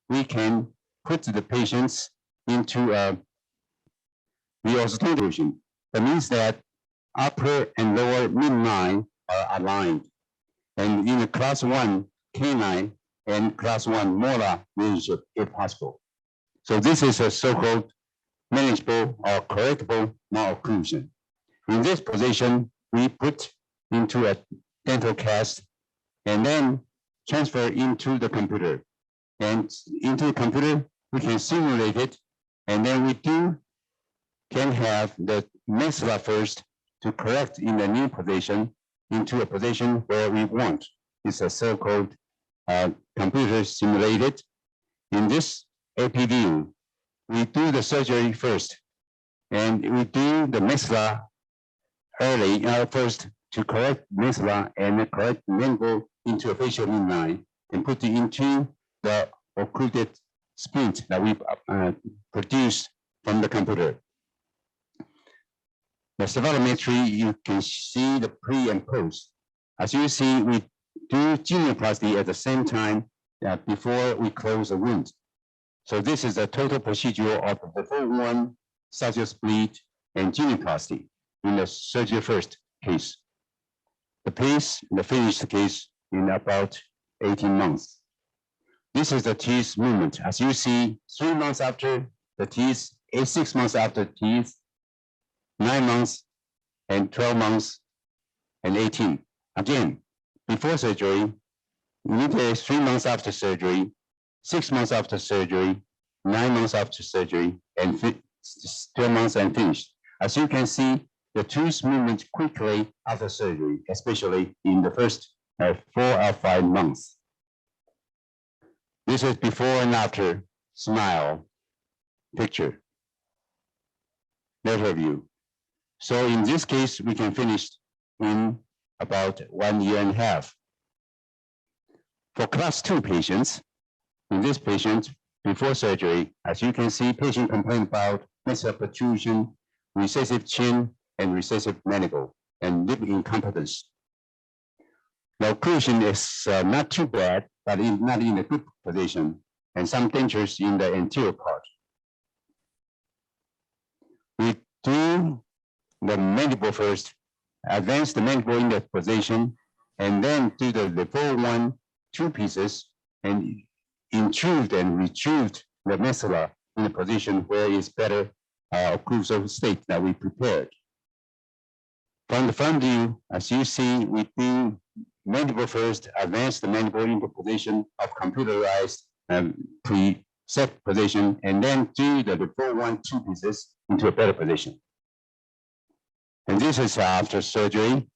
we can put the patients into a reorthodontic position. That means that upper and lower midline are aligned. And in a class 1 canine and class 1 molar relationship, if possible. So this is a so-called manageable or correctable malocclusion. In this position, we put into a dental cast and then transfer into the computer. And into the computer, we can simulate it, and then we can have the maxilla first to correct in the new position into a position where we want. It's a so-called computer simulated. In this APV, we do the surgery first, and we do the maxilla early first to correct maxilla and correct mandible into a facial midline and put it into the occluded splint that we produced from the computer. The cephalometry, you can see the pre and post. As you see, we do genioplasty at the same time before we close the wound. So this is the total procedure of the before one, sagittal split, and genioplasty in the surgery first case. The finished case in about 18 months. This is the teeth movement. As you see, 3 months after the teeth, 6 months after teeth, 9 months, and 12 months, and 18. Again, before surgery, immediately 3 months after surgery, 6 months after surgery, 9 months after surgery, and 12 months and finished. As you can see, the tooth movement quickly after surgery, especially in the first 4 or 5 months. This is before and after smile picture. Later view. So in this case, we can finish in about 1.5 years. For class 2 patients, in this patient, before surgery, as you can see, patient complained about maxilla protrusion, recessive chin, and recessive mandible, and lip incompetence. The occlusion is not too bad, but not in a good position, and some dentures in the anterior part. We do the mandible first, advance the mandible in that position, and then do the before one, 2 pieces, and intrude and retrude the maxilla in a position where it's better occlusal state that we prepared. From the front view, as you see, we do mandible first, advance the mandible into position of computerized preset position, and then do the before one, 2 pieces into a better position. And this is after surgery,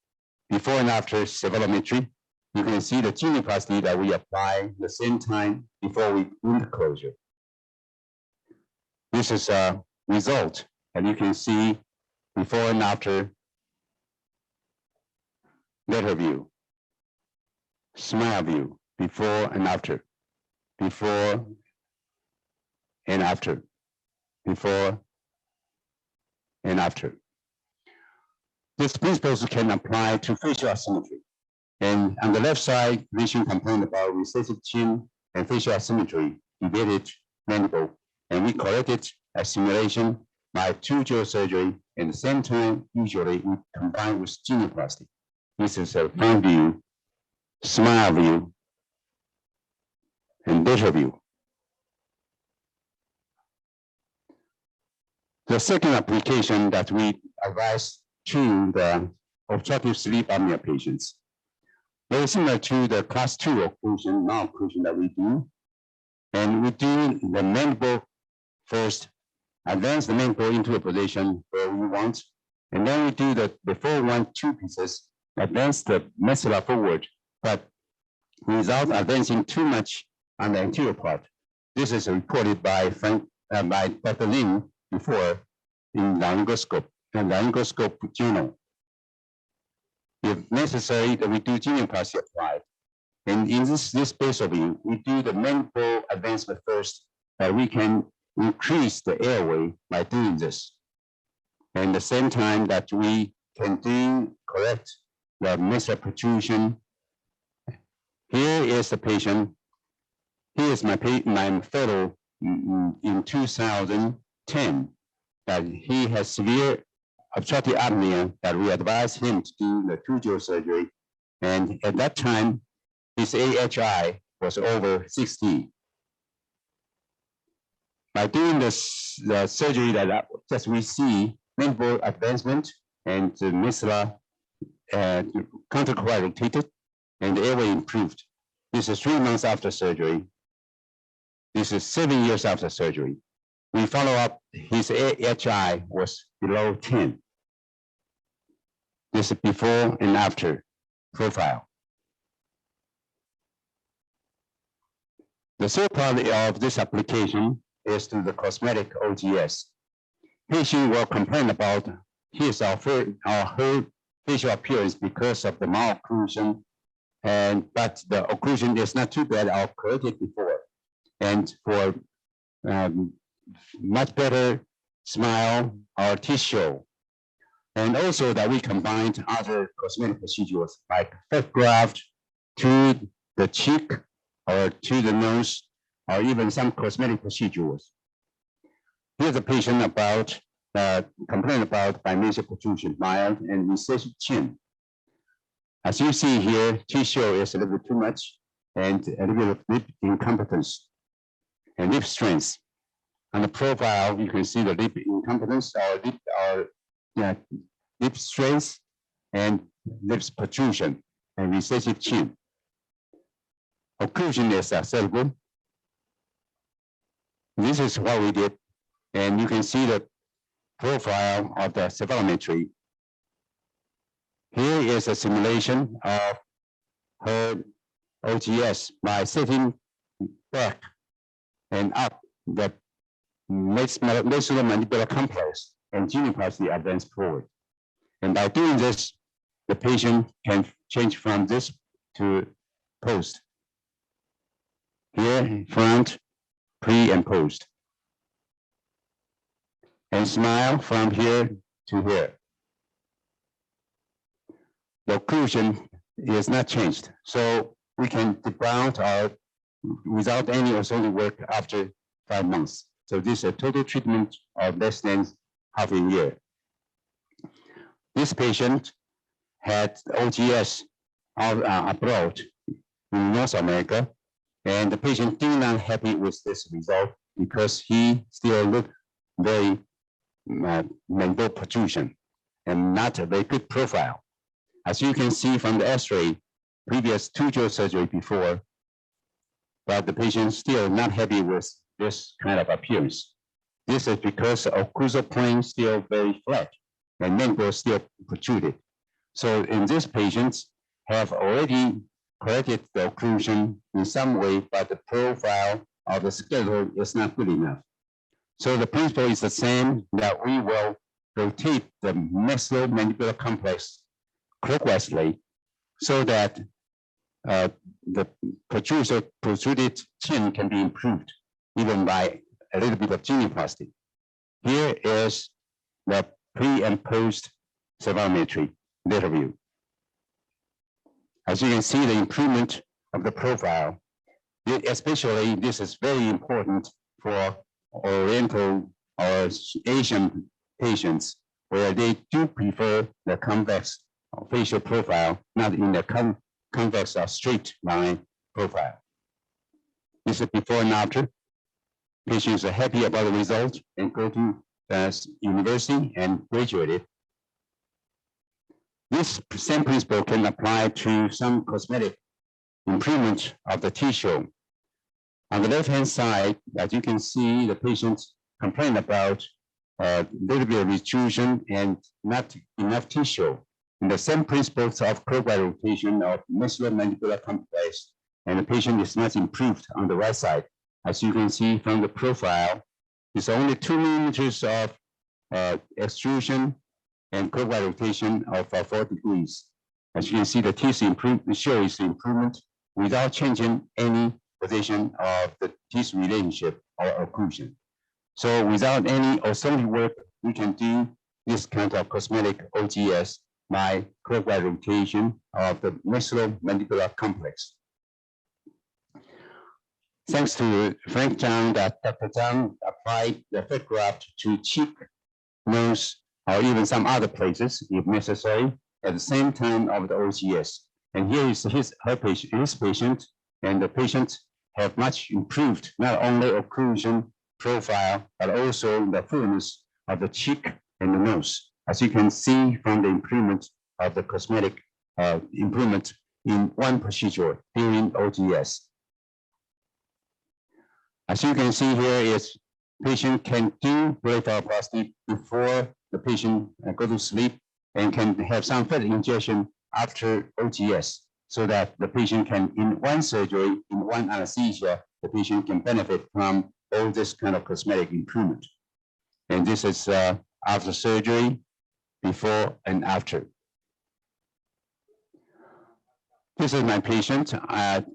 before and after cephalometry. You can see the genioplasty that we apply the same time before we wound closure. This is a result, and you can see before and after letter view, smile view, before and after, before and after, before and after. These principles can apply to facial asymmetry. And on the left side, patient complained about recessive chin and facial asymmetry, deviated mandible, and we corrected a simulation by 2 jaw surgery. At the same time, usually we combine with genioplasty. This is a front view, smile view, and lateral view. The second application that we advise to the obstructive sleep apnea patients, very similar to the class 2 occlusion, malocclusion that we do. And we do the mandible first, advance the mandible into a position where we want, and then we do the before one, 2 pieces, advance the maxilla forward, but without advancing too much on the anterior part. This is reported by Dr. Lin before in laryngoscope and laryngoscope journal. If necessary, that we do genioplasty applied. And in this basal view, we do the mandible advancement first, that we can increase the airway by doing this. And at the same time that we can do correct the maxilla protrusion. Here is the patient. Here is my fellow in 2010 that he has severe obstructive apnea that we advised him to do the two-jaw surgery. And at that time, his AHI was over 60. By doing the surgery that we see mandible advancement and the maxilla countercoagulated and the airway improved. This is 3 months after surgery. This is 7 years after surgery. We follow up, his AHI was below 10. This is before and after profile. The third part of this application is to the cosmetic OGS. Patient will complain about his or her facial appearance because of the malocclusion, but the occlusion is not too bad or corrected before. And for much better smile or tissue. And also that we combined other cosmetic procedures like fat graft to the cheek or to the nose, or even some cosmetic procedures. Here's a patient about complaint about bimacial protrusion, mild and recessive chin. As you see here, tissue is a little bit too much and a little bit of lip incompetence and lip strength. On the profile, you can see the lip incompetence or lip strength and lips protrusion and recessive chin. Occlusion is acceptable. This is what we did, and you can see the profile of the cephalometry. Here is a simulation of her OGS by sitting back and up the maxillomandibular complex and genioplasty advanced forward. And by doing this, the patient can change from this to post. Here, front, pre and post. And smile from here to here. The occlusion is not changed. So we can debound out without any orthodontic work after 5 months. So this is a total treatment of less than half a year. This patient had OGS abroad in North America, and the patient still not happy with this result because he still looked very mandible protrusion and not a very good profile. As you can see from the X-ray, previous two-jaw surgery before, but the patient still not happy with this kind of appearance. This is because the occlusal plane still very flat and mandible still protruded. So in this patients have already corrected the occlusion in some way, but the profile of the skeletal is not good enough. So the principle is the same, that we will rotate the maxillomandibular complex clockwise so that the protruded chin can be improved even by a little bit of genioplasty. Here is the pre and post cephalometry data view. As you can see, the improvement of the profile, especially this is very important for Oriental or Asian patients where they do prefer the convex facial profile, not in the convex or straight line profile. This is before and after. Patients are happy about the result and go to the university and graduated. This same principle can apply to some cosmetic improvement of the tissue. On the left-hand side, as you can see, the patients complain about a little bit of retrusion and not enough tissue. And the same principles of clockwise rotation of maxillomandibular complex, and the patient is much improved on the right side. As you can see from the profile, it's only 2 millimeters of extrusion and clockwise rotation of 4 degrees. As you can see, the teeth improvement shows the improvement without changing any position of the teeth relationship or occlusion. So without any orthodontic work, we can do this kind of cosmetic OGS by clockwise rotation of the maxillomandibular complex. Thanks to Frank Zhang, that Dr. Zhang applied the fat graft to cheek, nose, or even some other places if necessary at the same time of the OCS. And here is his patient, and the patient have much improved not only occlusion profile, but also the fullness of the cheek and the nose, as you can see from the improvement of the cosmetic improvement in one procedure during OCS. As you can see here, is patient can do blepharoplasty before the patient go to sleep and can have some fat injection after OCS, so that the patient can, in one surgery, in one anesthesia, the patient can benefit from all this kind of cosmetic improvement. And this is after surgery, before and after. This is my patient.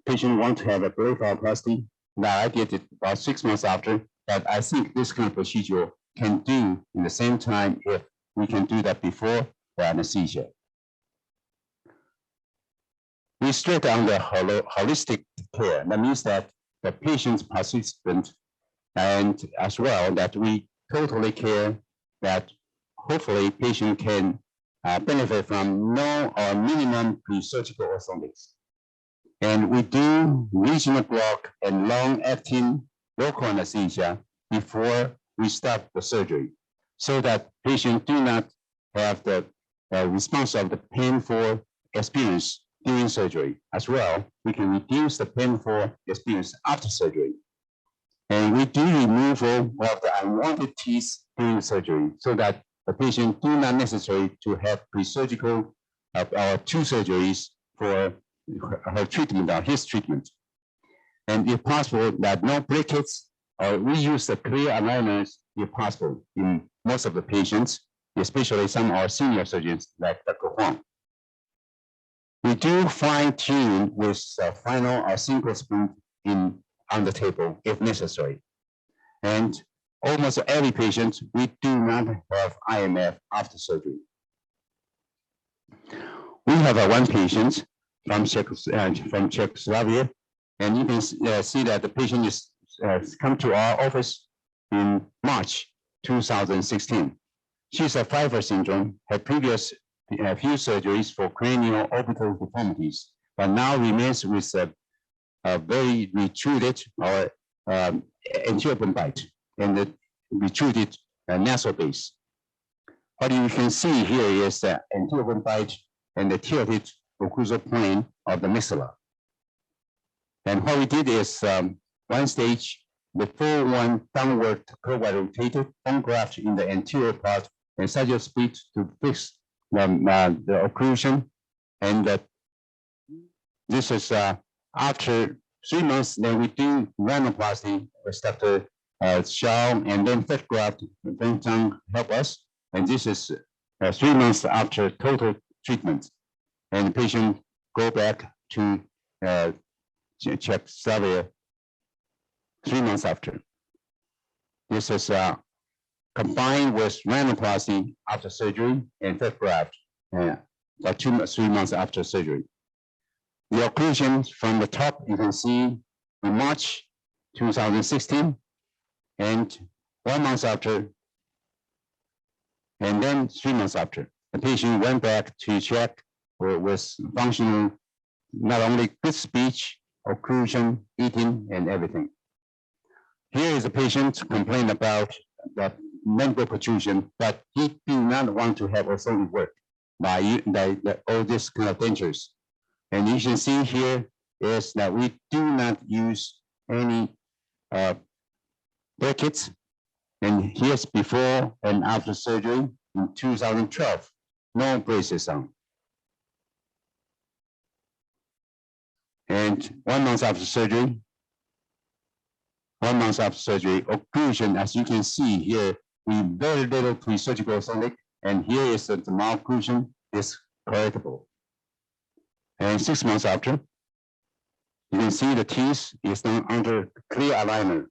Patient wants to have a blepharoplasty. Now I did it about 6 months after, but I think this kind of procedure can do in the same time if we can do that before the anesthesia. We stress on the holistic care. That means that the patient's participant, and as well that we totally care that hopefully patient can benefit from no or minimum pre-surgical orthodontics. And we do regional block and long-acting local anesthesia before we start the surgery, so that patients do not have the response of the painful experience during surgery. As well, we can reduce the painful experience after surgery. And we do removal of the unwanted teeth during surgery, so that the patient do not necessarily to have pre-surgical or 2 surgeries for her treatment or his treatment. And if possible, that no brackets, or we use the clear aligners if possible in most of the patients, especially some of our senior surgeons like Dr. Huang. We do fine-tune with final or single spoon on the table if necessary. And almost every patient, we do not have IMF after surgery. We have one patient from Czechoslovakia, and you can see that the patient is come to our office in March 2016. She's a Pfeiffer syndrome, had previous few surgeries for cranial orbital deformities, but now remains with a very retruded or anterior bone bite and the retruded nasal base. What you can see here is the anterior bone bite and the tilted occlusal plane of the maxilla. And what we did is one stage, the full one downward curve rotated bone graft in the anterior part and sagittal split to fix the occlusion. And this is after 3 months, then we do rhinoplasty with Dr. Xiao, and then fat graft, Feng Zhang help us. And this is 3 months after total treatment. And the patient go back to Czechoslovakia 3 months after. This is combined with rhinoplasty after surgery and fat graft 3 months after surgery. The occlusion from the top, you can see in March 2016, and 1 month after, and then 3 months after. The patient went back to Czech with functional, not only good speech, occlusion, eating, and everything. Here is a patient complained about that mandible protrusion, but he did not want to have orthodontic work by all this kind of dentures. And you can see here is that we do not use any brackets. And here's before and after surgery in 2012, no braces on. And 1 month after surgery, occlusion, as you can see here, we very little pre-surgical orthodontic, and here is the malocclusion is correctable. And 6 months after, you can see the teeth is now under clear aligner.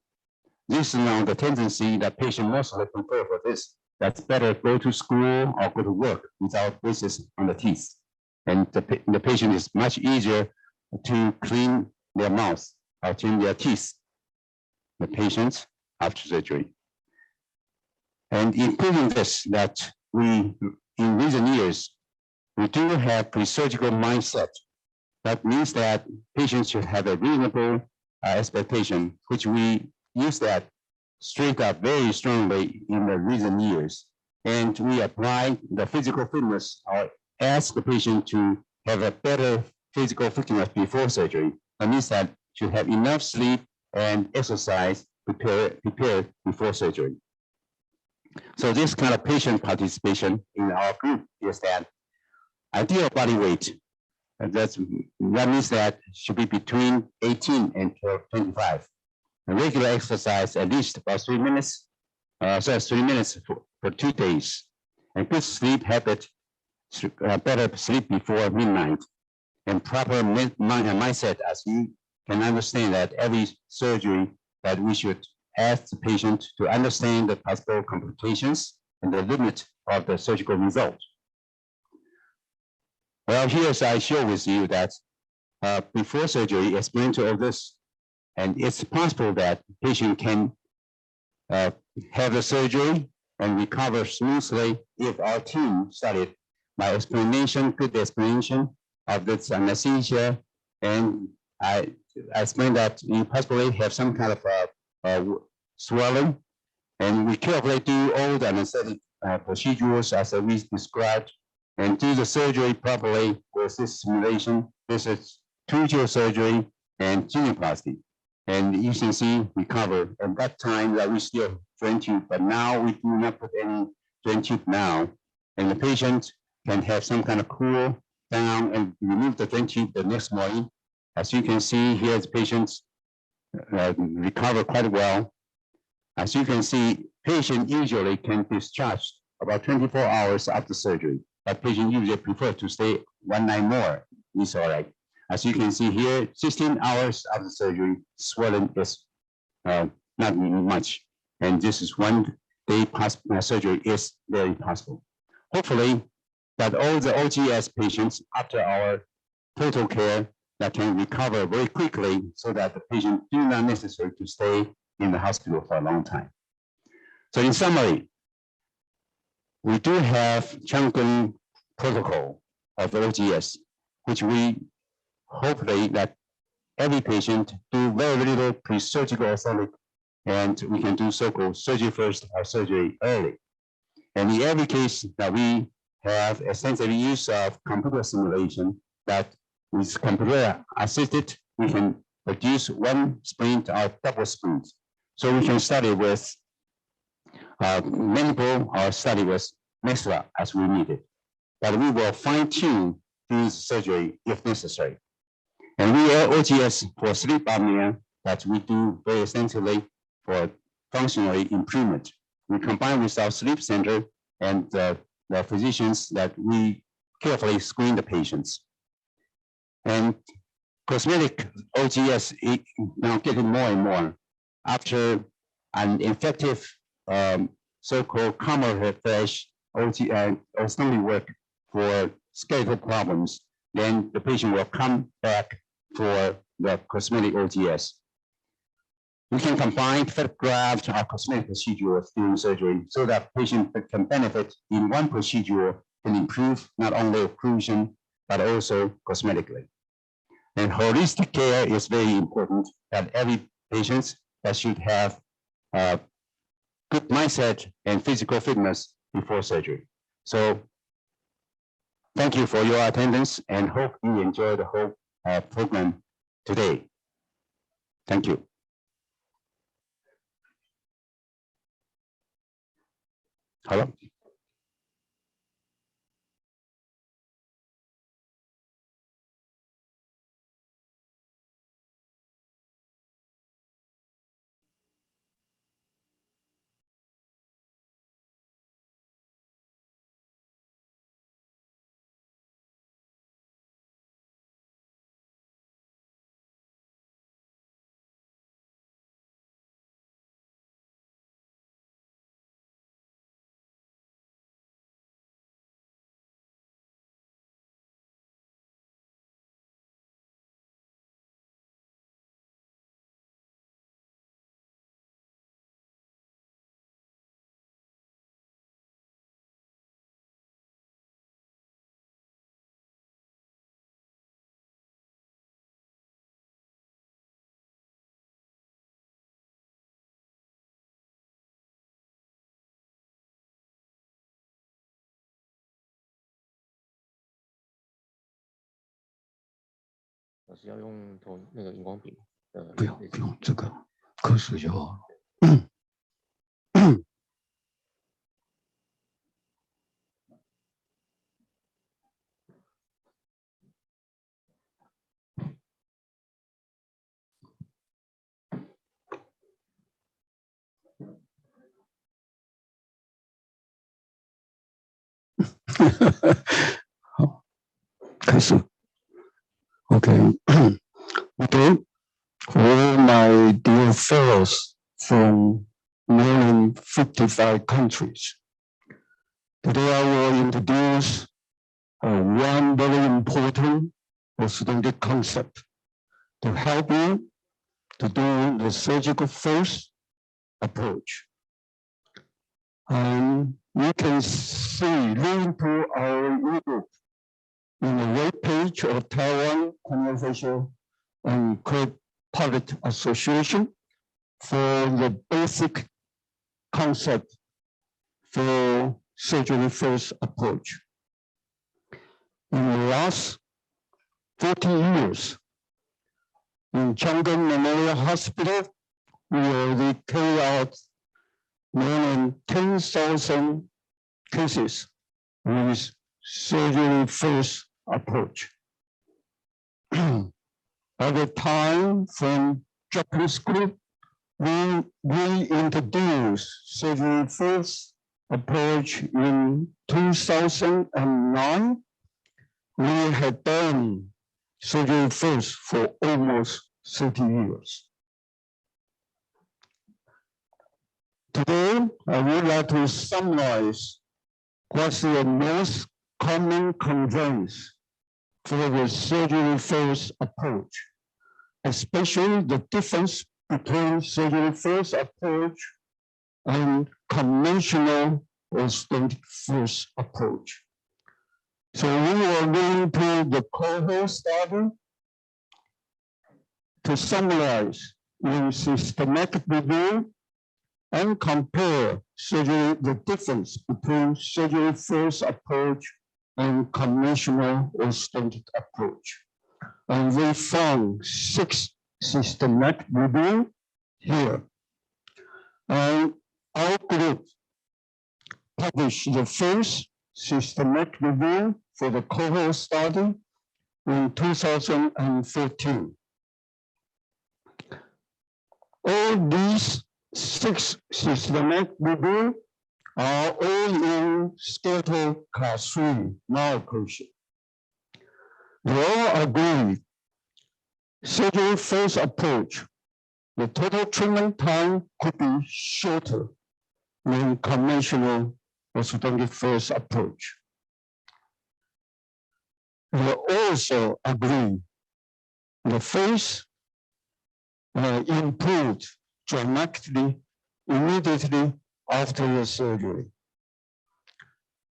This is now the tendency that patient mostly prefer for this. That's better go to school or go to work without braces on the teeth. And the patient is much easier to clean their mouth or clean their teeth the patients after surgery. And including this, that we, in recent years, we do have pre-surgical mindset. That means that patients should have a reasonable expectation, which we use that straight up very strongly in the recent years. And we apply the physical fitness or ask the patient to have a better physical fitness before surgery. That means that should have enough sleep and exercise prepared before surgery. So this kind of patient participation in our group is that ideal body weight. That means that should be between 18 and 25. A regular exercise at least about 3 minutes. 3 minutes for 2 days. And good sleep habit, better sleep before midnight. And proper mindset, as you can understand that every surgery that we should ask the patient to understand the possible complications and the limit of the surgical result. Well, here's I show with you that before surgery, explain to all this, and it's possible that the patient can have the surgery and recover smoothly if our team studied my explanation, good explanation of this anesthesia, and I explained that you possibly have some kind of swelling, and we carefully do all the anesthetic procedures as we described, and do the surgery properly with this simulation. This is two-tier surgery and genioplasty. And you can see we cover at that time that we still drain tube, but now we do not put any drain tube now. And the patient can have some kind of cool down and remove the drain tube the next morning. As you can see here, the patients recover quite well. As you can see, patient usually can discharge about 24 hours after surgery, but patient usually prefer to stay 1 night more. It's all right. As you can see here, 16 hours after surgery, swelling is not much. And this is 1 day surgery is very possible. Hopefully, that all the OGS patients after our total care that can recover very quickly so that the patient do not necessary to stay in the hospital for a long time. So in summary, we do have Changgung protocol of OGS, which we hopefully that every patient do very little pre-surgical orthotic, and we can do so-called surgery first or surgery early. And in every case that we have extensive use of computer simulation that with computer assisted, we can produce 1 splint or double splint. So we can study with mandible or study with maxilla as we need it. But we will fine-tune this surgery if necessary. And we are OGS for sleep apnea that we do very extensively for functionally improvement. We combine with our sleep center and the physicians that we carefully screen the patients. And cosmetic OGS is now getting more and more. After an effective so-called camouflage ostomy work for skeletal problems, then the patient will come back for the cosmetic OGS. We can combine fat graft or cosmetic procedures during surgery so that patient can benefit in one procedure and improve not only occlusion, but also cosmetically. And holistic care is very important that every patient that should have good mindset and physical fitness before surgery. So thank you for your attendance and hope you enjoy the whole program today. Thank you. Hello. 老师要用那个荧光笔不用这个刻字就好了。好，开始。Okay. Okay. For my dear fellows from more than 55 countries, today I will introduce one very important orthodontic concept to help you to do the surgical first approach. And you can see link to our ebook in the web page of Taiwan Craniofacial and Curb Palate Association for the basic concept for surgery first approach. In the last 40 years, in Chang'an Memorial Hospital, we already carry out more than 10,000 cases with surgery first approach. At the time from Japanese group, we introduced surgery first approach in 2009. We had done surgery first for almost 30 years. Today, I would like to summarize what's the most common complaints for the surgery first approach, especially the difference between surgery first approach and conventional orthodontic first approach. So we will go into the cohort study to summarize in systematic review and compare the difference between surgery first approach and conventional orthodontic approach. And we found 6 systematic review here. And our group published the first systematic review for the cohort study in 2014. All these 6 systematic reviews are all in Schedule Class 3 malocclusion. They all agree surgery first approach, the total treatment time could be shorter than conventional orthodontic first approach. They also agree the face improved dramatically immediately after the surgery.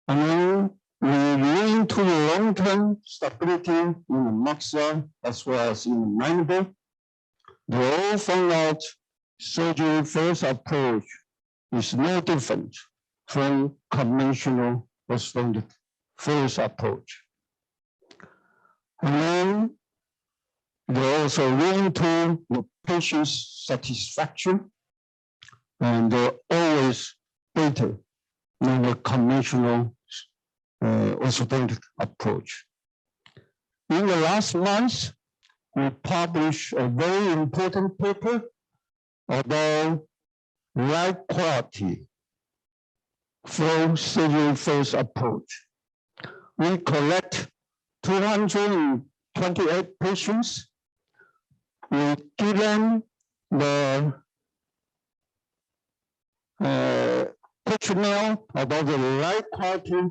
And then we lean to the long-term stability in the maxilla as well as in the mandible. They all found out surgery first approach is no different from conventional orthodontic first approach. And then they also lean to the patient's satisfaction, and they're always better than the conventional orthodontic approach. In the last month, we published a very important paper about light quality for surgery first approach. We collect 228 patients. We give them the questionnaire about the light quality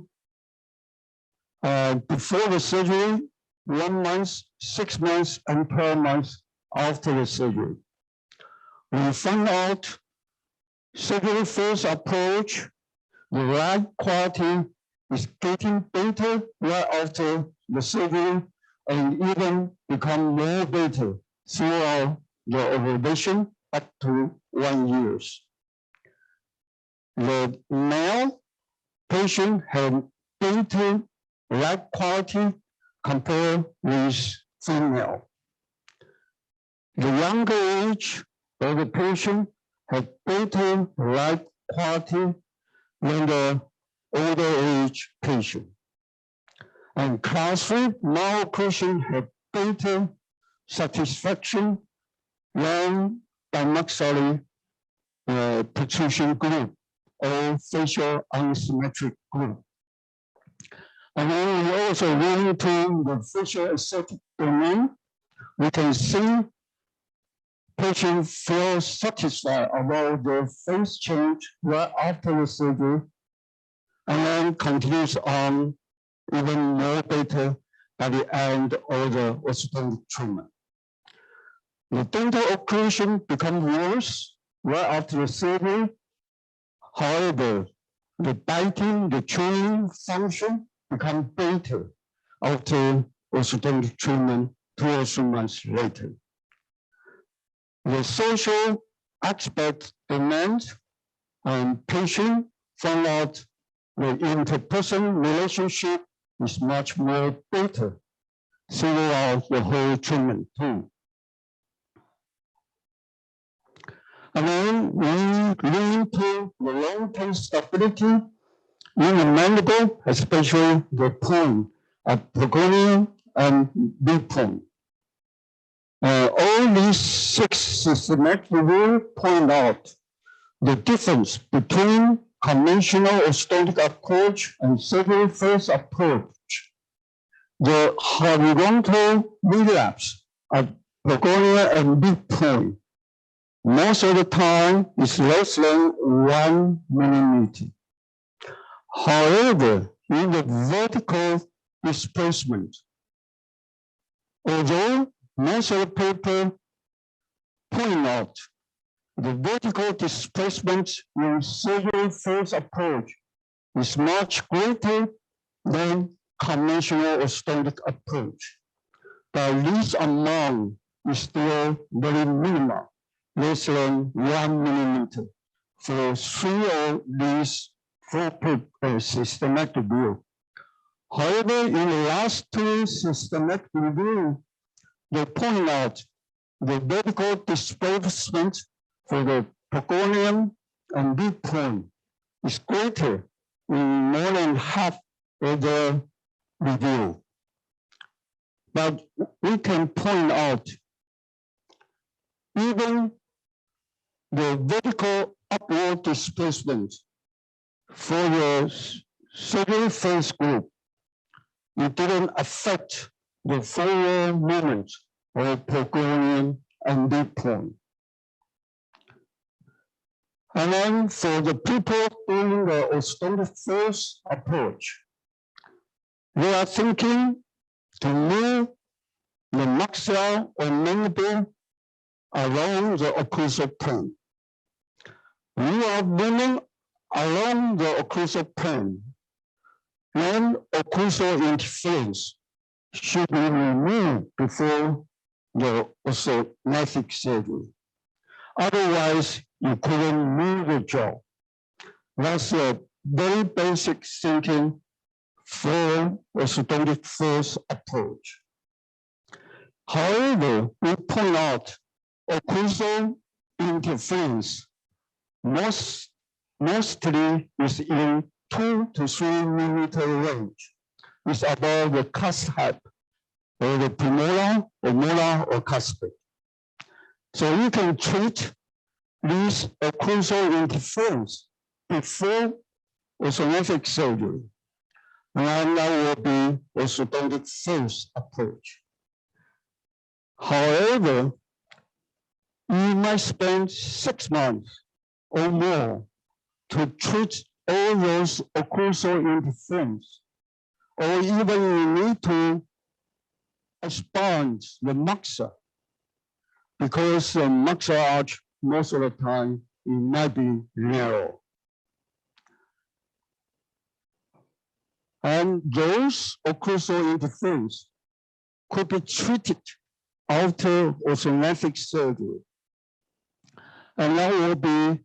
before the surgery, 1 month, 6 months, and 12 months after the surgery. We found out surgery first approach, the light quality is getting better right after the surgery and even become more better throughout the observation up to 1 year. The male patient had better light quality compared with female. The younger age of the patient had better life quality than the older age patient. And class 3 malocclusion had better satisfaction than dimaxillary protrusion group or facial unsymmetric group. And then we also run into the facial aesthetic domain. We can see patients feel satisfied about their face change right after the surgery, and then continues on even more better by the end of the orthodontic treatment. The dental occlusion becomes worse right after the surgery. However, the biting, the chewing function becomes better after orthodontic treatment 2 or 3 months later. The social aspect demands and patient found out the interpersonal relationship is much more better throughout the whole treatment too. And then we lead to the long-term stability in the mandible, especially the point at proconium and midpoint. All these 6 systematic reviews point out the difference between conventional orthodontic approach and surgery-first approach. The horizontal relapse at proconium and midpoint most of the time is less than 1 millimeter. However, in the vertical displacement, although most of the paper point out the vertical displacement in surgery-first approach is much greater than conventional orthodontic approach, but this amount is still very minimal, less than 1 millimeter for 3 of these 4 systematic reviews. However, in the last 2 systematic reviews, they point out the vertical displacement for the proconium and midpoint is greater in more than half of the review. But we can point out even the vertical upward displacement for the surgery first group, it didn't affect the forward movement of proconium and midpoint. And then for the people doing the orthodontic first approach, they are thinking to move the maxilla or mandible along the occlusal plane. We are moving along the occlusal plane, then occlusal interference should be removed before the orthodontic surgery. Otherwise, you couldn't move the jaw. That's a very basic thinking for orthodontic first approach. However, we point out occlusal interference mostly is in 2 to 3 millimeter range. It's above the cusp height or the premolar or molar or cuspid. So you can treat this occlusal interference before orthodontic surgery. And that will be orthodontic first approach. However, you might spend 6 months or more to treat all those occlusal interference, or even you need to expand the maxilla, because the maxilla arch most of the time it might be narrow. And those occlusal interference could be treated after orthodontic surgery. And that will be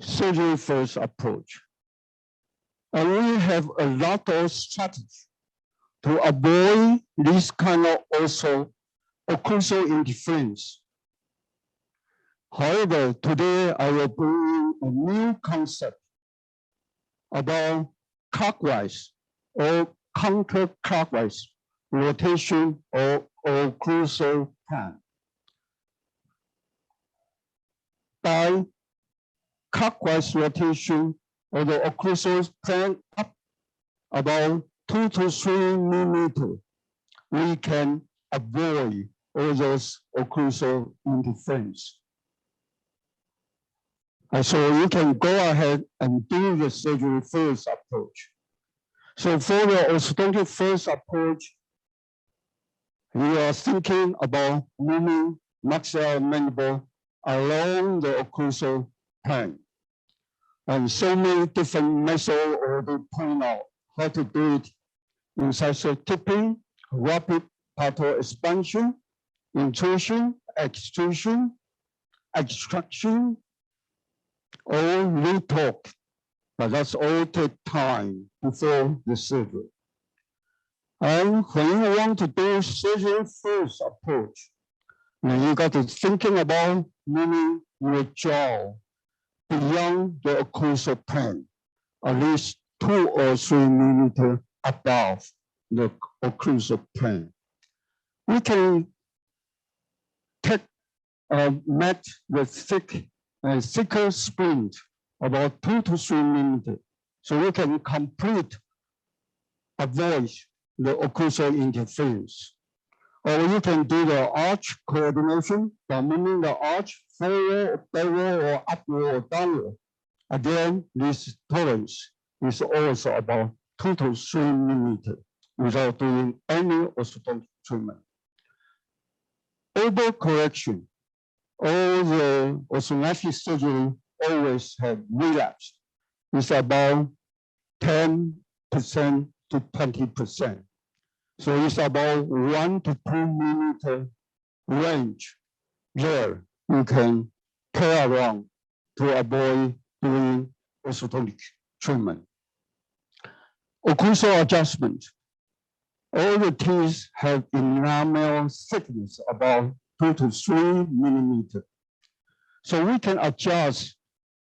surgery first approach. And we have a lot of strategies to avoid this kind of also occlusal interference However, today I will bring a new concept about clockwise or counterclockwise rotation or occlusal plan. By clockwise rotation of the occlusal plan up about 2 to 3 millimeters, we can avoid all those occlusal interference. So you can go ahead and do the surgery first approach. So for the orthodontic first approach, we are thinking about moving maxillomandible along the occlusal plane. And so many different methods already point out how to do it: incisor tipping, rapid palatal expansion, intrusion, extrusion, extraction, or retorque. But that's all take time before the surgery. And when you want to do surgery first approach, you got to thinking about moving your jaw beyond the occlusal plane, at least 2 or 3 millimeters above the occlusal plane. We can take a mat with thicker splint, about 2 to 3 millimeters, so we can avoid the occlusal interference. Or you can do the arch coordination by moving the arch forward, backward, or upward or downward. Again, this tolerance is also about 2 to 3 millimeters without doing any orthodontic treatment. Overcorrection, all the orthodontic surgery always have relapse. It's about 10% to 20%. So it's about 1 to 2 millimeter range there you can play around to avoid doing orthodontic treatment. Occlusal adjustment. All the teeth have enamel thickness about 2 to 3 millimeters. So we can adjust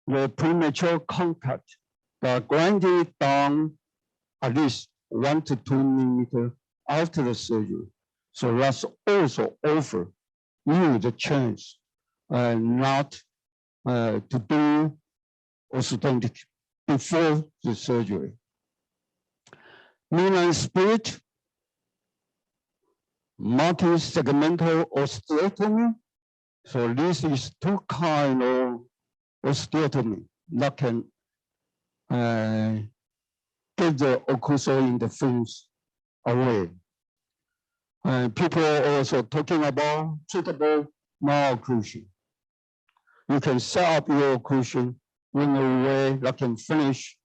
the premature contact by grinding it down at least 1 to 2 millimeters after the surgery. So that's also offer you the chance not to do orthodontic before the surgery. Midline split, multi-segmental osteotomy. So this is 2 kinds of osteotomy that can get the occlusal interference away. People are also talking about treatable malocclusion. You can set up your occlusion in a way that can finish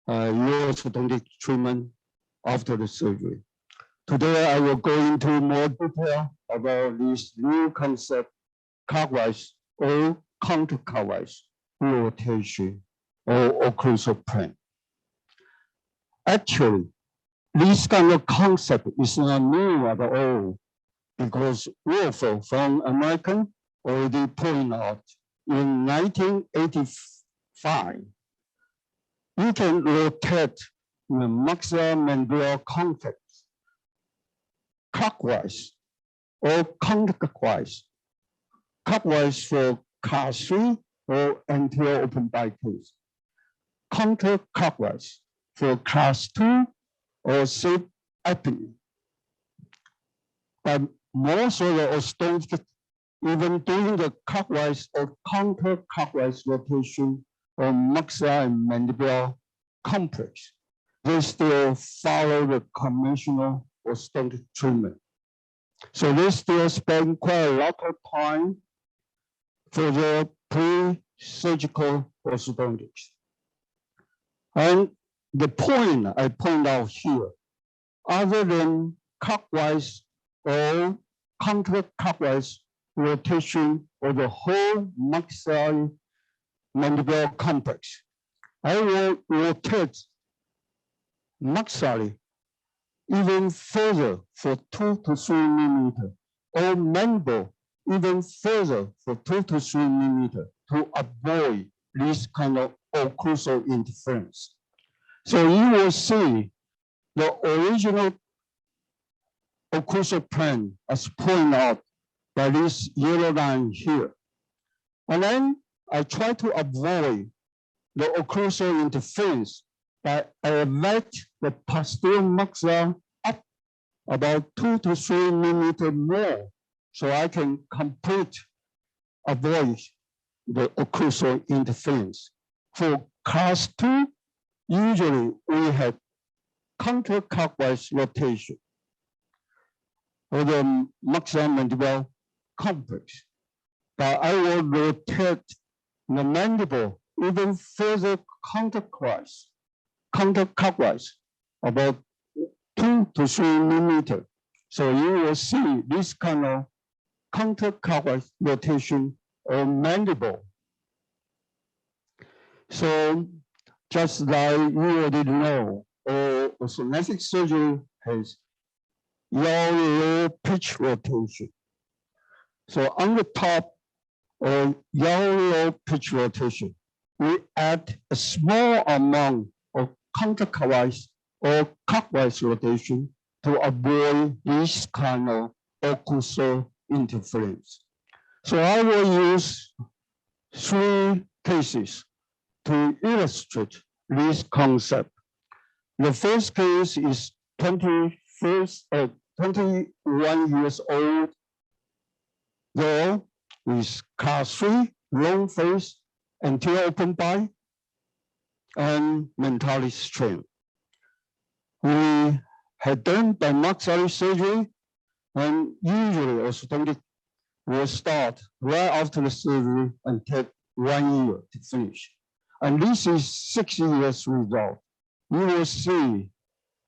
your orthodontic treatment after the surgery. Today, I will go into more detail about this new concept, clockwise or counterclockwise rotation or occlusal plane. Actually, this kind of concept is not new at all, because Wolf from American already pointed out in 1985, you can rotate the maxillomandibular contact clockwise or counterclockwise. Clockwise for class 3 or anterior open bite case. Counterclockwise for class 2 or sleep apnea. But most of the orthodontics, even doing the clockwise or counterclockwise rotation or maxillomandibular complex, they still follow the conventional orthodontic treatment. So they still spend quite a lot of time for the pre-surgical orthodontics. And the point I point out here, other than clockwise or counterclockwise rotation of the whole maxillomandibular complex, I will rotate maxillary even further for 2 to 3 millimeters, or mandible even further for 2 to 3 millimeters to avoid this kind of occlusal interference. So you will see the original occlusal plane as pointed out by this yellow line here. And then I try to avoid the occlusal interference by elevate the posterior maxilla up about 2 to 3 millimeters more, so I can avoid the occlusal interference. For class 2, usually we have counterclockwise rotation of the maxillomandibular complex, but I will rotate the mandible even further counterclockwise about 2 to 3 millimeters. So you will see this kind of counterclockwise rotation of mandible. So just like you already know, orthodontic surgery has yaw pitch rotation. So on the top of yaw pitch rotation, we add a small amount of counterclockwise or clockwise rotation to avoid this kind of occlusal interference. So I will use 3 cases to illustrate this concept. The first case is 21 years old girl with class 3, long face, anterior open bite, and mentally strained. We had done bimoxillary surgery, and usually orthodontic will start right after the surgery and take 1 year to finish. And this is 6 years result. You will see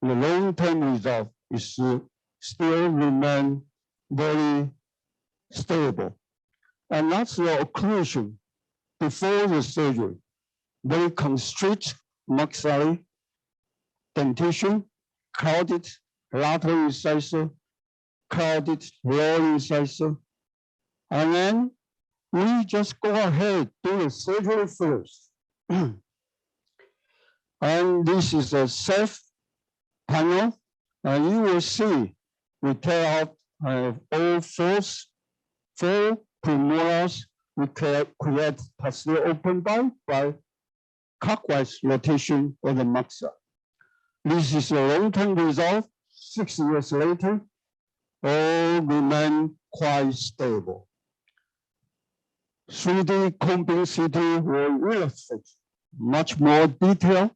the long-term result is still remain very stable. And that's the occlusion before the surgery. Very constrict maxillary dentition, crowded lateral incisor, crowded lower incisor. And then we just go ahead, do the surgery first. And this is a safe panel. And you will see we tear out all 4 premolars. We create posterior open bite by clockwise rotation of the maxilla. This is a long-term result. 6 years later, all remain quite stable. 3D combing CT will illustrate much more detail.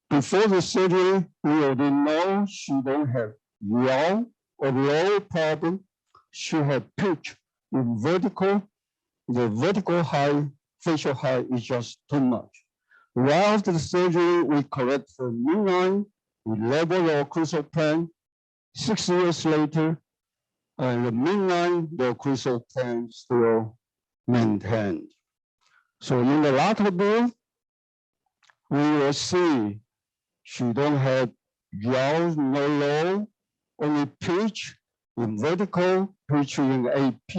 Before the surgery, we already know she don't have yaw or low problem. She had pitch in vertical. The vertical height, facial height is just too much. Right after the surgery, we correct the midline, we level the occlusal plane. 6 years later, and the midline, the occlusal plane still maintained. So in the lateral view, we will see she don't have yaw, no low, only pitch in vertical, pitch in AP.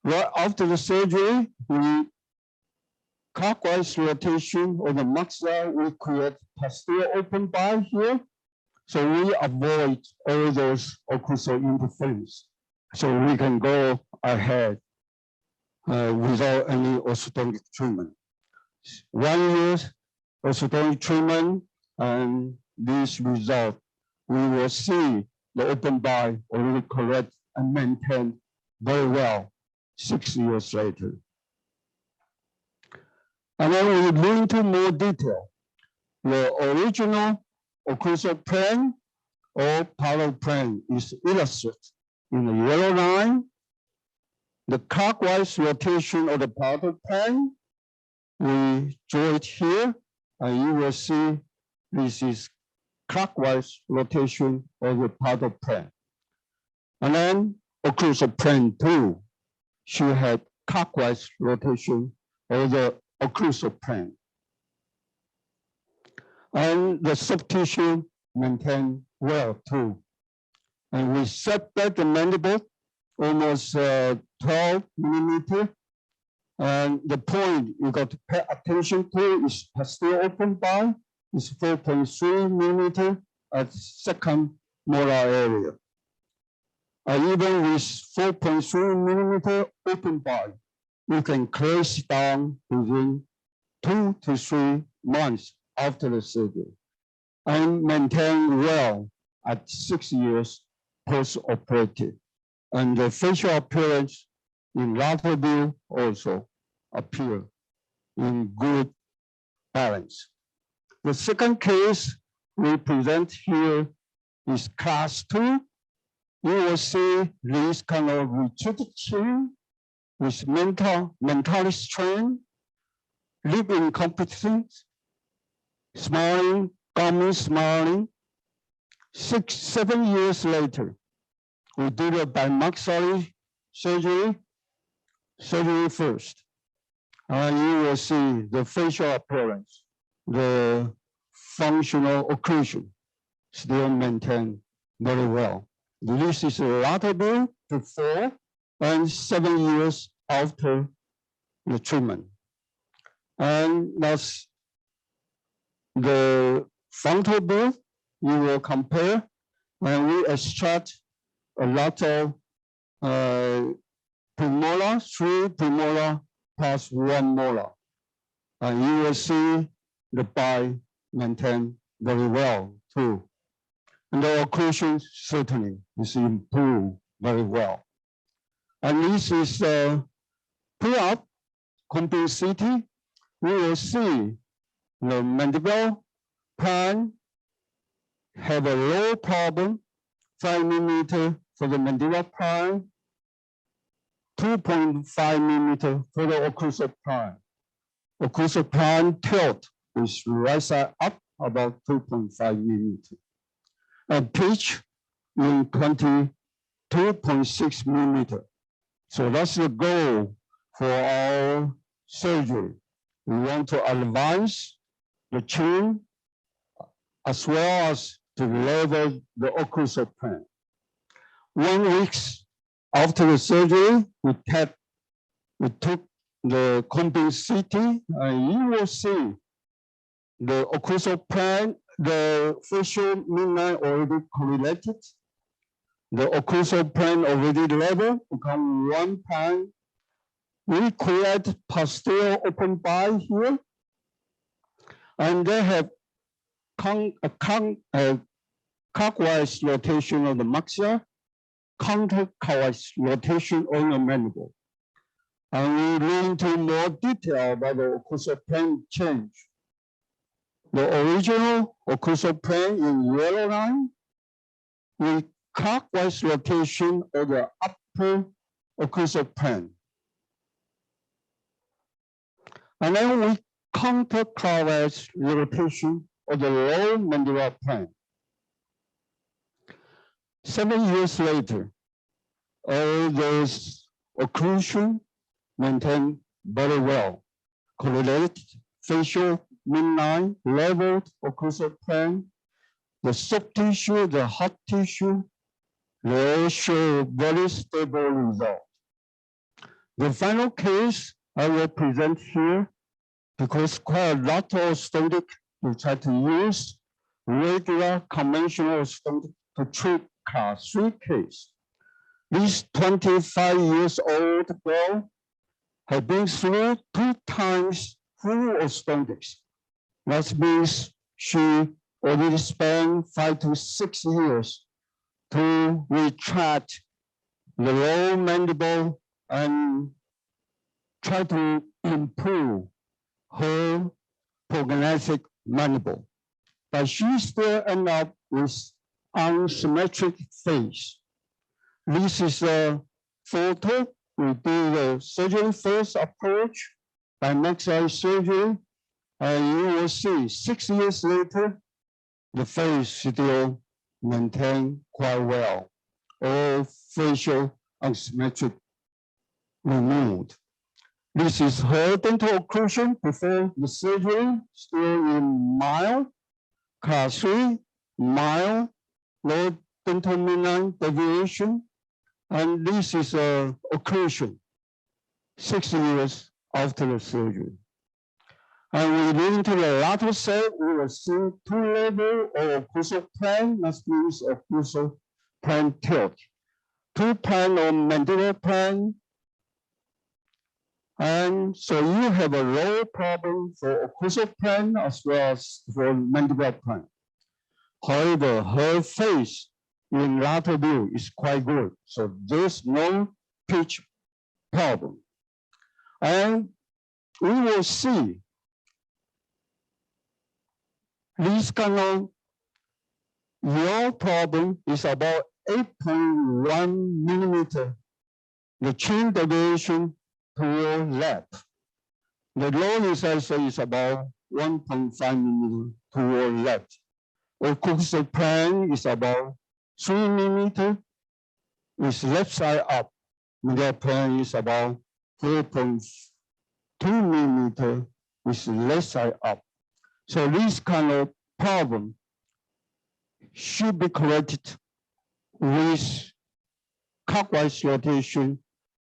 Right after the surgery, we clockwise rotation of the maxilla, we create posterior open bite here. So we avoid all those occlusal interference. So we can go ahead without any orthodontic treatment. 1 year orthodontic treatment, and this result, we will see the open bite already correct and maintained very well 6 years later. And then we move into more detail. The original occlusal plane or parallel plane is illustrated in the yellow line. The clockwise rotation of the parallel plane, we draw it here, and you will see this is clockwise rotation of the parallel plane. And then occlusal plane 2, she had clockwise rotation of the occlusal plane. And the soft tissue maintained well too. And we set back the mandible almost 12 millimeter. And the point you got to pay attention to is still open bar is 4.3 millimeter at second molar area. Even with 4.3 millimeter open bar, you can close down within 2 to 3 months after the surgery and maintain well at 6 years post-operative. And the facial appearance in lateral view also appear in good balance. The second case we present here is class 2. You will see this kind of retreated chin with mentally strained, lip incompetence, smiling, gummy smiling. 7 years later, we did a biomaxillary surgery first. And you will see the facial appearance, the functional occlusion still maintained very well. This is lateral view before and 7 years after the treatment. And that's the frontal view. You will compare, and we extract a lot of premolar, 3 premolar plus 1 molar. And you will see the bite maintained very well too. And the occlusion certainly is improved very well. And this is pre-op Compton CT. We will see the mandibular plan have a low problem, 5 millimeter for the mandibular plan, 2.5 millimeter for the occlusal plan. Occlusal plan tilt is right side up about 2.5 millimeter. And pitch in 22.6 millimeter. So that's the goal for our surgery. We want to advance the chin as well as to level the occlusal plan. 1 week after the surgery, we took the Compton CT, and you will see the occlusal plan, the facial midline already correlated. The occlusal plan already level, become 1 plan. We create posterior open bar here, and they have clockwise rotation of the maxilla, counterclockwise rotation on the mandible. And we go into more detail about the occlusal plane change. The original occlusal plane in yellow line, we clockwise rotation of the upper occlusal plane. And then we counterclockwise rotation of the lower mandibular plane. 7 years later, all those occlusion maintained very well. Correlated facial midline, leveled occlusal plane, the soft tissue, the hard tissue, they show very stable result. The final case I will present here, because quite a lot of orthodontic we try to use regular conventional orthodontic to treat class 3 case. This 25 years old girl had been through 2 times full orthodontics. That means she already spent 5 to 6 years to retract the lower mandible and try to improve her prognostic mandible. But she still end up with unsymmetric face. This is a photo. We do the surgery first approach by maxillary surgery, and you will see 6 years later, the face still maintained quite well. All facial unsymmetric removed. This is her dental occlusion before the surgery, still in mild, class 3, mild, low dental midline deviation. And this is a occlusion 6 years after the surgery. And we into the lateral set, we will see two levels of occlusal plane, that means occlusal plane tilt. Two plane of mandibular plane. And so you have a low problem for occlusal plane as well as for mandibular plane. However, her face in lateral view is quite good. So there's no pitch problem. And we will see this kind of your problem is about 8.1 millimeter. The chin deviation toward left. The lowest also is about 1.5 millimeter toward left. Occlusal plane is about 3 millimeter with left side up. Middle plane is about 4.2 millimeter with left side up. So this kind of problem should be corrected with clockwise rotation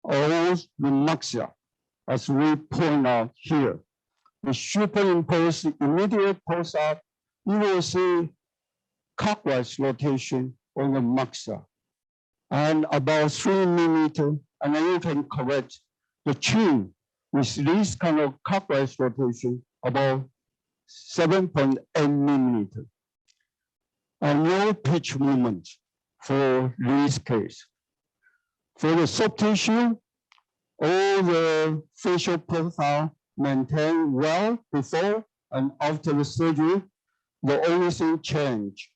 or the maxilla, as we point out here. We superimpose the immediate post-op, you will see clockwise rotation on the maxilla and about 3 millimeter, and then you can correct the chin with this kind of clockwise rotation about 7.8 millimeter. And no pitch movement for this case. For the soft tissue, all the facial profile maintained well before and after the surgery. The only thing changed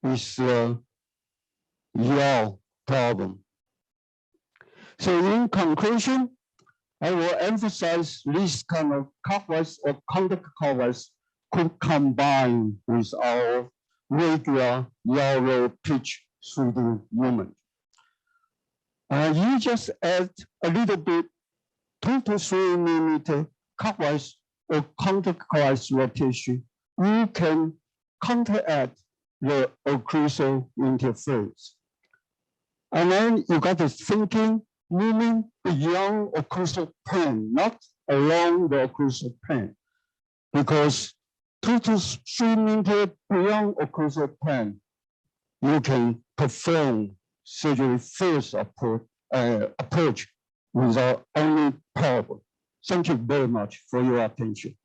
is the yaw problem. So in conclusion, I will emphasize this kind of clockwise or counterclockwise could combine with our regular yaw pitch 3D movement. You just add a little bit 2 to 3 millimeter clockwise or counterclockwise rotation. You can counteract the occlusal interference. And then you got the thinking moving beyond occlusal plane, not along the occlusal plane, because 2 to 3 millimeters beyond occlusal plane, you can perform surgery first approach without any problem. Thank you very much for your attention.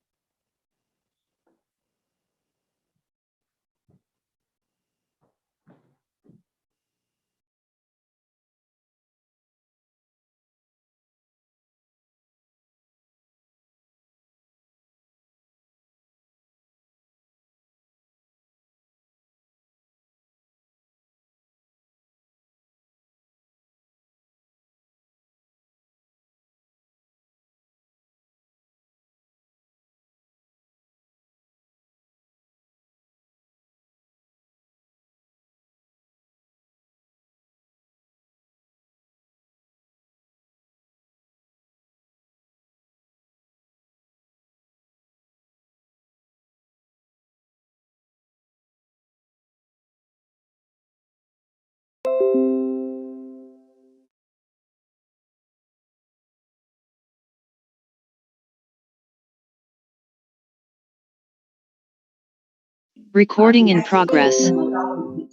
Recording in progress. One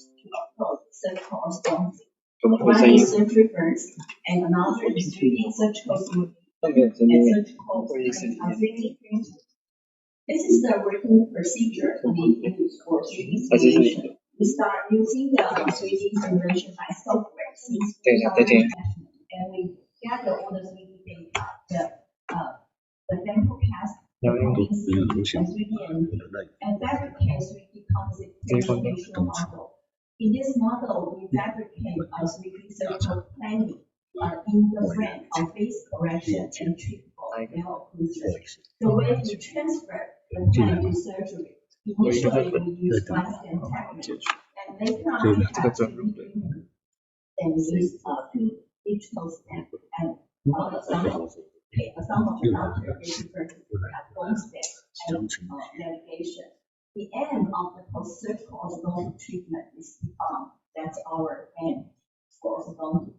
is surgery first, and another is 3D surgical smoothing and surgical print. This is the working procedure we use for 3D simulation. We start using the 3D simulation by software since 2010, and we gather all the 3D data, the sample cast, the 3D and fabricate 3D compositional model. In this model, we fabricate a 3D surgical planning in the frame of face correction and treatable veil occlusion. The way we transfer the plan to surgery. Initially, we use one-stem technique, and later on, we have 3D printing and use two digital stamp and some of the doctor refer to bone stamp and navigation. The end of the post-surgical orthodontic treatment is that's our end for orthodontic.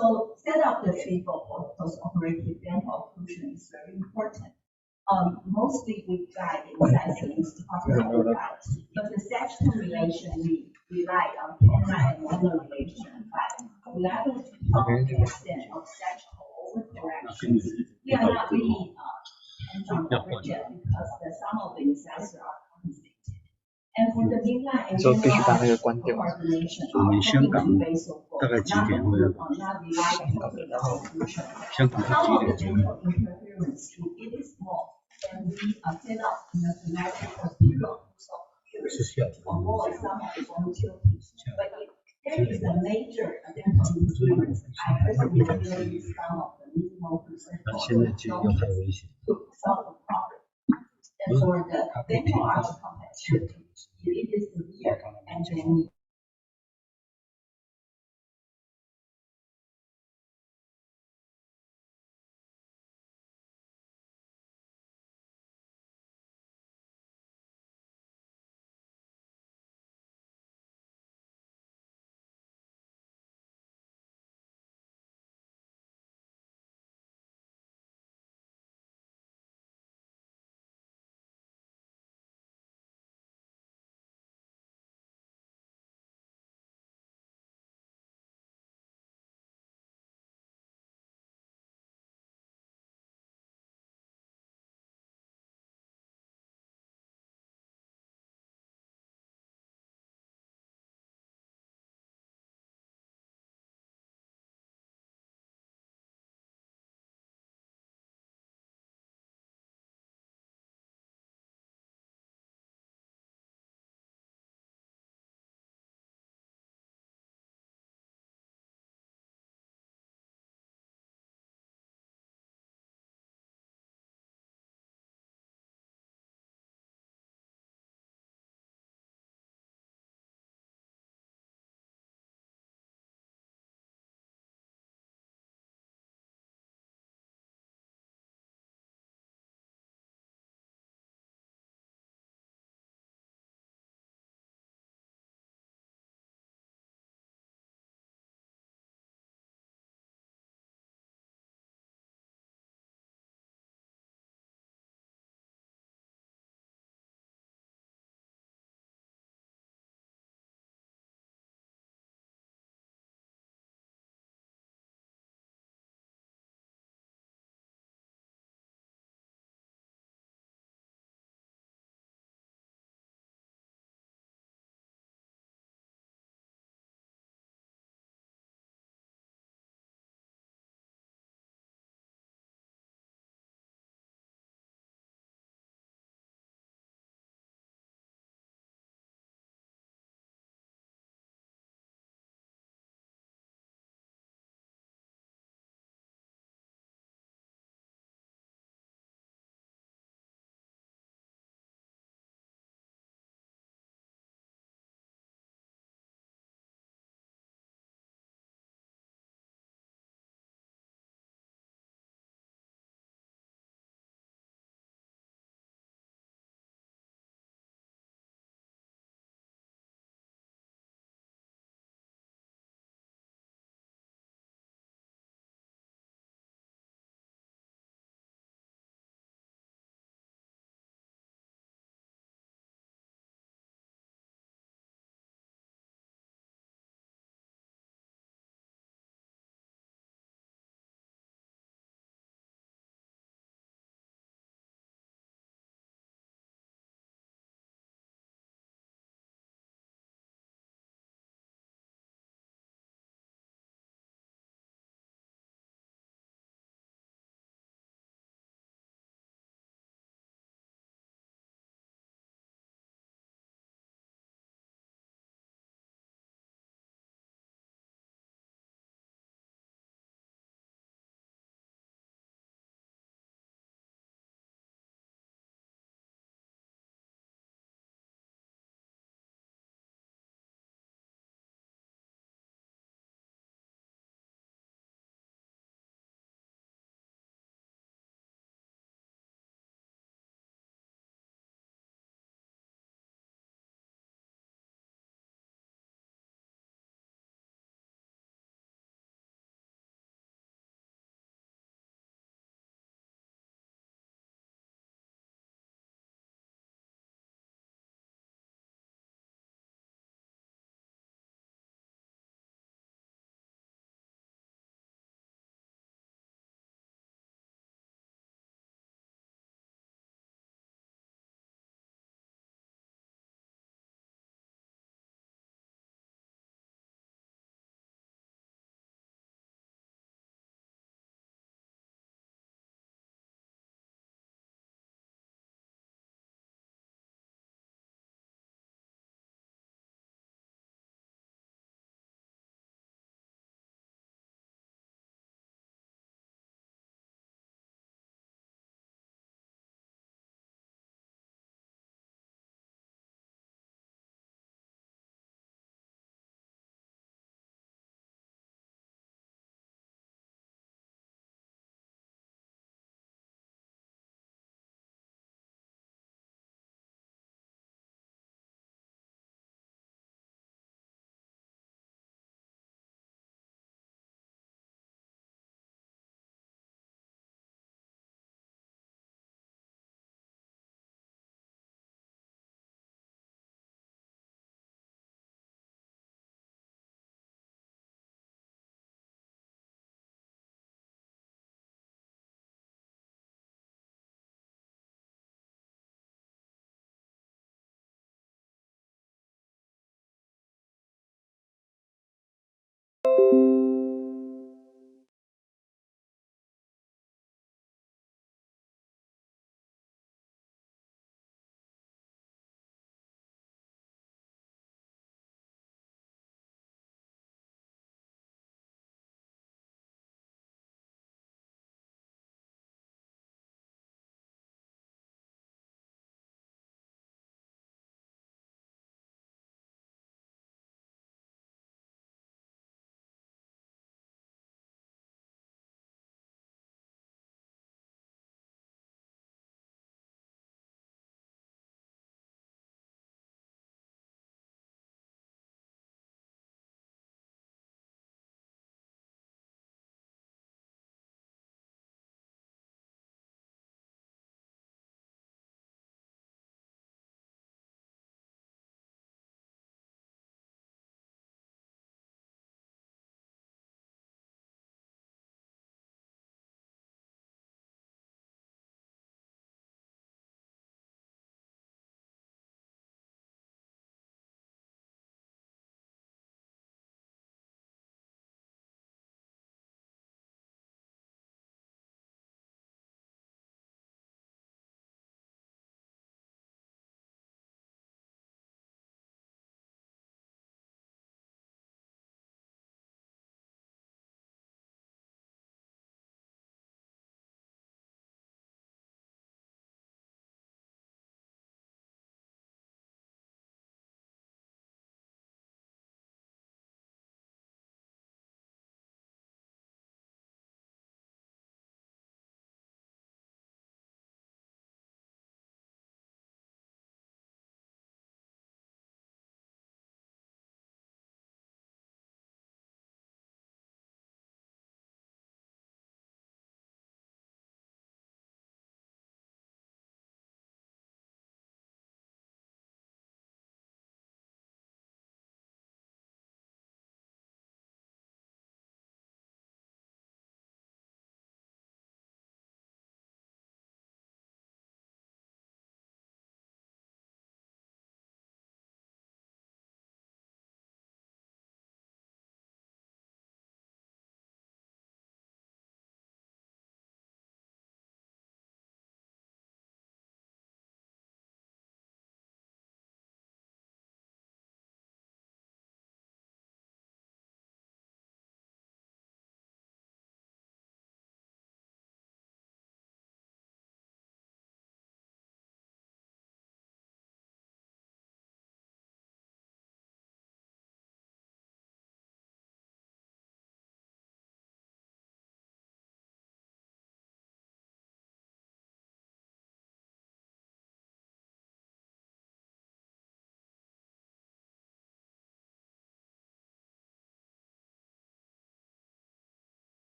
So set up the treatment for post-operative dental occlusion is very important. Mostly we guide incisors to hospital guides, but the sagittal relation we rely on penile and molar relation, but lateral to the extent of sagittal overcorrection. We are not really hands on coverage yet because the some of the incisors are compensated. And for the midline and 说必须把那个关掉。 coordination, 我们香港 basal 大概几点会 not relying on the occlusion. 香港是 Some 几 of the 点钟？ dental interference, it is small, and we set up in the kinetic posterior occlusion 是下午 to avoid some of the volatility. But if there is a major dental interference, I personally will use some of the minimal 那现在就要太危险。 to solve the problem. And for the dental arch compactility, it is severe, and then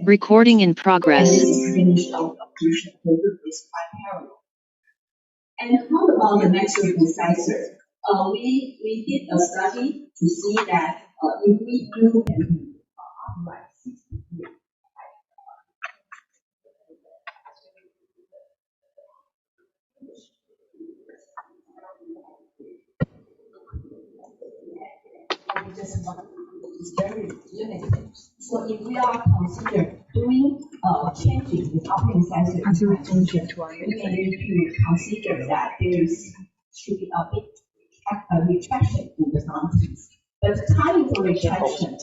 Recording in And progress. this is finished occlusion. The loop is quite parallel. And how about the maxillary incisor? We did a study to see that if we do an upright 60 degree, and just one is very limited. So if we are consider doing changing the upper incisor, we may need to consider that there should be a bit retraction in the boundaries. But the timing for retraction,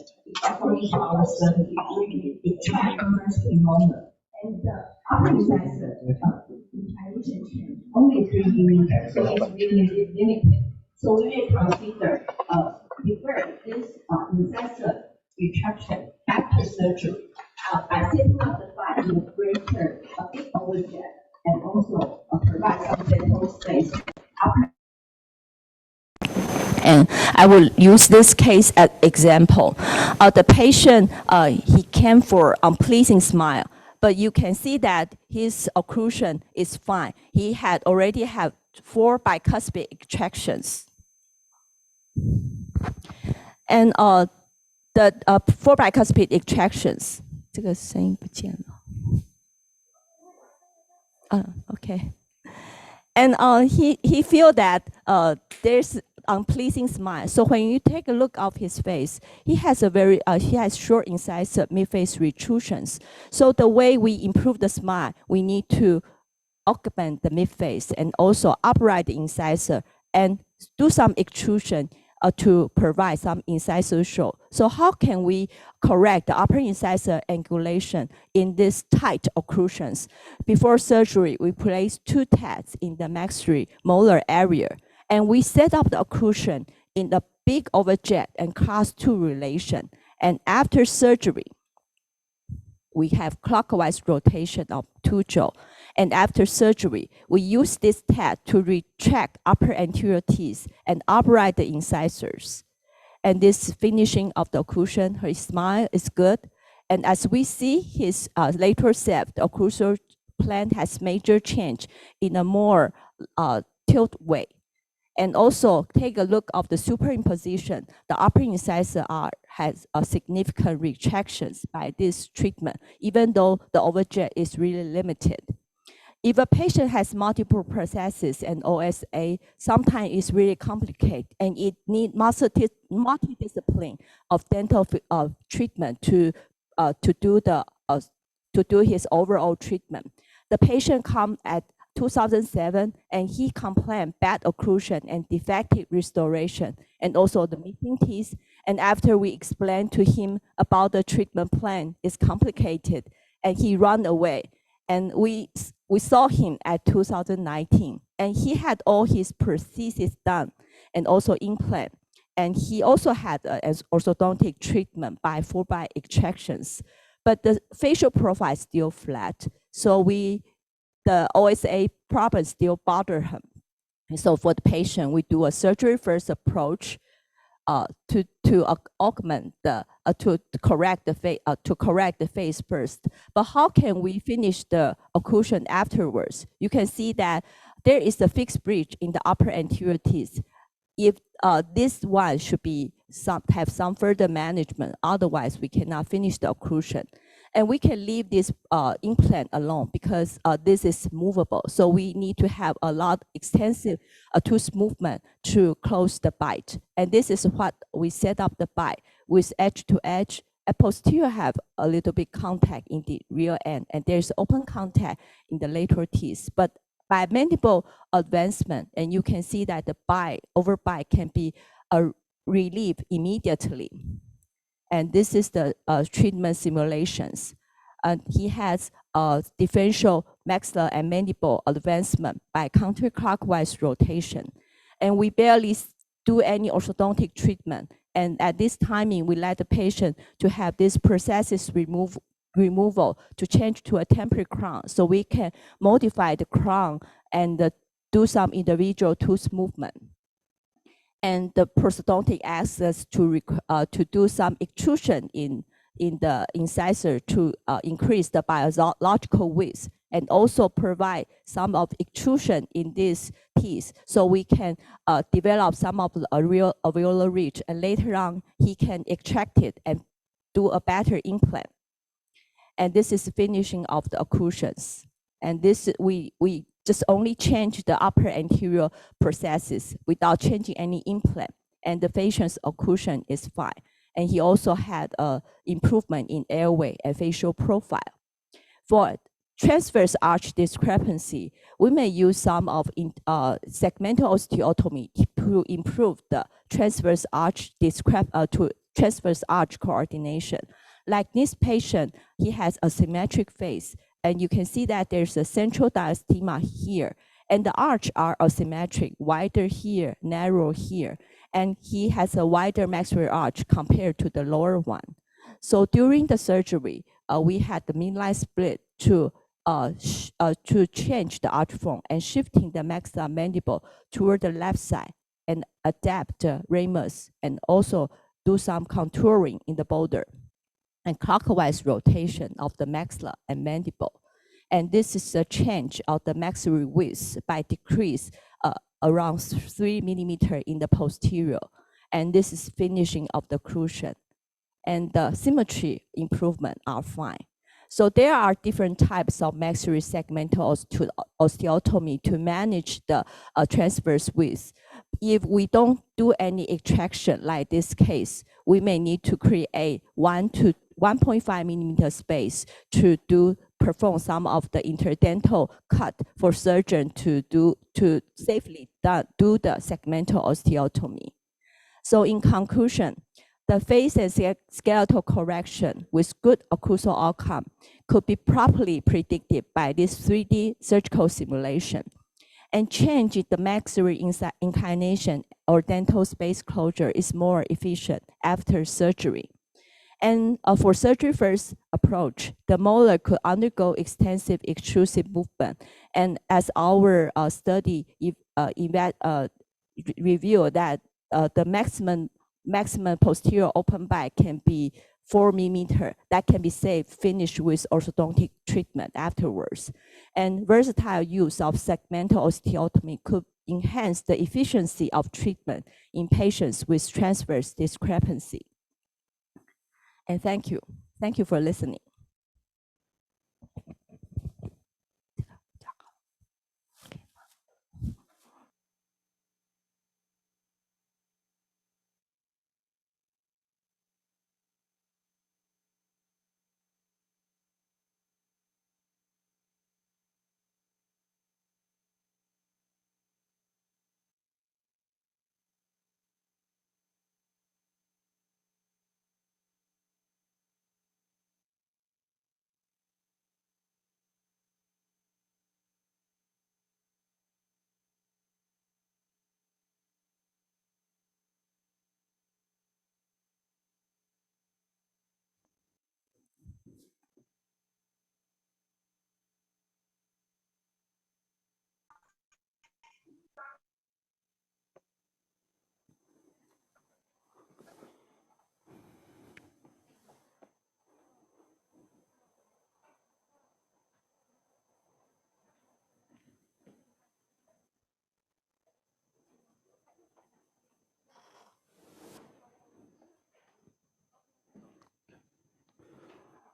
according to our study, it tracks first enrollment. And the upper incisor dilation change only 3 millimeters, so it's really limited. So we will consider defer this incisor retraction after surgery by setting up the file in a greater, a bit overjet, and also provide some dental space after. And I will use this case as example. The patient, he came for unpleasing smile, but you can see that his occlusion is fine. He had already had 4 bicuspid extractions. And the 4 bicuspid extractions, 这个声音不见了。Okay. And he feel that there's unpleasing smile. So when you take a look of his face, he has short incisor mid-face retrusions. So the way we improve the smile, we need to augment the mid-face and also upright the incisor and do some extrusion to provide some incisor show. So how can we correct the upper incisor angulation in these tight occlusions? Before surgery, we place 2 tabs in the maxillary molar area, and we set up the occlusion in the big overjet and class 2 relation. And after surgery, we have clockwise rotation of 2 jaw. And after surgery, we use this tab to retract upper anterior teeth and upright the incisors. And this finishing of the occlusion, her smile is good. And as we see his lateral set, the occlusal plane has major change in a more tilt way. And also take a look of the superimposition. The upper incisor has a significant retractions by this treatment, even though the overjet is really limited. If a patient has multiple processes and OSA, sometimes it's really complicated and it needs multidiscipline of dental treatment to do his overall treatment. The patient come at 2007 and he complained bad occlusion and defective restoration and also the missing teeth. And after we explained to him about the treatment plan, it's complicated and he ran away. And we saw him at 2019 and he had all his prosthesis done and also implant. And he also had as orthodontic treatment by 4-by extractions, but the facial profile is still flat. So the OSA problem still bother him. And so for the patient, we do a surgery first approach to augment to correct the face first. But how can we finish the occlusion afterwards? You can see that there is a fixed bridge in the upper anterior teeth. If this one should be have some further management, otherwise we cannot finish the occlusion. And we can leave this implant alone because this is movable. So we need to have a lot extensive tooth movement to close the bite. And this is what we set up the bite with edge to edge. A posterior have a little bit contact in the rear end, and there's open contact in the lateral teeth. But by mandible advancement, and you can see that the overbite can be relieved immediately. And this is the treatment simulations. And he has differential maxilla and mandible advancement by counterclockwise rotation. And we barely do any orthodontic treatment. And at this timing, we let the patient to have this prosthesis removal to change to a temporary crown, so we can modify the crown and do some individual tooth movement. And the prosthodontic asks us to do some extrusion in in the incisor to increase the biological width and also provide some of extrusion in these teeth so we can develop some of the real alveolar ridge, and later on he can extract it and do a better implant. And this is finishing of the occlusions. And this, we just only change the upper anterior processes without changing any implant. And the patient's occlusion is fine. And he also had a improvement in airway and facial profile. For transverse arch discrepancy, we may use some of segmental osteotomy to improve the transverse arch transverse arch coordination. Like this patient, he has a symmetric face, and you can see that there's a central diastema here, and the arch are asymmetric, wider here, narrow here, and he has a wider maxillary arch compared to the lower one. So during the surgery, we had the midline split to change the arch form and shifting the maxilla mandible toward the left side and adapt the ramus and also do some contouring in the border and clockwise rotation of the maxilla and mandible. And this is a change of the maxillary width by decrease around 3 millimeter in the posterior. And this is finishing of the occlusion. And the symmetry improvement are fine. So there are different types of maxillary segmental osteotomy to manage the transverse width. If we don't do any extraction like this case, we may need to create 1 to 1.5 millimeter space to perform some of the interdental cut for surgeon to safely do the segmental osteotomy. So in conclusion, the face and skeletal correction with good occlusal outcome could be properly predicted by this 3D surgical simulation. And change in the maxillary inclination or dental space closure is more efficient after surgery. And for surgery first approach, the molar could undergo extensive extrusive movement. And as our study revealed that the maximum posterior open bite can be 4 millimeter, that can be saved, finished with orthodontic treatment afterwards. And versatile use of segmental osteotomy could enhance the efficiency of treatment in patients with transverse discrepancy. And thank you. Thank you for listening.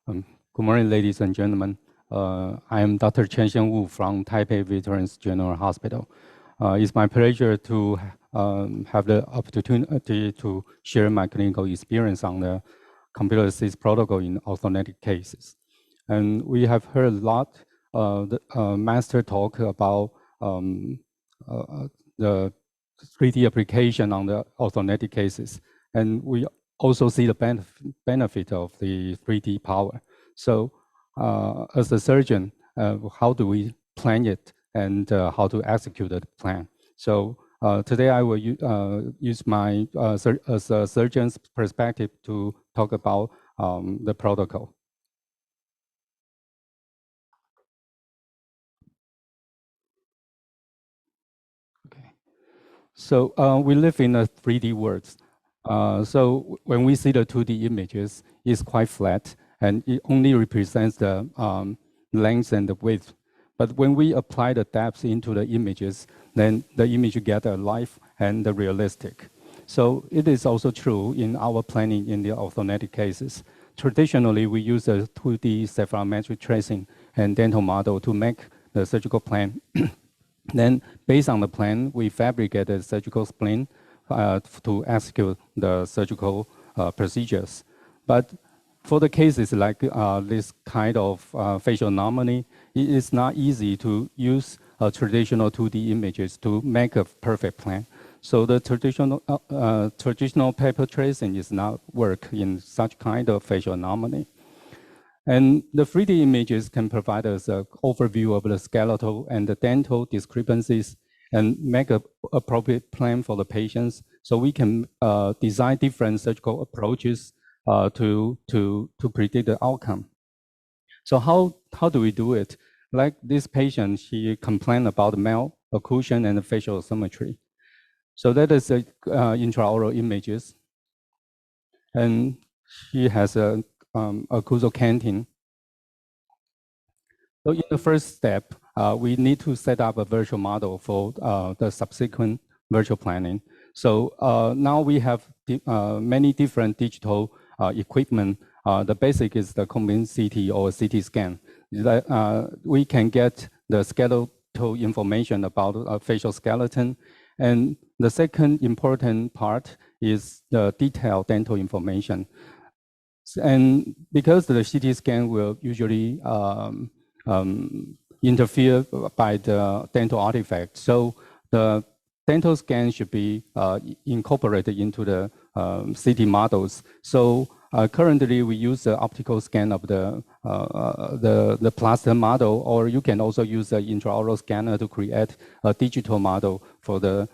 Good morning, ladies and gentlemen. I am Dr. Chen Wu from Taipei Veterans General Hospital. It's my pleasure to have the opportunity to share my clinical experience on the computer-assisted protocol in orthodontic cases. And we have heard a lot the master talk about the 3D application on the orthodontic cases. And we also see the benefit of the 3D power. So as a surgeon, how do we plan it and how to execute the plan? So today I will use my as a surgeon's perspective to talk about the protocol. Okay. So we live in a 3D world. So when we see the 2D images, it's quite flat and it only represents the length and the width. But when we apply the depth into the images, then the image get alive and the realistic. So it is also true in our planning in the orthodontic cases. Traditionally, we use a 2D cephalometric tracing and dental model to make the surgical plan. Then, based on the plan, we fabricate a surgical spline to execute the surgical procedures. But for the cases like this kind of facial anomaly, it is not easy to use traditional 2D images to make a perfect plan. So the traditional paper tracing is not work in such kind of facial anomaly. And the 3D images can provide us an overview of the skeletal and the dental discrepancies and make an appropriate plan for the patients. So we can design different surgical approaches to predict the outcome. So how do we do it? Like this patient, she complained about malocclusion and facial asymmetry. So that is the intraoral images. And she has a occlusal canting. So in the first step, we need to set up a virtual model for the subsequent virtual planning. So now we have many different digital equipment. The basic is the combined CT or CT scan. We can get the skeletal information about facial skeleton. And the second important part is the detailed dental information. And because the CT scan will usually interfere by the dental artifact, so the dental scan should be incorporated into the CT models. So currently we use the optical scan of the plaster model, or you can also use the intraoral scanner to create a digital model for the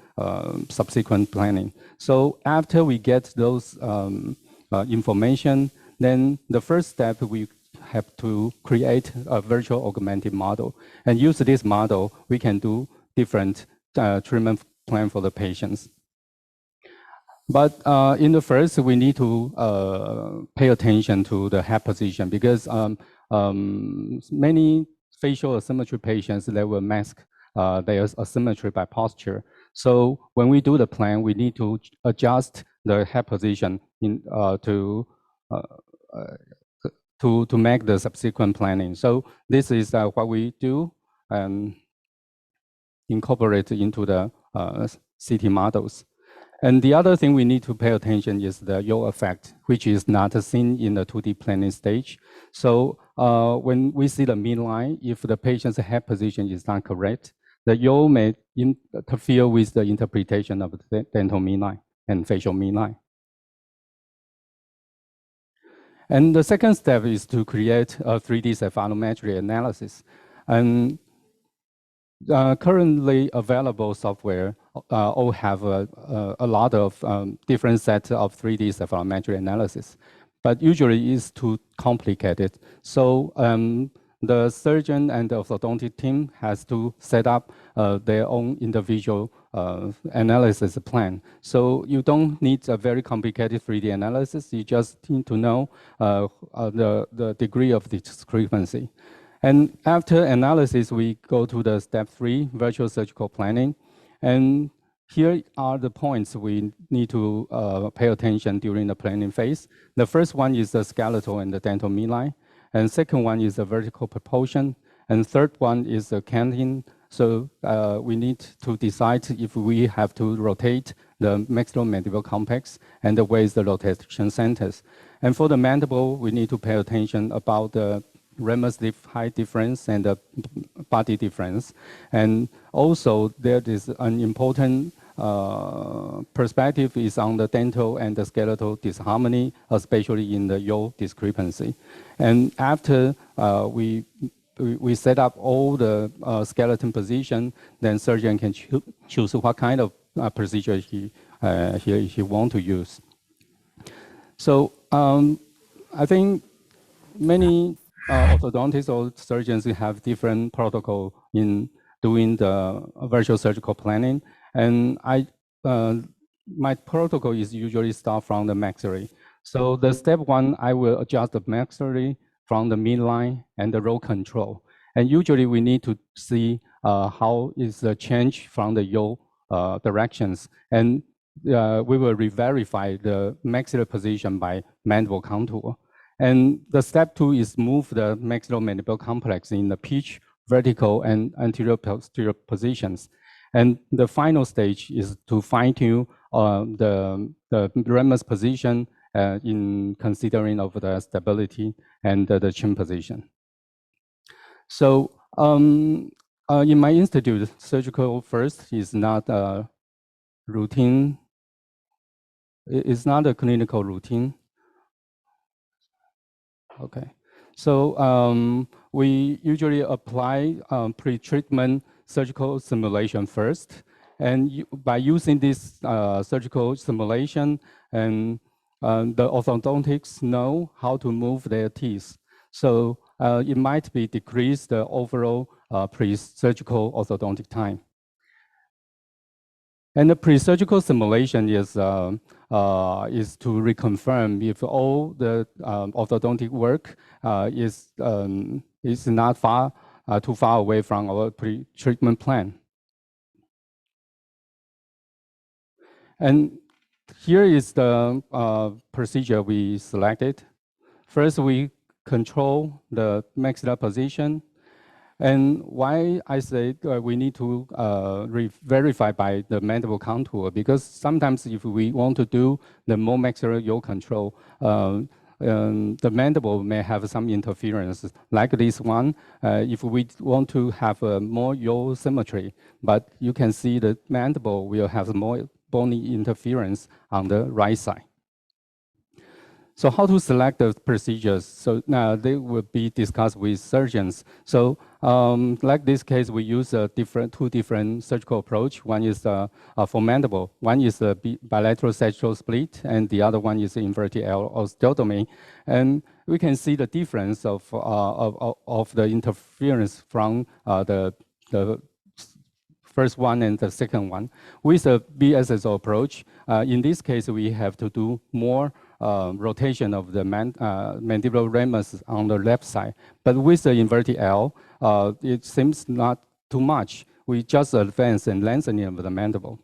subsequent planning. So after we get those information, then the first step we have to create a virtual augmented model. And use this model, we can do different treatment plan for the patients. But in the first, we need to pay attention to the head position because many facial asymmetry patients, they will mask their asymmetry by posture. So when we do the plan, we need to adjust the head position to make the subsequent planning. So this is what we do and incorporate into the CT models. And the other thing we need to pay attention is the yaw effect, which is not seen in the 2D planning stage. So when we see the midline, if the patient's head position is not correct, the yaw may interfere with the interpretation of the dental midline and facial midline. And the second step is to create a 3D cephalometry analysis. And currently available software all have a lot of different sets of 3D cephalometry analysis, but usually it's too complicated. So the surgeon and the orthodontic team has to set up their own individual analysis plan. So you don't need a very complicated 3D analysis. You just need to know the degree of the discrepancy. And after analysis, we go to the step 3, virtual surgical planning. And here are the points we need to pay attention during the planning phase. The first one is the skeletal and the dental midline. And second one is the vertical proportion. And third one is the canting. So we need to decide if we have to rotate the maxillomandibular complex and where is the rotation centers. And for the mandible, we need to pay attention about the Ramus height difference and the body difference. And also there is an important perspective is on the dental and the skeletal disharmony, especially in the yaw discrepancy. And after we set up all the skeleton position, then surgeon can choose what kind of procedure he want to use. So I think many orthodontists or surgeons have different protocol in doing the virtual surgical planning. And I my protocol is usually start from the maxillary. So the step one, I will adjust the maxillary from the midline and the row control. And usually we need to see how is the change from the yaw directions. And we will re-verify the maxillary position by mandible contour. And the step two is move the maxillomandibular complex in the pitch, vertical, and anterior posterior positions. And the final stage is to fine-tune the ramus position in considering of the stability and the chin position. So in my institute, surgical first is not a routine. It's not a clinical routine. Okay, so we usually apply pre-treatment surgical simulation first, and by using this surgical simulation, and the orthodontics know how to move their teeth. So it might be decrease the overall pre-surgical orthodontic time. And the pre-surgical simulation is to reconfirm if all the orthodontic work is not too far away from our pre-treatment plan. And here is the procedure we selected. First, we control the maxilla position. And why I say we need to verify by the mandible contour, because sometimes if we want to do the more maxillary yaw control, the mandible may have some interference, like this one, if we want to have a more yaw symmetry, but you can see the mandible will have more bony interference on the right side. So how to select the procedures? So now they will be discussed with surgeons. So like this case, we use two different surgical approach. One is for mandible. One is a bilateral sagittal split, and the other one is inverted L osteotomy. And we can see the difference of the interference from the first one and the second one. With the BSSO approach, in this case, we have to do more rotation of the mandibular ramus on the left side. But with the inverted L, it seems not too much. We just advance and lengthening of the mandible.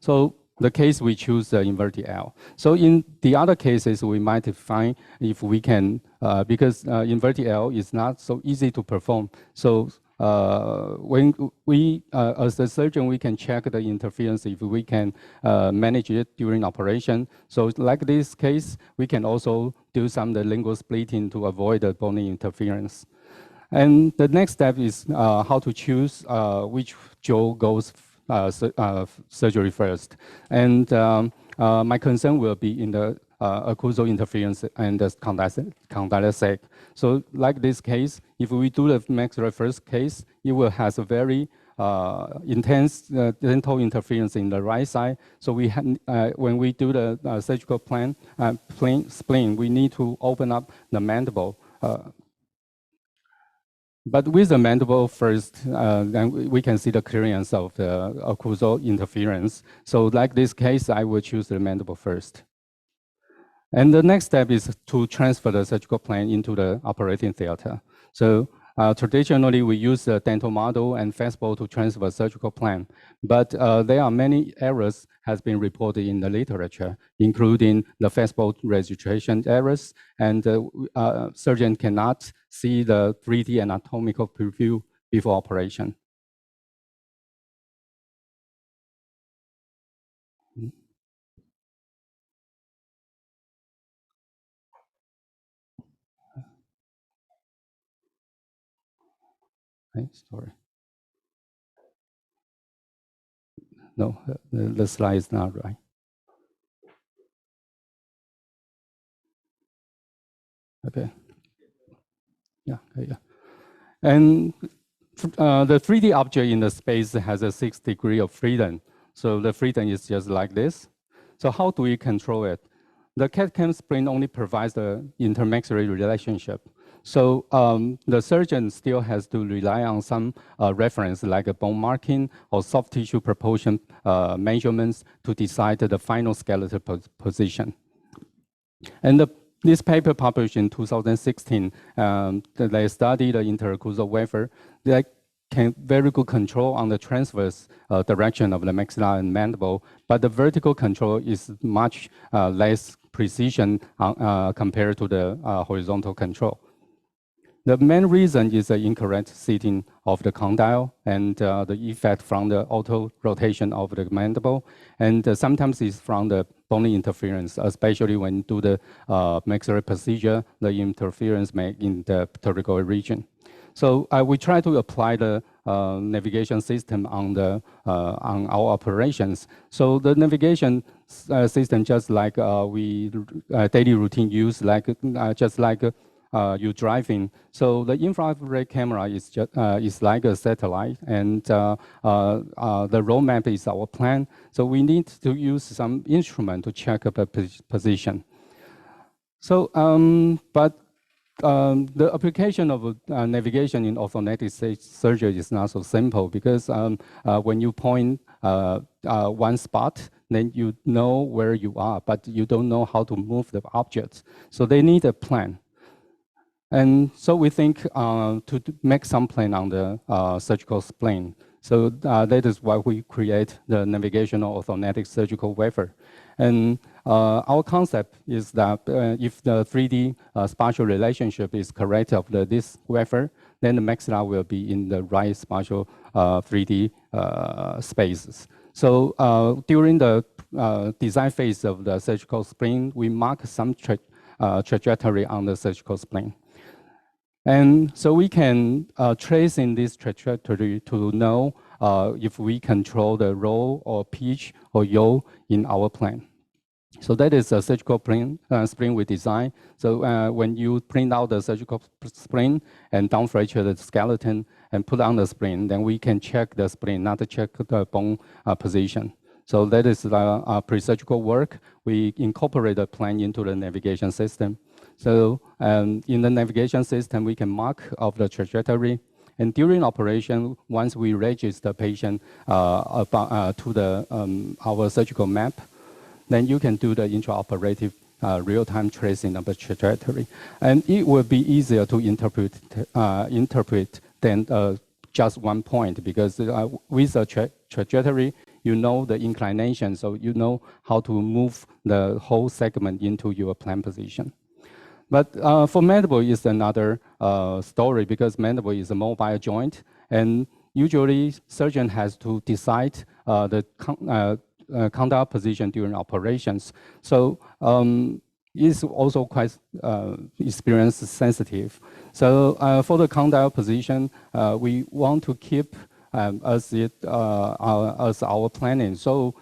So the case we choose the inverted L. So in the other cases, we might find if we can, because inverted L is not so easy to perform. So when we, as a surgeon, we can check the interference if we can manage it during operation. So like this case, we can also do some the lingual splitting to avoid the bony interference. And the next step is how to choose which jaw goes surgery first. And my concern will be in the occlusal interference and the condyle sac. So like this case, if we do the maxillary first case, it will have a very intense dental interference in the right side. So we when we do the surgical spleen, we need to open up the mandible. But with the mandible first, then we can see the clearance of the occlusal interference. So like this case, I will choose the mandible first. And the next step is to transfer the surgical plan into the operating theater. So traditionally, we use the dental model and fastball to transfer surgical plan. But there are many errors has been reported in the literature, including the fastball registration errors, and surgeon cannot see the 3D anatomical preview before operation. Sorry. No, the slide is not right. Okay. Yeah. And the 3D object in the space has a 6 degrees of freedom. So the freedom is just like this. So how do we control it? The CAD-CAM spring only provides the intermaxillary relationship. So the surgeon still has to rely on some reference like a bone marking or soft tissue proportion measurements to decide the final skeletal position. And this paper published in 2016, they studied the interocclusal wafer. They can very good control on the transverse direction of the maxilla and mandible, but the vertical control is much less precision compared to the horizontal control. The main reason is the incorrect seating of the condyle and the effect from the auto rotation of the mandible, and sometimes it's from the bony interference, especially when you do the maxillary procedure, the interference may in the pterygoid region. So we try to apply the navigation system on our operations. So the navigation system, just like we daily routine use, like just like you driving. So the infrared camera is just is like a satellite, and the road map is our plan. So we need to use some instrument to check the position. So, the application of navigation in orthodontic surgery is not so simple, because when you point one spot, then you know where you are, but you don't know how to move the objects. So they need a plan. And so we think to make some plan on the surgical spline. So that is why we create the navigational orthodontic surgical wafer. And our concept is that if the 3D spatial relationship is correct of this wafer, then the maxilla will be in the right spatial 3D spaces. So during the design phase of the surgical spline, we mark some trajectory on the surgical spline. And so we can trace in this trajectory to know if we control the roll or pitch or yaw in our plan. So that is a surgical spring we design. So when you print out the surgical spring and down fracture the skeleton and put on the spring, then we can check the spring, not to check the bone position. So that is the pre-surgical work. We incorporate the plan into the navigation system. So in the navigation system, we can mark of the trajectory. And during operation, once we register the patient to the our surgical map, then you can do the intraoperative real-time tracing of the trajectory. And it will be easier to interpret than just one point, because with a trajectory, you know the inclination, so you know how to move the whole segment into your plan position. But for mandible is another story, because mandible is a mobile joint, and usually surgeon has to decide the condyle position during operations. So it's also quite experience sensitive. So for the condyle position, we want to keep as our planning. So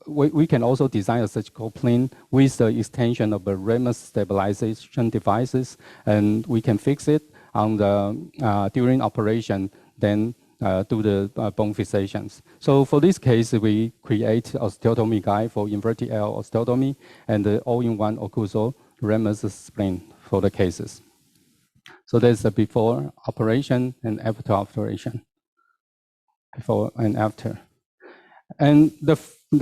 we can also design a surgical plane with the extension of the Remus stabilization devices, and we can fix it on the during operation, then do the bone fixations. So for this case, we create osteotomy guide for inverted L osteotomy and the all-in-one occlusal Remus spline for the cases. So there's a before operation and after operation. Before and after. And the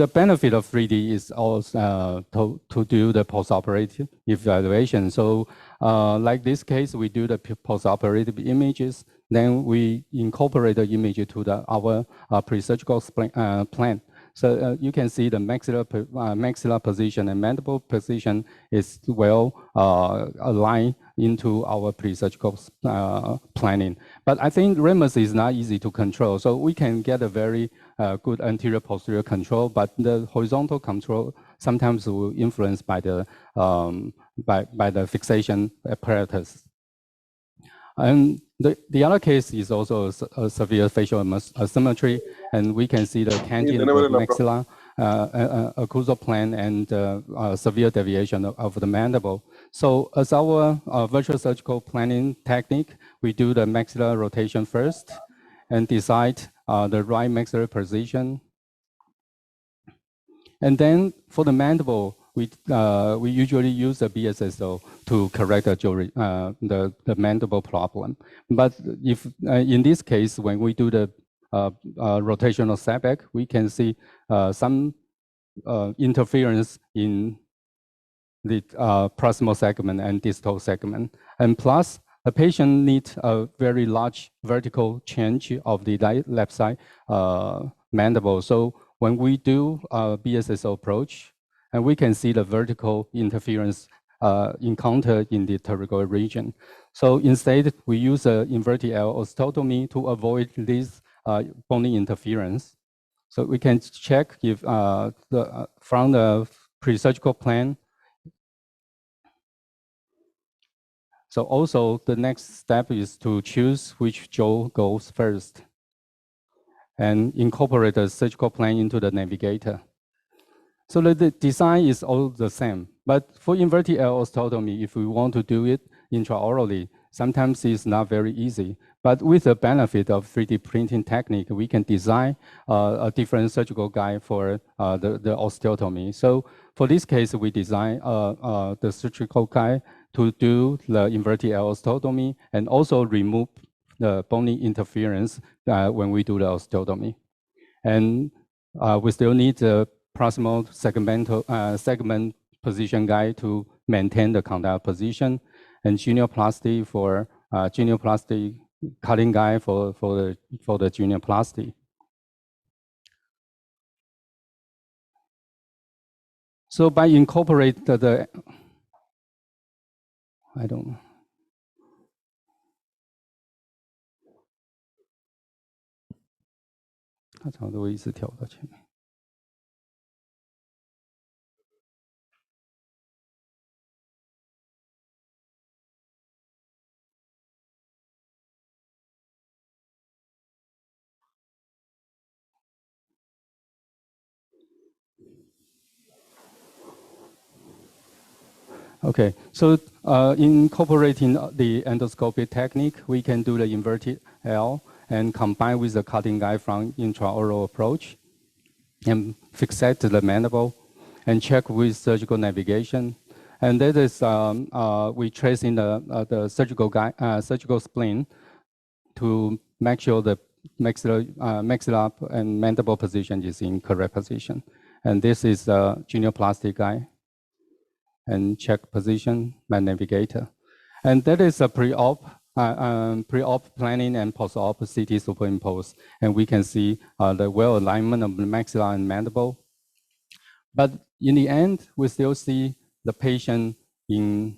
benefit of 3D is also to do the post-operative evaluation. So like this case, we do the post-operative images, then we incorporate the image to our pre-surgical plan. So you can see the maxilla position and mandible position is well aligned into our pre-surgical planning. But I think Remus is not easy to control. So we can get a very good anterior posterior control, but the horizontal control sometimes will influence by the fixation apparatus. And the other case is also a severe facial asymmetry, and we can see the canting of the maxilla, occlusal plane, and severe deviation of the mandible. So as our virtual surgical planning technique, we do the maxilla rotation first and decide the right maxillary position. And then for the mandible, we usually use the BSSO to correct the mandible problem. But if in this case, when we do the rotational setback, we can see some interference in the proximal segment and distal segment. And plus, the patient needs a very large vertical change of the left side mandible. So when we do a BSSO approach, and we can see the vertical interference encountered in the pterygoid region. So instead, we use an inverted L osteotomy to avoid this bony interference. So we can check if from the pre-surgical plan. So also the next step is to choose which jaw goes first and incorporate the surgical plan into the navigator. So the design is all the same, but for inverted L osteotomy, if we want to do it intraorally, sometimes it's not very easy. But with the benefit of 3D printing technique, we can design a different surgical guide for the osteotomy. So for this case, we design the surgical guide to do the inverted L osteotomy and also remove the bony interference when we do the osteotomy. And we still need the proximal segment position guide to maintain the condyle position, and genioplasty for genioplasty cutting guide for the genioplasty. So by incorporate the I don't know.它常都会一直跳到前面。Okay, so incorporating the endoscopic technique, we can do the inverted L and combine with the cutting guide from intraoral approach and fixate the mandible and check with surgical navigation. And that is, we trace in the surgical guide, surgical spleen to make sure the maxilla and mandible position is in correct position. And this is the genioplasty guide. And check position by navigator. And that is a pre-op planning and post-op CT superimpose. And we can see the well alignment of the maxilla and mandible. But in the end, we still see the patient in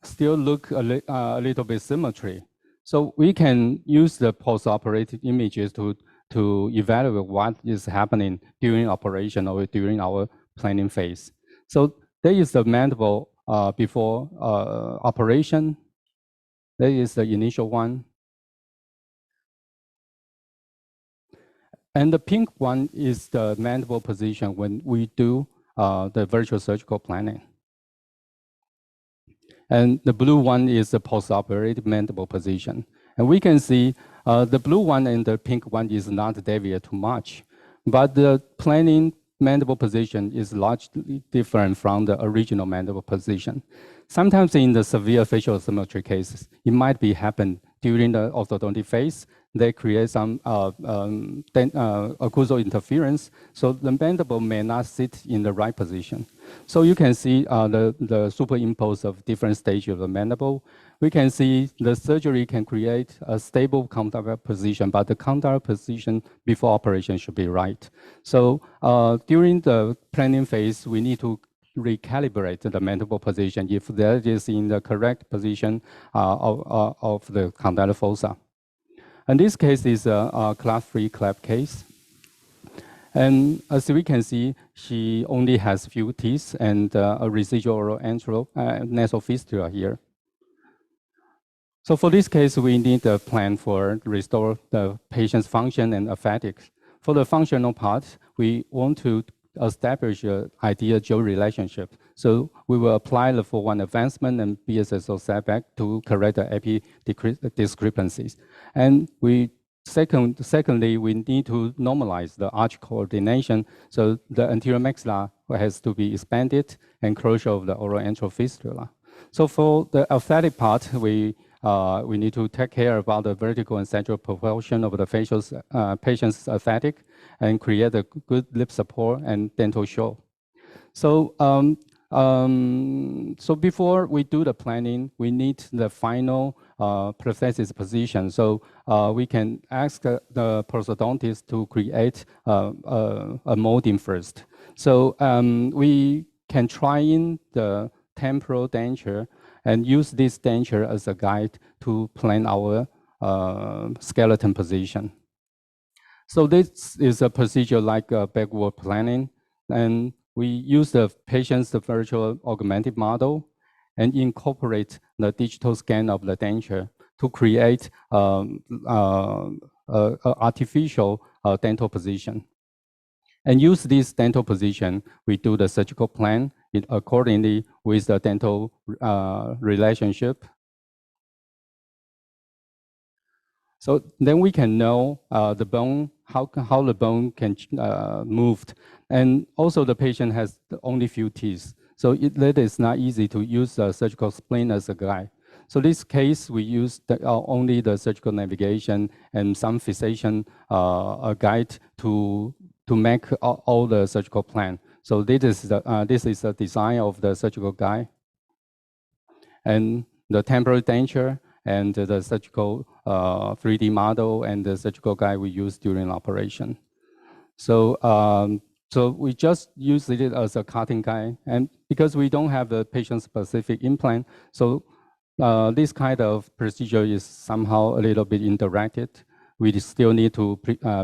still look a little bit symmetry. So we can use the post-operative images to evaluate what is happening during operation or during our planning phase. So there is the mandible before operation. There is the initial one. And the pink one is the mandible position when we do the virtual surgical planning. And the blue one is the post-operative mandible position. And we can see the blue one and the pink one is not deviate too much, but the planning mandible position is largely different from the original mandible position. Sometimes in the severe facial asymmetry cases, it might be happen during the orthodontic phase. They create some occlusal interference, so the mandible may not sit in the right position. So you can see the superimpose of different stages of the mandible. We can see the surgery can create a stable condyle position, but the condyle position before operation should be right. So during the planning phase, we need to recalibrate the mandible position if that is in the correct position of the condyle fossa. And this case is a class 3 CLAP case. And as we can see, she only has few teeth and a residual oral nasal fistula here. So for this case, we need a plan for restore the patient's function and aesthetics. For the functional part, we want to establish an ideal jaw relationship. So we will apply the FORT1 advancement and BSSO setback to correct the epi discrepancies. And secondly, we need to normalize the arch coordination. So the anterior maxilla has to be expanded and closure of the oral antral fistula. So for the aesthetic part, we need to take care about the vertical and central proportion of the facial patient's aesthetic and create a good lip support and dental show. So, so before we do the planning, we need the final prosthesis position. So we can ask the prosthodontist to create a molding first. So we can try in the temporal denture and use this denture as a guide to plan our skeleton position. So this is a procedure like backward planning, and we use the patient's virtual augmented model and incorporate the digital scan of the denture to create artificial dental position. And use this dental position, we do the surgical plan accordingly with the dental relationship. So then we can know the bone, how the bone can move. And also the patient has only few teeth. So that is not easy to use the surgical spline as a guide. So this case, we use only the surgical navigation and some fixation guide to make all the surgical plan. So this is the design of the surgical guide. And the temporary denture and the surgical 3D model and the surgical guide we use during operation. So, so we just use it as a cutting guide. And because we don't have the patient-specific implant, so this kind of procedure is somehow a little bit indirected. We still need to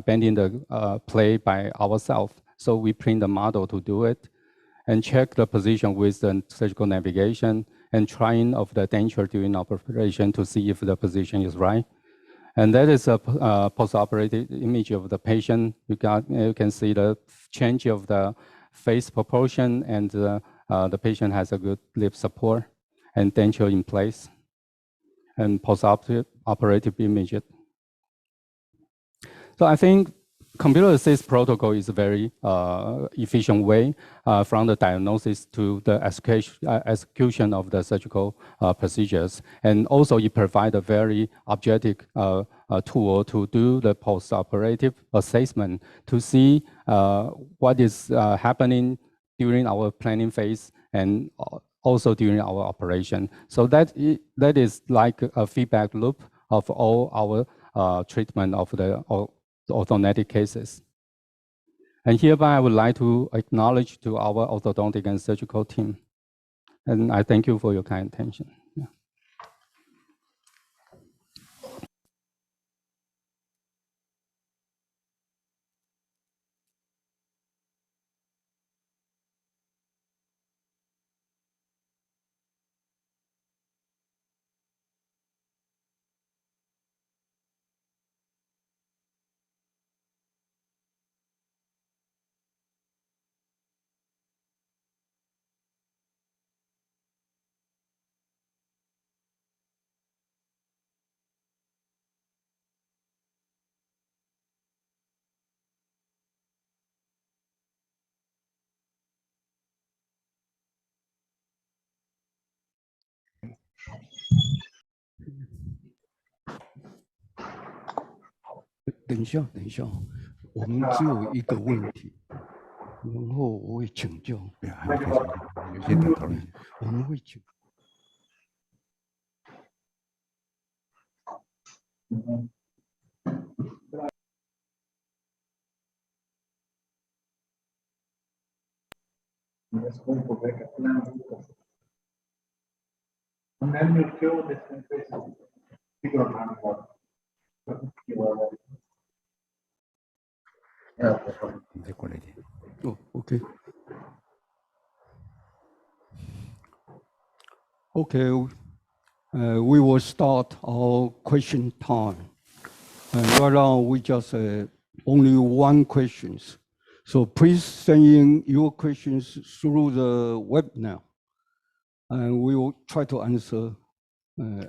bend in the plate by ourselves. So we print the model to do it and check the position with the surgical navigation and trying of the denture during operation to see if the position is right. And that is a post-operative image of the patient. You can see the change of the face proportion, and the patient has a good lip support and denture in place, and post-operative image. So I think computer-assisted protocol is a very efficient way from the diagnosis to the execution of the surgical procedures. And also it provides a very objective tool to do the post-operative assessment to see what is happening during our planning phase and also during our operation. So that is like a feedback loop of all our treatment of the orthodontic cases. And hereby I would like to acknowledge to our orthodontic and surgical team. And I thank you for your kind attention. Yeah.等一下，我们只有一个问题，然后我会请教。还没开始，有些等讨论，我们会请。你再过来一点。哦 ，OK。Okay, we will start our question time. And right now we just only one questions. So please send in your questions through the web now. and we will try to answer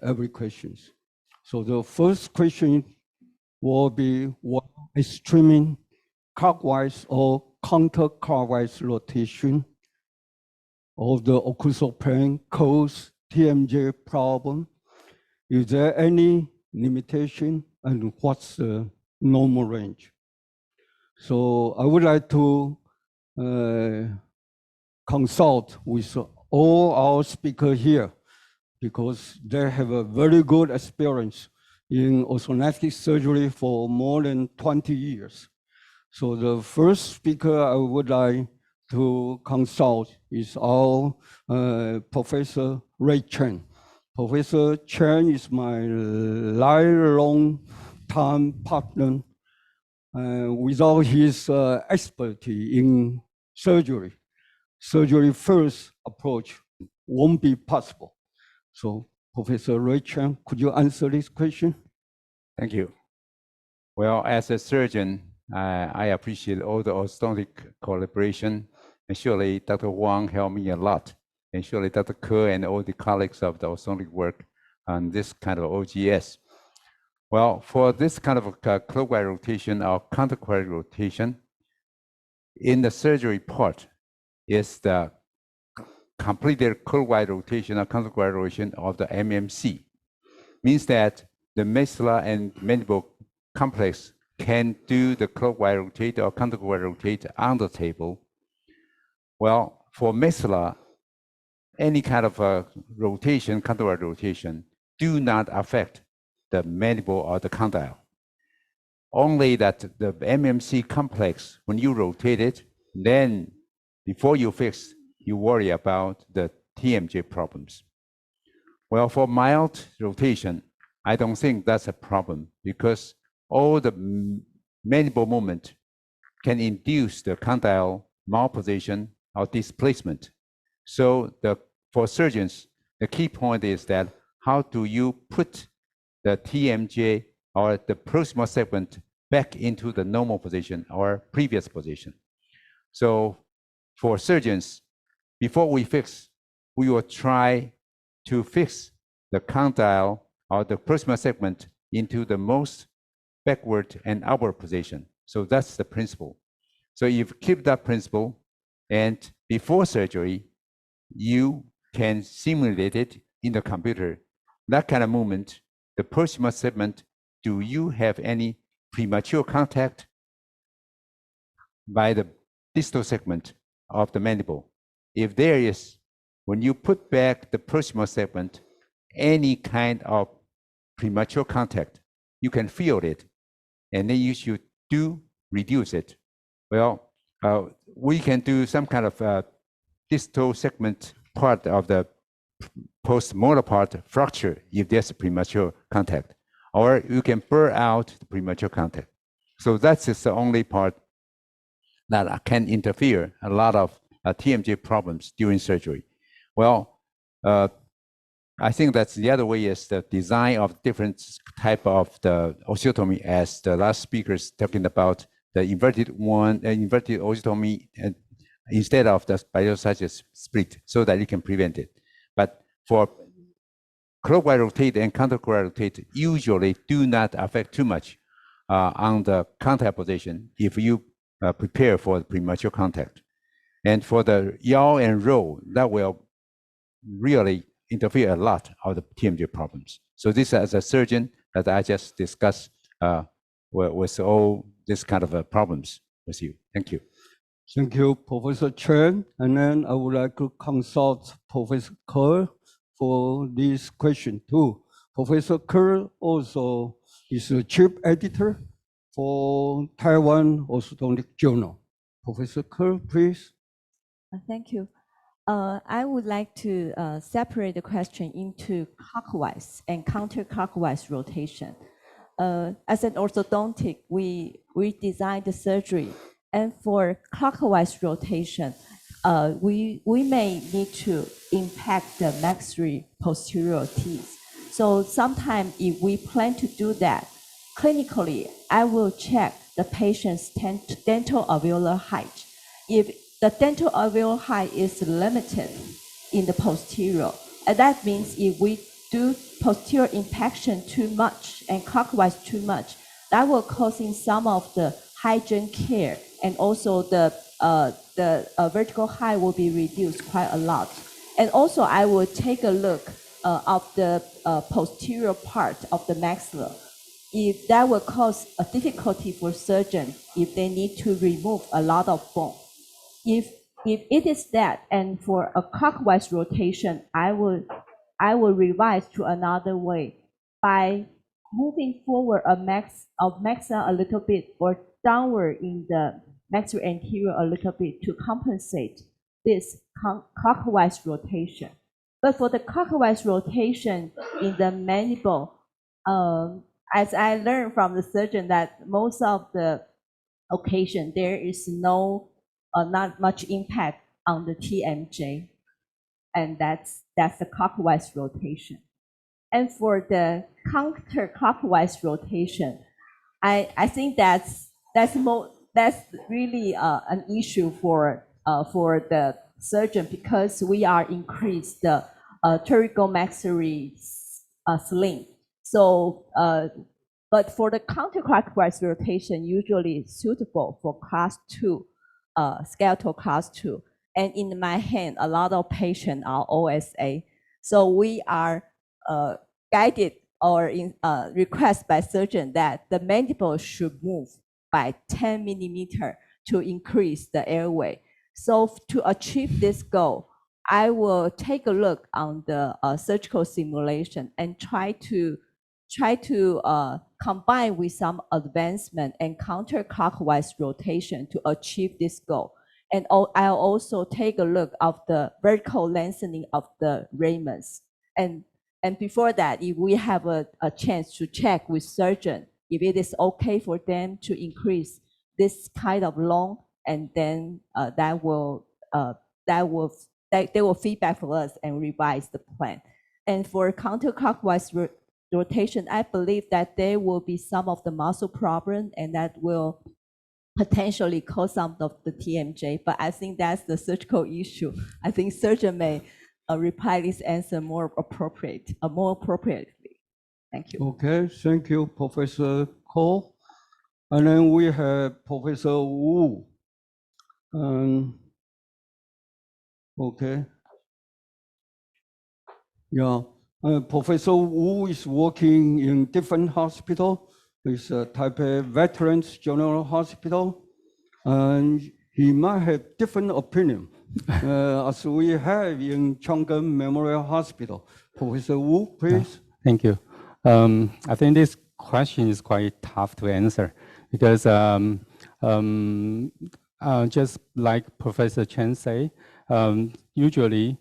every question. So the first question will be what extreme clockwise or counterclockwise rotation of the occlusal plane cause TMJ problem? Is there any limitation, and what's the normal range? So I would like to consult with all our speakers here because they have a very good experience in orthodontic surgery for more than 20 years. So the first speaker I would like to consult is our Professor Ray Chen. Professor Chen is my lifelong time partner. Without his expertise in surgery first approach won't be possible. So Professor Ray Chen, could you answer this question? Thank you. Well, as a surgeon, I appreciate all the orthodontic collaboration, and surely Dr. Wang helped me a lot, and surely Dr. Ke and all the colleagues of the orthodontic work on this kind of OGS. Well, for this kind of clockwise rotation or counterclockwise rotation, in the surgery part is the completed clockwise rotation or counterclockwise rotation of the MMC. Means that the maxilla and mandible complex can do the clockwise rotate or counterclockwise rotate on the table. Well, for maxilla, any kind of rotation, counterclockwise rotation, do not affect the mandible or the condyle. Only that the MMC complex, when you rotate it, then before you fix, you worry about the TMJ problems. Well, for mild rotation, I don't think that's a problem because all the mandible movement can induce the condyle malposition or displacement. So for surgeons, the key point is that how do you put the TMJ or the proximal segment back into the normal position or previous position. So for surgeons, before we fix, we will try to fix the condyle or the proximal segment into the most backward and upward position. So that's the principle. So if you keep that principle, and before surgery, you can simulate it in the computer. That kind of movement, the proximal segment, do you have any premature contact by the distal segment of the mandible? If there is, when you put back the proximal segment, any kind of premature contact, you can feel it, and then you should reduce it. Well, we can do some kind of distal segment part of the postmolar part fracture if there's a premature contact, or you can burn out the premature contact. So that's just the only part that can interfere a lot of TMJ problems during surgery. Well, I think that's the other way is the design of different type of the osteotomy, as the last speakers talking about the inverted osteotomy, and instead of the biosagis split, so that you can prevent it. But for clockwise rotate and counterclockwise rotate usually do not affect too much on the contact position if you prepare for the premature contact. And for the yaw and roll, that will really interfere a lot of the TMJ problems. So this as a surgeon that I just discussed with all this kind of problems with you. Thank you. Thank you, Professor Chen. And then I would like to consult Professor Ke for this question too. Professor Ke also is a chief editor for Taiwan Orthodontic Journal. Professor Ke, please. Thank you. I would like to separate the question into clockwise and counterclockwise rotation. As an orthodontic, we design the surgery, and for clockwise rotation, we may need to impact the maxillary posterior teeth. So sometimes if we plan to do that, clinically, I will check the patient's dental alveolar height. If the dental alveolar height is limited, in the posterior. And that means if we do posterior impaction too much and clockwise too much, that will causing some of the hygiene care, and also the vertical height will be reduced quite a lot. And also I will take a look of the posterior part of the maxilla. If that will cause a difficulty for surgeon, if they need to remove a lot of bone. If it is that, and for a clockwise rotation, I will revise to another way by moving forward a maxilla a little bit, or downward in the maxillary anterior a little bit to compensate this clockwise rotation. But for the clockwise rotation in the mandible, as I learned from the surgeon, that most of the occasion there is not much impact on the TMJ, and that's the clockwise rotation. And for the counterclockwise rotation, I think that's really an issue for the surgeon, because we are increase the pterygomaxillary sling. So, but for the counterclockwise rotation, usually it's suitable for class 2, skeletal class 2. And in my hand, a lot of patients are OSA. So we are guided or request by surgeon that the mandible should move by 10 millimeter to increase the airway. So to achieve this goal, I will take a look on the surgical simulation and try to combine with some advancement and counterclockwise rotation to achieve this goal. And I'll also take a look of the vertical lengthening of the ramens. And before that, if we have a chance to check with surgeon, if it is okay for them to increase this kind of long, and then they will feedback for us and revise the plan. And for counterclockwise rotation, I believe that there will be some of the muscle problem, and that will potentially cause some of the TMJ, but I think that's the surgical issue. I think surgeon may reply this answer more appropriately. Thank you. Okay, thank you, Professor Ko. And then we have Professor Wu. Okay. Yeah, Professor Wu is working in different hospital. It's Taipei Veterans General Hospital, and he might have different opinion as we have in Chang'an Memorial Hospital. Professor Wu, please. Thank you. I think this question is quite tough to answer, because just like Professor Chen say, usually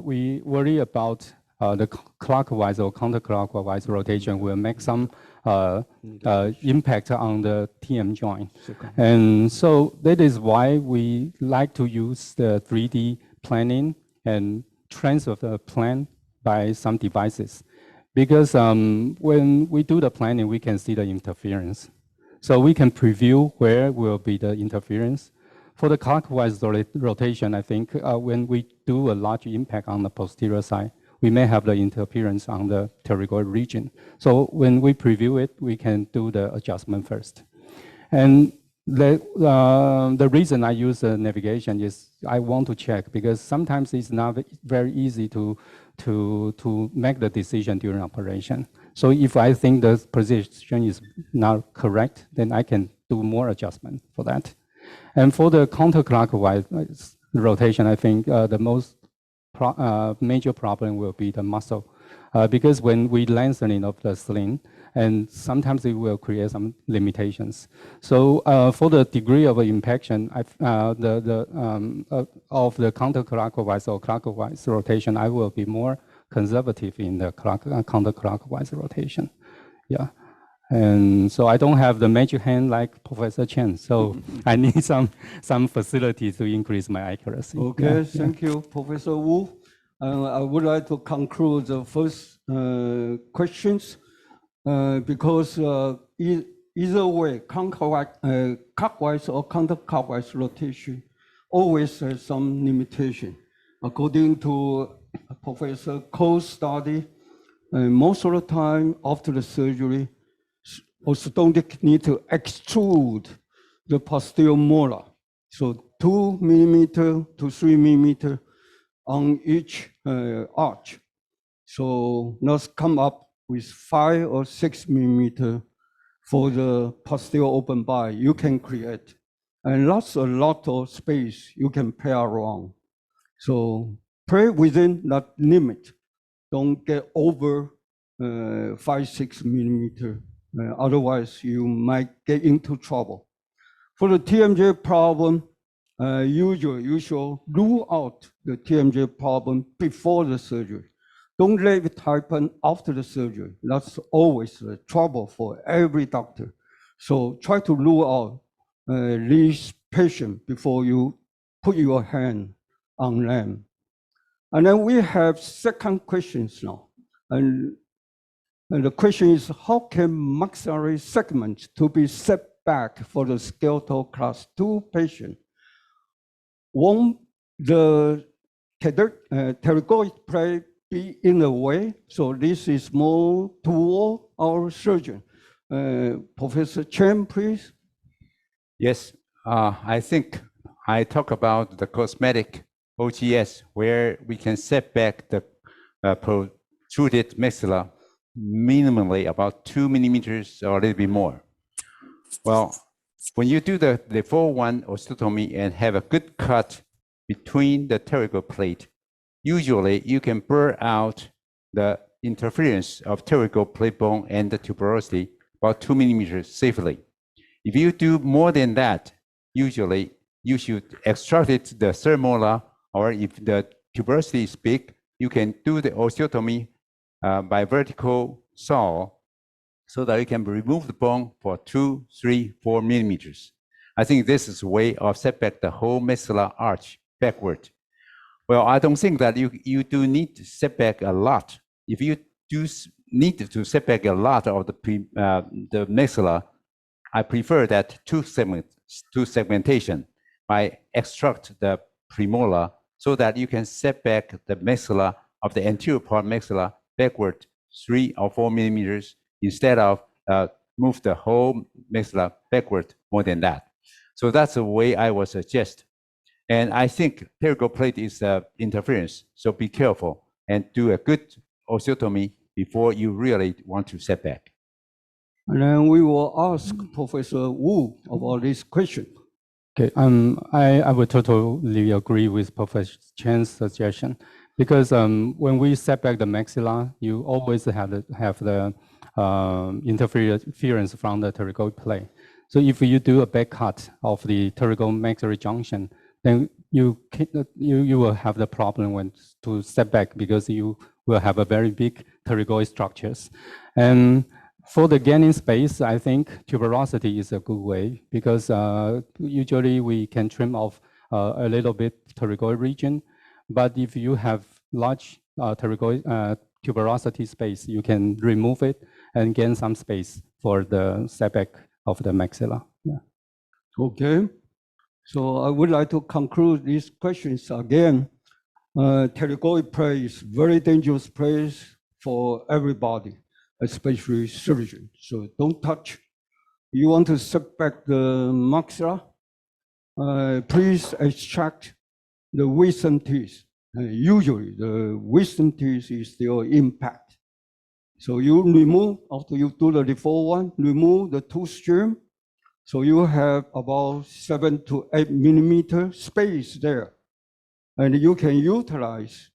we worry about the clockwise or counterclockwise rotation will make some impact on the TM joint. And so that is why we like to use the 3D planning and transfer the plan by some devices. Because when we do the planning, we can see the interference. So we can preview where will be the interference. For the clockwise rotation, I think when we do a large impact on the posterior side, we may have the interference on the pterygoid region. So when we preview it, we can do the adjustment first. And the reason I use the navigation is I want to check, because sometimes it's not very easy to make the decision during operation. So if I think the position is not correct, then I can do more adjustment for that. And for the counterclockwise rotation, I think the most major problem will be the muscle, because when we lengthening of the sling, and sometimes it will create some limitations. So for the degree of impaction, of the counterclockwise or clockwise rotation, I will be more conservative in the counterclockwise rotation. Yeah. And so I don't have the magic hand like Professor Chen, so I need some facility to increase my accuracy. Okay, thank you, Professor Wu. I would like to conclude the first questions because either way, clockwise or counterclockwise rotation always has some limitation. according to Professor Cole's study, most of the time after the surgery, orthodontic need to extrude the posterior molar. So 2 millimeter to 3 millimeter on each arch. So let's come up with 5 or 6 millimeter for the posterior open bite you can create. And that's a lot of space you can play around. So play within that limit. Don't get over 5-6 millimeter. Otherwise, you might get into trouble. For the TMJ problem, usually you should rule out the TMJ problem before the surgery. Don't let it happen after the surgery. That's always the trouble for every doctor. So try to rule out these patients before you put your hand on them. And then we have second questions now. And the question is, how can maxillary segment to be set back for the skeletal class 2 patient? Won't the pterygoid plate be in the way? So this is more toward our surgeon. Professor Chen, please. Yes, I think I talk about the cosmetic OGS, where we can set back the protruded maxilla minimally about 2 millimeters or a little bit more. Well, when you do the 4-1 osteotomy and have a good cut between the pterygoid plate, usually you can burn out the interference of pterygoid plate bone and the tuberosity about 2 millimeters safely. If you do more than that, usually you should extract it the third molar, or if the tuberosity is big, you can do the osteotomy by vertical saw so that you can remove the bone for 2, 3, 4 millimeters. I think this is a way of set back the whole maxillar arch backward. Well, I don't think that you do need to set back a lot. If you do need to set back a lot of the maxilla, I prefer that two segmentation by extract the premolar so that you can set back the maxilla of the anterior part maxilla backward 3 or 4 millimeters instead of move the whole maxilla backward more than that. So that's the way I would suggest. And I think pterygoid plate is interference, so be careful and do a good osteotomy before you really want to set back. And then we will ask Professor Wu about this question. Okay, I would totally agree with Professor Chen's suggestion, because when we set back the maxilla, you always have the interference from the pterygoid plate. So if you do a back cut of the pterygoid maxillary junction, then you will have the problem when to set back, because you will have a very big pterygoid structures. And for the gaining space, I think tuberosity is a good way, because usually we can trim off a little bit pterygoid region. But if you have large pterygoid tuberosity space, you can remove it and gain some space for the setback of the maxilla. Yeah. Okay. So I would like to conclude these questions again. Pterygoid plate is very dangerous place for everybody, especially surgeons. So don't touch. You want to set back the maxilla, please extract the wisdom teeth. Usually the wisdom teeth is still intact. So you remove, after you do the default one, remove the tooth stream. So you have about 7 to 8 millimeter space there. And you can utilize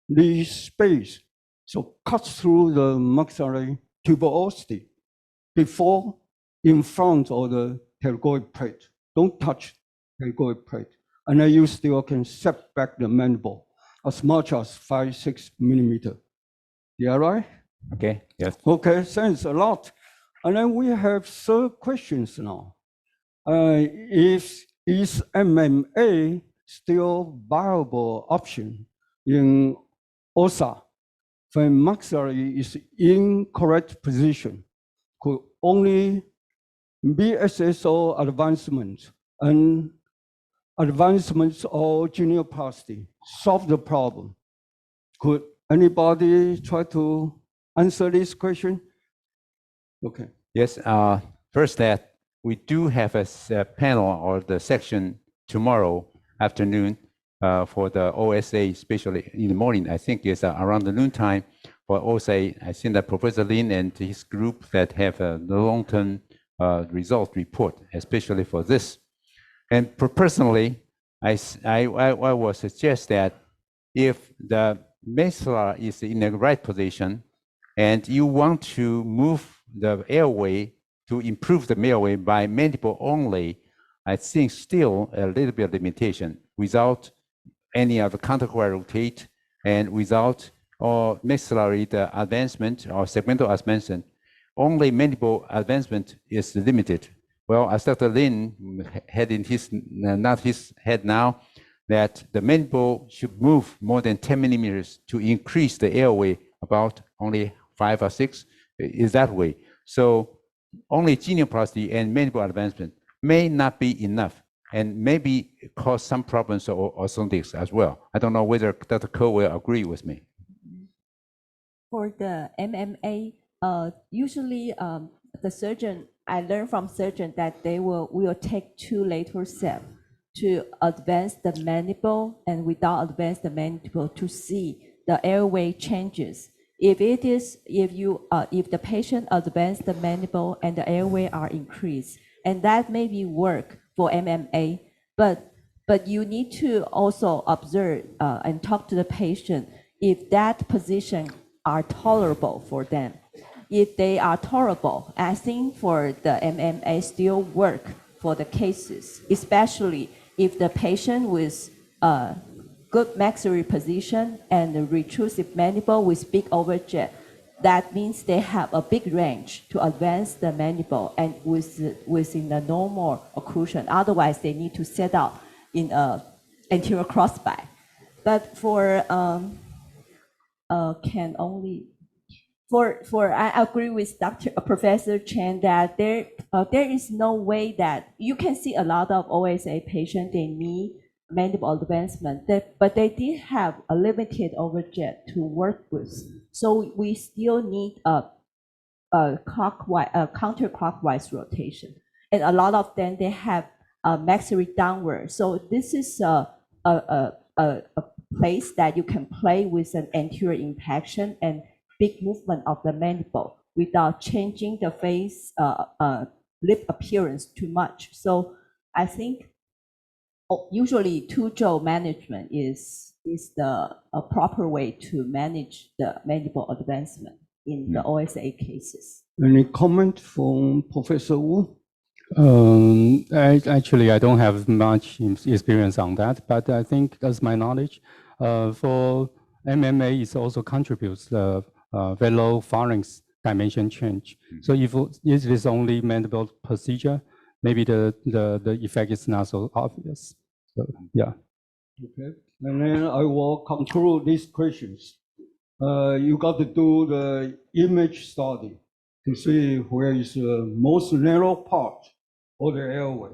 this space. So cut through the maxillary tuberosity before in front of the pterygoid plate. Don't touch pterygoid plate. And then you still can set back the mandible as much as 5-6 millimeter. Yeah, right? Okay, yes. Okay, thanks a lot. And then we have third questions now. Is MMA still viable option in OSA when maxillary is in correct position? Could only BSSO advancement and advancements or genioplasty solve the problem? Could anybody try to answer this question? Okay. Yes, first that we do have a panel or the section tomorrow afternoon for the OSA, especially in the morning. I think it's around the noon time for OSA. I think that Professor Lin and his group that have a long-term result report, especially for this. And personally, I will suggest that if the maxilla is in the right position and you want to move the airway to improve the airway by mandible only, I think still a little bit of limitation without any of the counterclotted rotate and without or maxillary the advancement or segmental advancement. Only mandible advancement is limited. Well, as Dr. Lin had in his, not his head now, that the mandible should move more than 10 millimeters to increase the airway about only 5 or 6 is that way. So only genioplasty and mandible advancement may not be enough and maybe cause some problems or orthodontics as well. I don't know whether Dr. Ko will agree with me. For the MMA, usually the surgeon, I learned from surgeon that they will take 2 lateral steps to advance the mandible and without advance the mandible to see the airway changes. If the patient advance the mandible and the airway are increased, and that maybe work for MMA, but you need to also observe and talk to the patient if that position are tolerable for them. If they are tolerable, I think for the MMA still work for the cases, especially if the patient with good maxillary position and a retrusive mandible with big overjet, that means they have a big range to advance the mandible and within the normal occlusion. Otherwise, they need to set out in a anterior crossbite. But for I agree with Professor Chen that there is no way that you can see a lot of OSA patients, they need mandible advancement, but they did have a limited overjet to work with. So we still need a counterclockwise rotation. And a lot of them, they have a maxillary downward. So this is a place that you can play with an anterior impaction and big movement of the mandible without changing the face lip appearance too much. So I think usually 2-jaw management is the proper way to manage the mandible advancement in the OSA cases. Any comment from Professor Wu? Actually, I don't have much experience on that, but I think that's my knowledge. For MMA, it also contributes the very low pharynx dimension change. So if it is only mandible procedure, maybe the effect is not so obvious. So yeah. Okay, and then I will conclude these questions. You got to do the image study to see where is the most narrow part of the airway.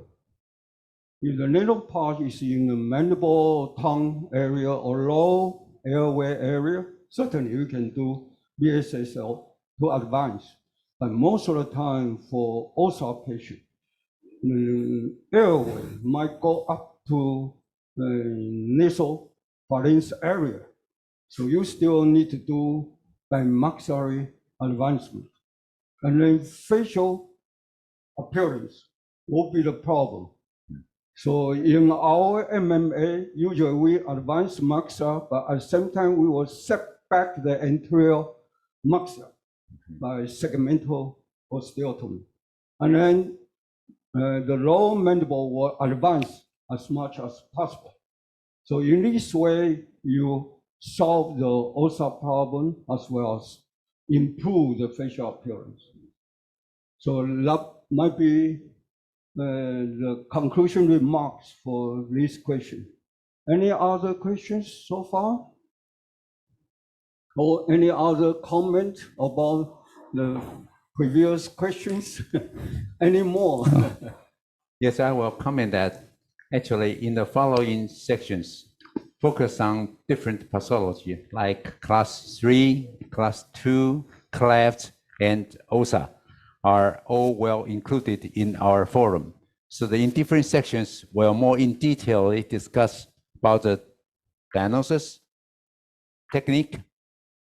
If the narrow part is in the mandible tongue area or low airway area, certainly you can do BSSL to advance. But most of the time for OSA patient, the airway might go up to the nasal pharynx area. So you still need to do bimoxillary advancement. And then facial appearance will be the problem. So in our MMA, usually we advance maxilla, but at the same time we will set back the anterior maxilla by segmental osteotomy. And then the lower mandible will advance as much as possible. So in this way, you solve the OSA problem as well as improve the facial appearance. So that might be the conclusion remarks for this question. Any other questions so far? Or any other comment about the previous questions? Any more? Yes, I will comment that Actually, in the following sections, focus on different pathology like class 3, class 2, cleft, and OSA are all well included in our forum. So in different sections, we'll more in detail discuss about the diagnosis, technique,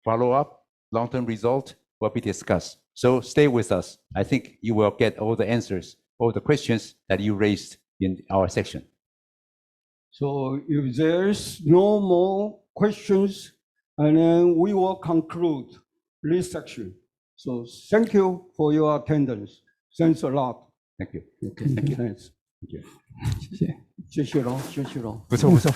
follow-up, long-term result will be discussed. So stay with us. I think you will get all the answers, all the questions that you raised in our section. So if there's no more questions, and then we will conclude this section. So thank you for your attendance. Thanks a lot. Thank you. Okay, thank you. Thanks. Thank you. 谢谢，谢谢喽，谢谢喽。不错不错。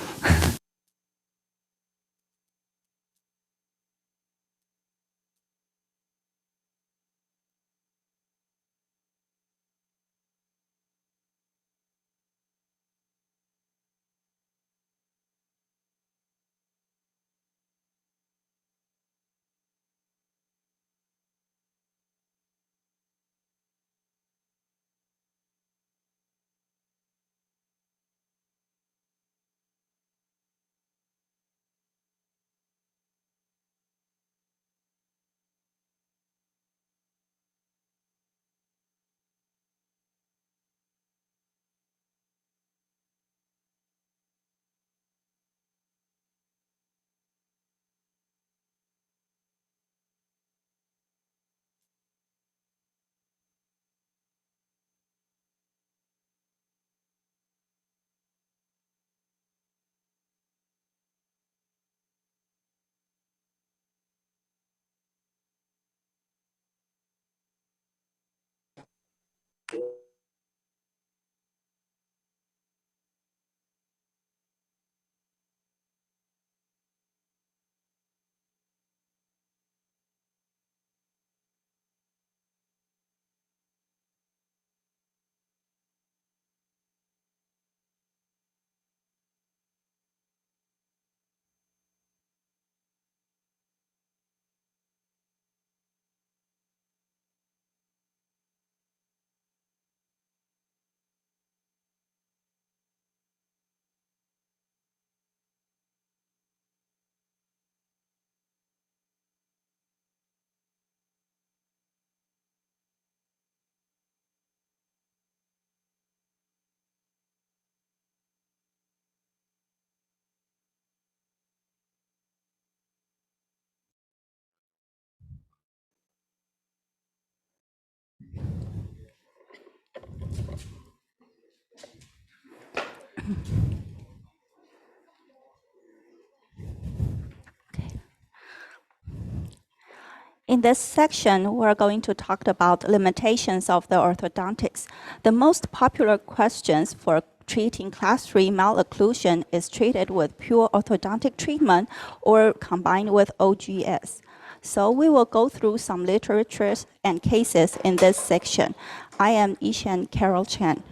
In this section, we're going to talk about limitations of the orthodontics. The most popular questions for treating class 3 malocclusion is treated with pure orthodontic treatment or combined with OGS. So we will go through some literatures and cases in this section. I am Yishan Carol Chen.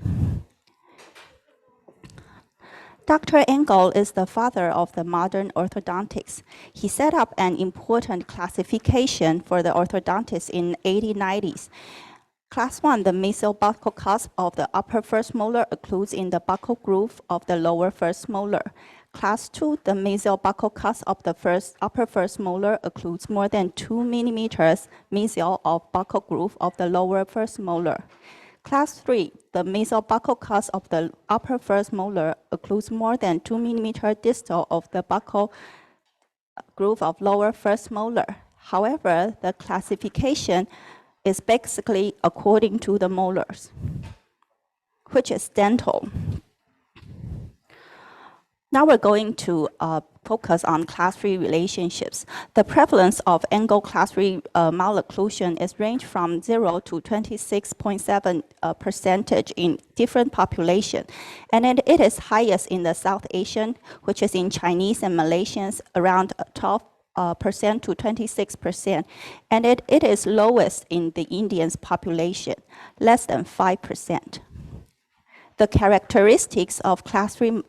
Dr. Engel is the father of the modern orthodontics. He set up an important classification for the orthodontists in 1890s. Class 1, the mesial buccal cusp of the upper first molar occludes in the buccal groove of the lower first molar. Class 2, the mesial buccal cusp of the upper first molar occludes more than 2 millimeters mesial of buccal groove of the lower first molar. Class 3, the mesial buccal cusp of the upper first molar occludes more than 2 millimeters distal of the buccal groove of lower first molar. However, the classification is basically according to the molars, which is dental. Now we're going to focus on class 3 relationships. The prevalence of Engel class 3 malocclusion is ranged from 0 to 26.7% in different populations. And it is highest in the South Asian, which is in Chinese and Malaysians, around 12% to 26%. And it is lowest in the Indians population, less than 5%. The characteristics of class 3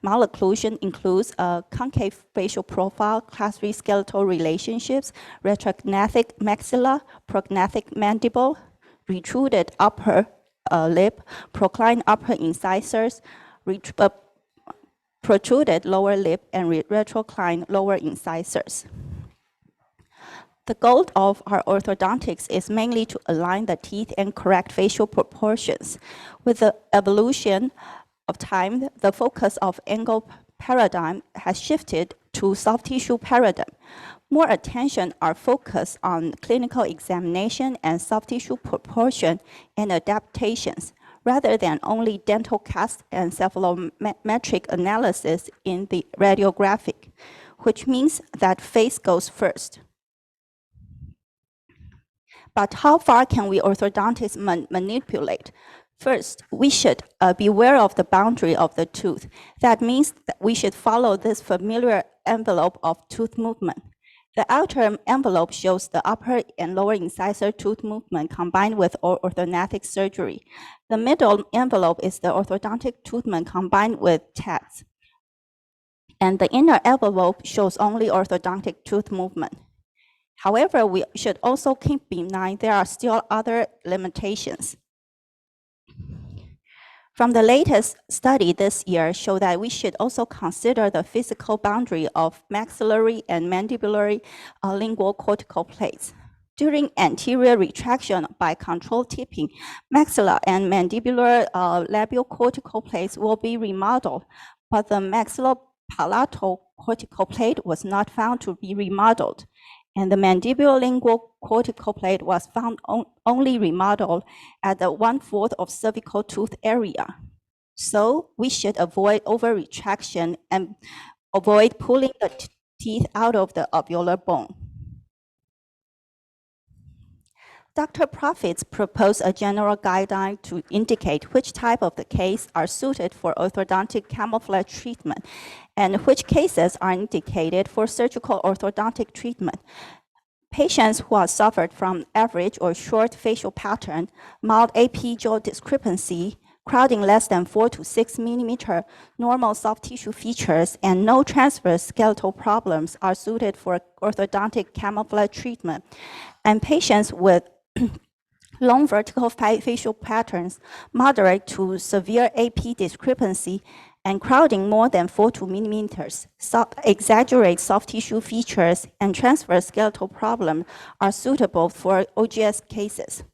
malocclusion includes a concave facial profile, class 3 skeletal relationships, retrognathic maxilla, prognathic mandible, retruded upper lip, proclined upper incisors, protruded lower lip and retroclined lower incisors. The goal of our orthodontics is mainly to align the teeth and correct facial proportions. With the evolution of time, the focus of angle paradigm has shifted to soft tissue paradigm. More attention are focused on clinical examination and soft tissue proportion and adaptations, rather than only dental cast and cephalometric analysis in the radiographic, which means that face goes first. But how far can we orthodontists manipulate? First, we should be aware of the boundary of the tooth. That means that we should follow this familiar envelope of tooth movement. The outer envelope shows the upper and lower incisor tooth movement combined with orthodontic surgery. The middle envelope is the orthodontic tooth movement combined with TADS. And the inner envelope shows only orthodontic tooth movement. However, we should also keep in mind there are still other limitations. From the latest study this year show that we should also consider the physical boundary of maxillary and mandibular lingual cortical plates. During anterior retraction by controlled tipping, maxilla and mandibular labial cortical plates will be remodeled, but the maxillopalatal cortical plate was not found to be remodeled, and the mandibular lingual cortical plate was found only remodeled at the 1/4 of cervical tooth area. So we should avoid over-retraction and avoid pulling the teeth out of the alveolar bone. Dr. Profits proposed a general guideline to indicate which type of the case are suited for orthodontic camouflage treatment and which cases are indicated for surgical orthodontic treatment. Patients who have suffered from average or short facial pattern, mild AP jaw discrepancy, crowding less than 4 to 6 millimeter, normal soft tissue features, and no transverse skeletal problems are suited for orthodontic camouflage treatment. And patients with long vertical facial patterns, moderate to severe AP discrepancy, and crowding more than 4 millimeters, exaggerate soft tissue features, and transverse skeletal problems are suitable for OGS cases.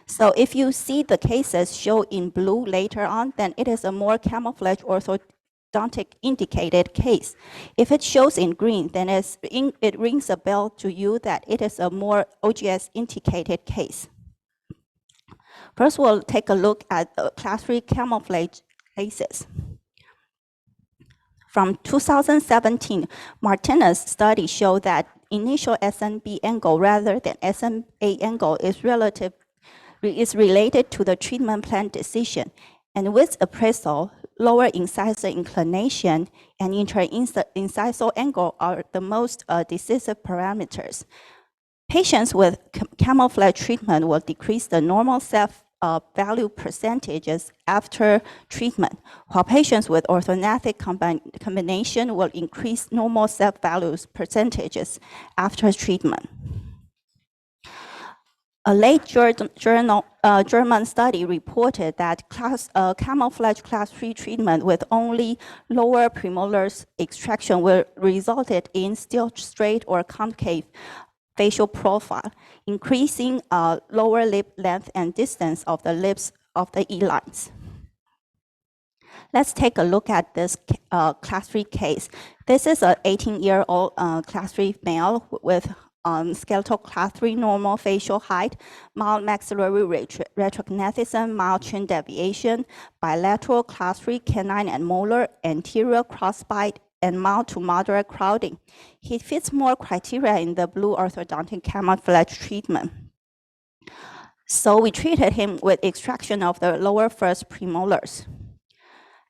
So if you see the cases shown in blue later on, then it is a more camouflage orthodontic indicated case. If it shows in green, then it rings a bell to you that it is a more OGS indicated case. First, we'll take a look at the class 3 camouflage cases. From 2017, Martinez study showed that initial SNB angle rather than SMA angle is related to the treatment plan decision. And with appraisal, lower incisor inclination and inter-incisor angle are the most decisive parameters. Patients with camouflage treatment will decrease the normal self-value percentages after treatment, while patients with orthodontic combination will increase normal self-values percentages after treatment. A late German study reported that camouflage class 3 treatment with only lower premolars extraction will resulted in still straight or concave facial profile, increasing lower lip length and distance of the lips of the E-lines. Let's take a look at this class 3 case. This is an 18-year-old class 3 male with skeletal class 3 normal facial height, mild maxillary retrognathism, mild chin deviation, bilateral class 3 canine and molar, anterior crossbite, and mild to moderate crowding. He fits more criteria in the blue orthodontic camouflage treatment. So we treated him with extraction of the lower first premolars.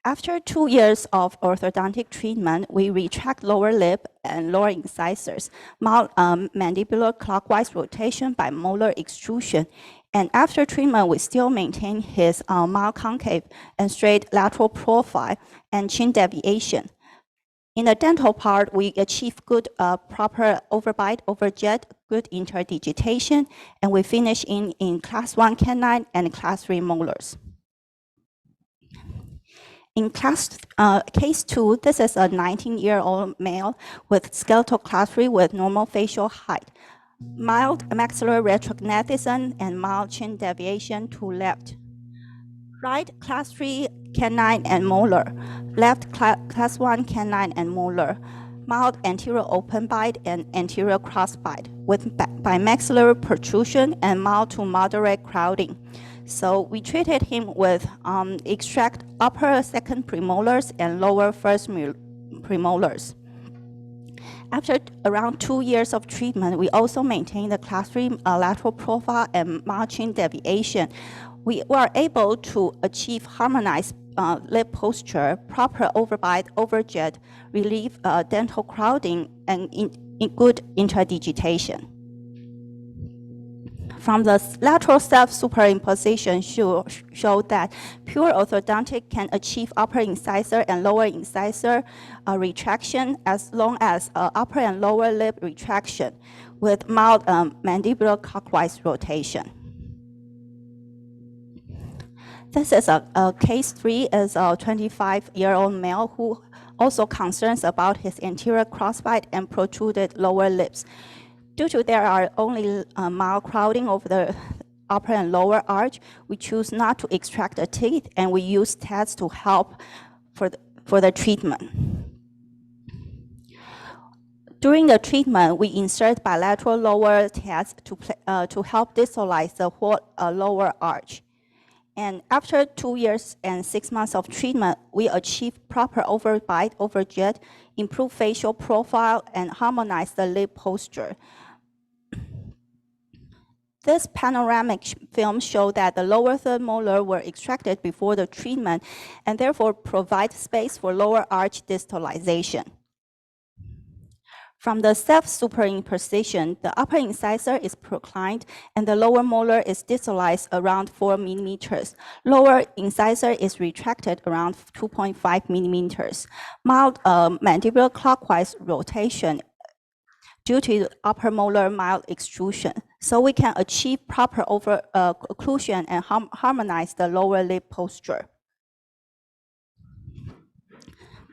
After 2 years of orthodontic treatment, we retract lower lip and lower incisors, mild mandibular clockwise rotation by molar extrusion. And after treatment, we still maintain his mild concave and straight lateral profile and chin deviation. In the dental part, we achieve good proper overbite, overjet, good interdigitation, and we finish in class 1 canine and class 3 molars. In case 2, this is a 19-year-old male with skeletal class 3 with normal facial height, mild maxillary retrognathison, and mild chin deviation to left. Right class 3 canine and molar, left class 1 canine and molar, mild anterior open bite and anterior cross bite with bimaxillary protrusion and mild to moderate crowding. So we treated him with extract upper second premolars and lower first premolars. After around 2 years of treatment, we also maintained the class 3 lateral profile and mild chin deviation. We were able to achieve harmonized lip posture, proper overbite, overjet, relief dental crowding, and in good interdigitation. From the lateral self-superimposition showed that pure orthodontic can achieve upper incisor and lower incisor retraction as long as upper and lower lip retraction with mild mandibular clockwise rotation. This is a case 3 is a 25-year-old male who also concerns about his anterior crossbite and protruded lower lips. Due to there are only mild crowding over the upper and lower arch, we choose not to extract the teeth and we use TADS to help for the treatment. During the treatment, we insert bilateral lower TADS to help distalize the whole lower arch. And after 2 years and 6 months of treatment, we achieved proper overbite, overjet, improved facial profile, and harmonized the lip posture. This panoramic film showed that the lower third molar were extracted before the treatment and therefore provide space for lower arch distalization. From the self-superimposition, the upper incisor is proclined and the lower molar is distalized around 4 millimeters. Lower incisor is retracted around 2.5 millimeters. Mild mandibular clockwise rotation due to upper molar mild extrusion. So we can achieve proper occlusion and harmonize the lower lip posture.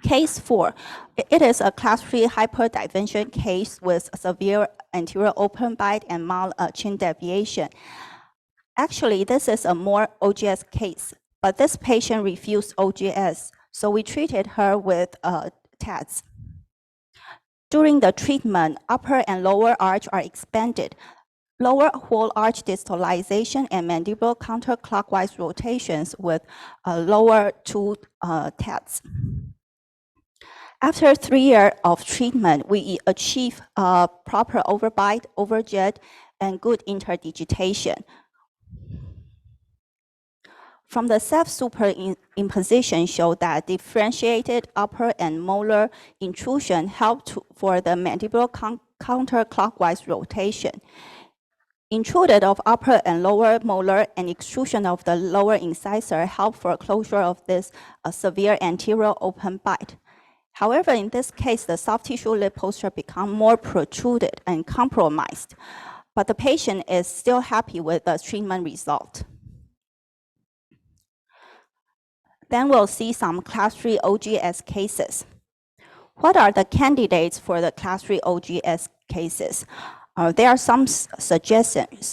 Case 4, it is a class 3 hyperdimension case with severe anterior open bite and mild chin deviation. Actually, this is a more OGS case, but this patient refused OGS, so we treated her with TADS. During the treatment, upper and lower arch are expanded. Lower whole arch distalization and mandibular counterclockwise rotations with lower 2 TADS. After 3 years of treatment, we achieve proper overbite, overjet, and good interdigitation. From the self-superimposition showed that differentiated upper and molar intrusion helped for the mandibular counterclockwise rotation. Intruded of upper and lower molar and extrusion of the lower incisor help for closure of this severe anterior open bite. However, in this case, the soft tissue lip posture become more protruded and compromised, but the patient is still happy with the treatment result. Then we'll see some class 3 OGS cases. What are the candidates for the class 3 OGS cases? There are some suggestions.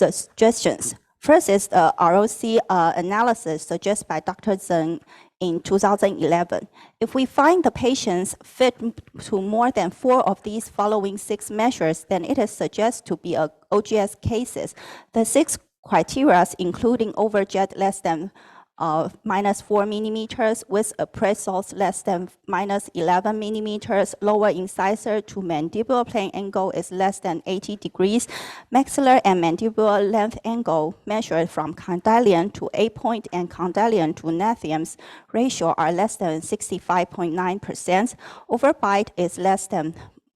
First is the ROC analysis suggested by Dr. Zeng in 2011. If we find the patients fit to more than 4 of these following 6 measures, then it is suggested to be a OGS cases. The 6 criteria, including overjet less than -4 millimeters, with appraisals less than -11 millimeters, lower incisor to mandibular plane angle is less than 80 degrees, maxillary and mandibular length angle measured from condyle to A-point and condyle to gnathiums ratio are less than 65.9%, overbite is less than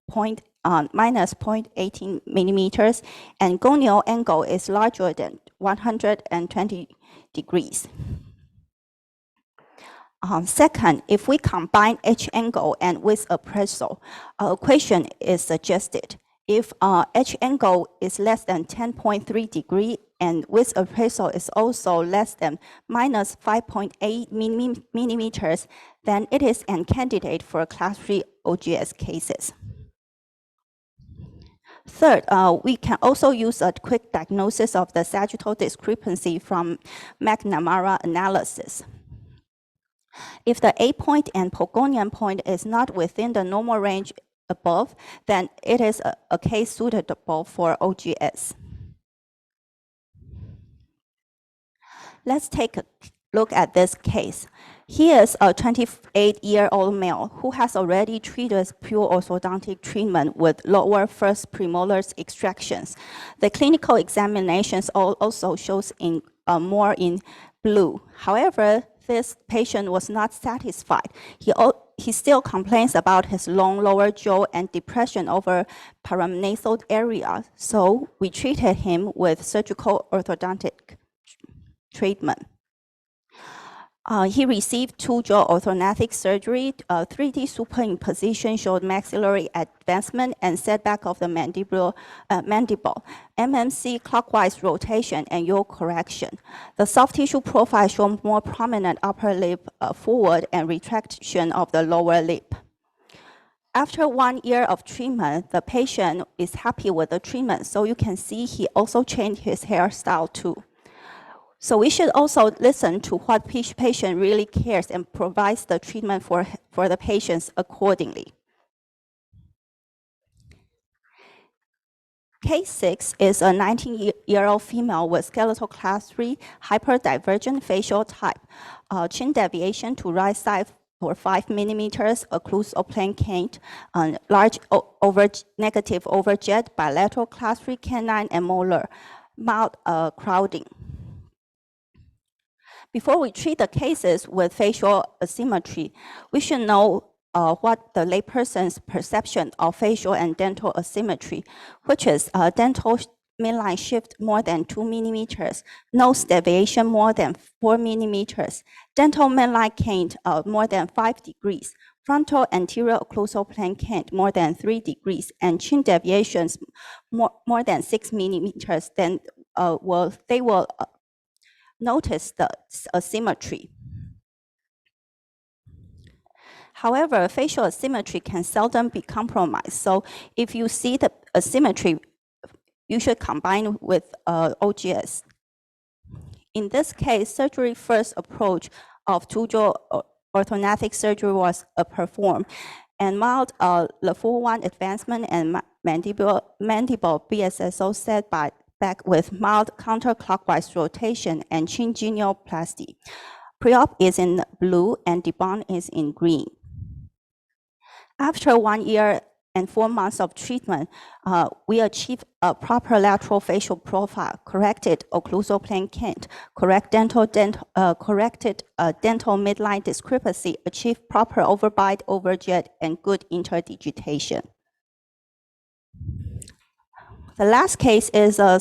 -0.18 millimeters, and gonial angle is larger than 120 degrees. Second, if we combine H angle and with appraisal, equation is suggested. If H angle is less than 10.3 degree and width appraisal is also less than minus 5.8 millimeters, then it is a candidate for class 3 OGS cases. Third, we can also use a quick diagnosis of the sagittal discrepancy from McNamara analysis. If the A point and Pogonian point is not within the normal range above, then it is a case suitable for OGS. Let's take a look at this case. Here is a 28-year-old male who has already treated pure orthodontic treatment with lower first premolars extractions. The clinical examinations also shows more in blue. However, this patient was not satisfied. He still complains about his long lower jaw and depression over paranasal area, so we treated him with surgical orthodontic treatment. He received 2 jaw orthodontic surgery. 3D superimposition showed maxillary advancement and setback of the mandible, MMC clockwise rotation and yaw correction. The soft tissue profile showed more prominent upper lip forward and retraction of the lower lip. After 1 year of treatment, the patient is happy with the treatment, so you can see he also changed his hairstyle too. So we should also listen to what patient really cares and provides the treatment for the patients accordingly. Case 6 is a 19-year-old female with skeletal class 3 hyperdivergent facial type, chin deviation to right side for 5 millimeters, occlusal plane canth, large negative overjet, bilateral class 3 canine and molar, mild crowding. Before we treat the cases with facial asymmetry, we should know what the layperson's perception of facial and dental asymmetry, which is dental midline shift more than 2 millimeters, nose deviation more than 4 millimeters, dental midline canth more than 5 degrees, frontal anterior occlusal plane canth more than 3 degrees, and chin deviations more than 6 millimeters, then they will notice the asymmetry. However, facial asymmetry can seldom be compromised. So if you see the asymmetry, you should combine with OGS. In this case, surgery first approach of 2-jaw orthodontic surgery was performed, and mild LaFour-1 advancement and mandible BSSO set back with mild counterclockwise rotation and chin genioplasty. Pre-op is in blue and debond is in green. After 1 year and 4 months of treatment, we achieved a proper lateral facial profile, corrected occlusal plane canth, corrected dental midline discrepancy, achieved proper overbite, overjet, and good interdigitation. The last case is a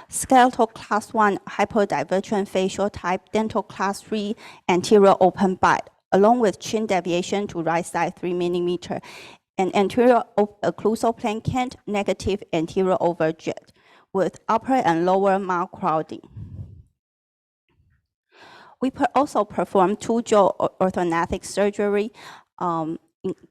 skeletal class 1 hyperdivergent facial type dental class 3 anterior open bite, along with chin deviation to right side 3 millimeter, and anterior occlusal plane canth, negative anterior overjet, with upper and lower mild crowding. We also performed 2-jaw orthodontic surgery.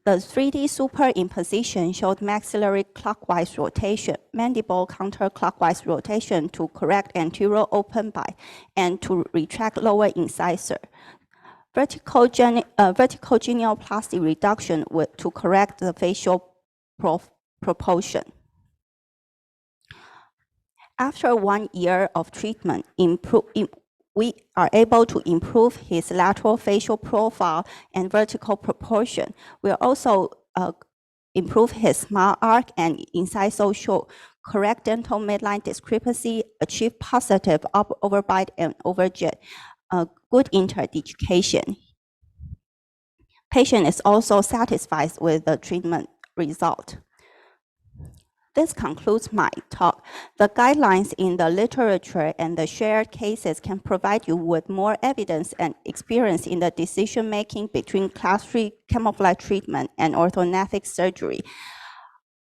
The 3D superimposition showed maxillary clockwise rotation, mandible counterclockwise rotation to correct anterior open bite and to retract lower incisor. Vertical genioplasty reduction to correct the facial proportion. After 1 year of treatment, we are able to improve his lateral facial profile and vertical proportion. We'll also improve his smile arc and incisal show, correct dental midline discrepancy, achieve positive overbite and overjet, good interdigitation. Patient is also satisfied with the treatment result. This concludes my talk. The guidelines in the literature and the shared cases can provide you with more evidence and experience in the decision-making between class 3 camouflage treatment and orthodontic surgery.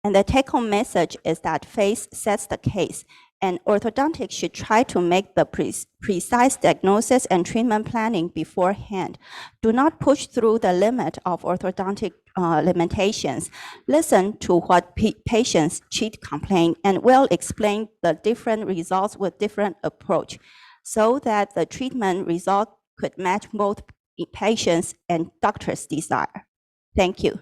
And the take-home message is that face sets the case, And orthodontics should try to make the precise diagnosis and treatment planning beforehand. Do not push through the limit of orthodontic limitations. Listen to what patients' chief complain and will explain the different results with different approach so that the treatment result could match both patients and doctors' desire. Thank you.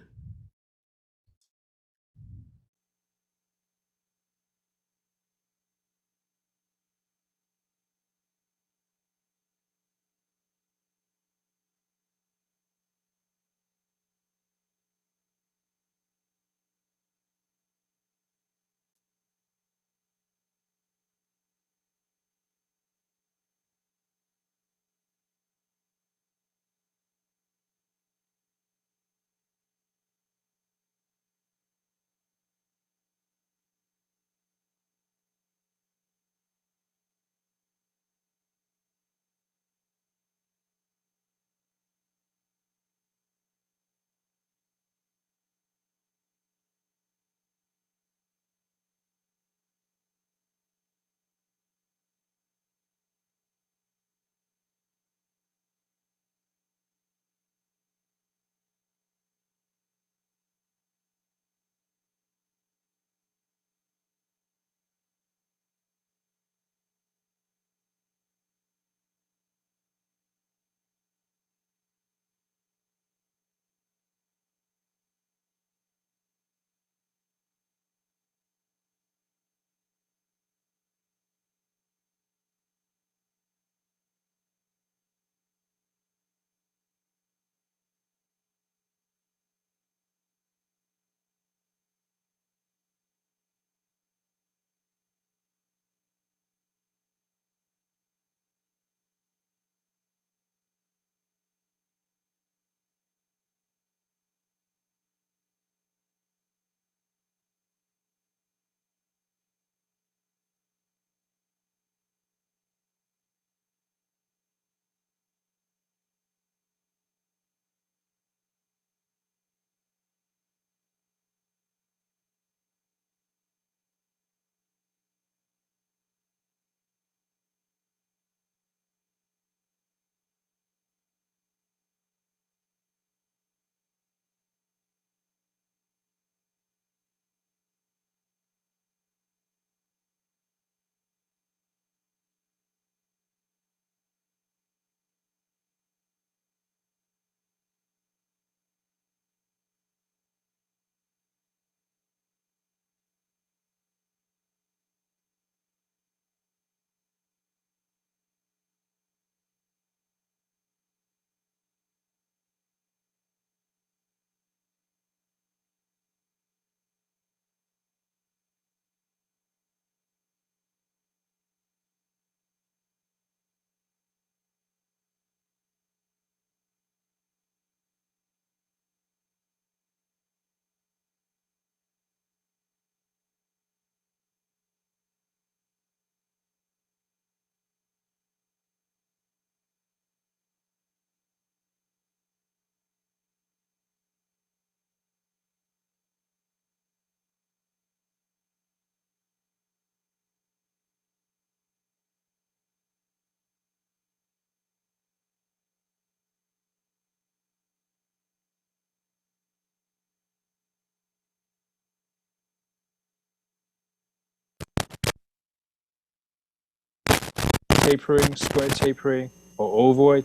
Tapering, square tapering, or ovoid.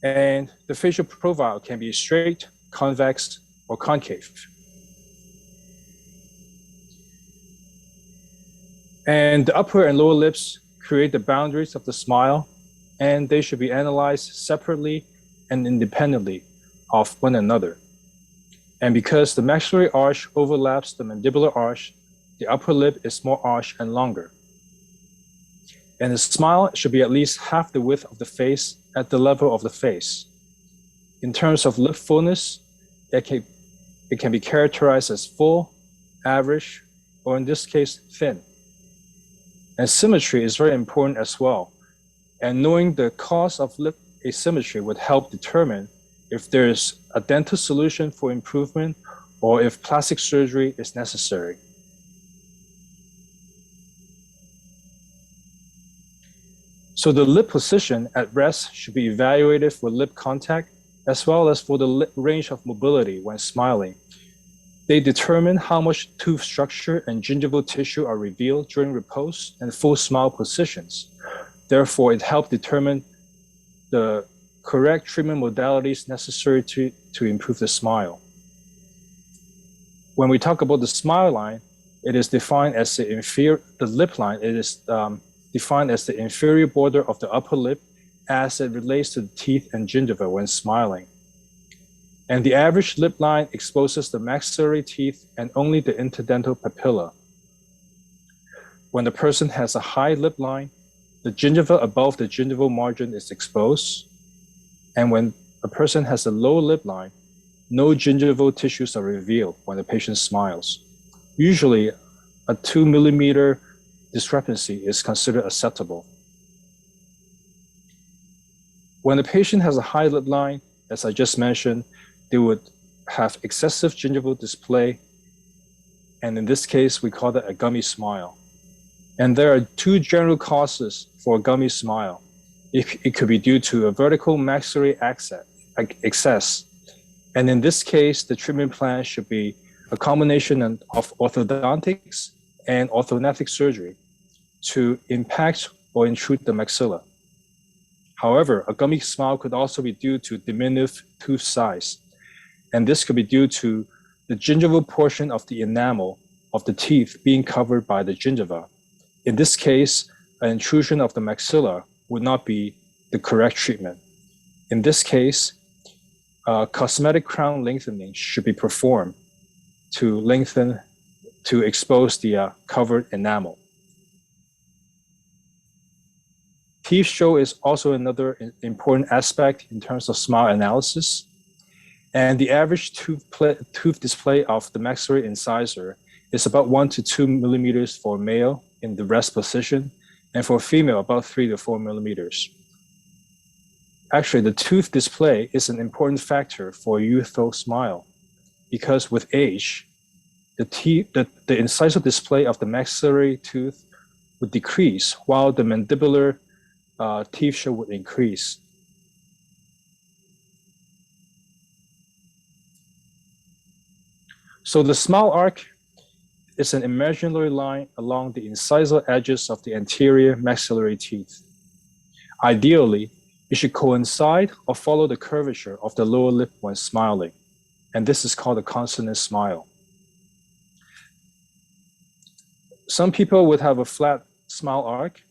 And the facial profile can be straight, convex, or concave. And the upper and lower lips create the boundaries of the smile, and they should be analyzed separately and independently of one another. And because the maxillary arch overlaps the mandibular arch, the upper lip is more arched and longer. And the smile should be at least half the width of the face at the level of the face. In terms of lip fullness, it can be characterized as full, average, or in this case, thin. And symmetry is very important as well. And knowing the cause of lip asymmetry would help determine if there's a dental solution for improvement or if plastic surgery is necessary. So the lip position at rest should be evaluated for lip contact as well as for the lip range of mobility when smiling. They determine how much tooth structure and gingival tissue are revealed during repose and full smile positions. Therefore, it helps determine the correct treatment modalities necessary to improve the smile. When we talk about the smile line, it is defined as the lip line. It is defined as the inferior border of the upper lip as it relates to the teeth and gingiva when smiling. And the average lip line exposes the maxillary teeth and only the interdental papilla. When the person has a high lip line, the gingiva above the gingival margin is exposed. And when a person has a low lip line, no gingival tissues are revealed when the patient smiles. Usually, a 2 millimeter discrepancy is considered acceptable. When the patient has a high lip line, as I just mentioned, they would have excessive gingival display. And in this case, we call that a gummy smile. And there are two general causes for a gummy smile. It could be due to a vertical maxillary excess. And in this case, the treatment plan should be a combination of orthodontics and orthodontic surgery to impact or intrude the maxilla. However, a gummy smile could also be due to diminutive tooth size. And this could be due to the gingival portion of the enamel of the teeth being covered by the gingiva. In this case, an intrusion of the maxilla would not be the correct treatment. In this case, cosmetic crown lengthening should be performed to expose the covered enamel. Teeth show is also another important aspect in terms of smile analysis. And the average tooth display of the maxillary incisor is about 1 to 2 millimeters for male in the rest position, and for female, about 3 to 4 millimeters. Actually, the tooth display is an important factor for a youthful smile because with age, the incisor display of the maxillary tooth would decrease while the mandibular teeth show would increase. So the smile arc is an imaginary line along the incisal edges of the anterior maxillary teeth. Ideally, it should coincide or follow the curvature of the lower lip when smiling, and this is called a consonant smile. Some people would have a flat smile arc,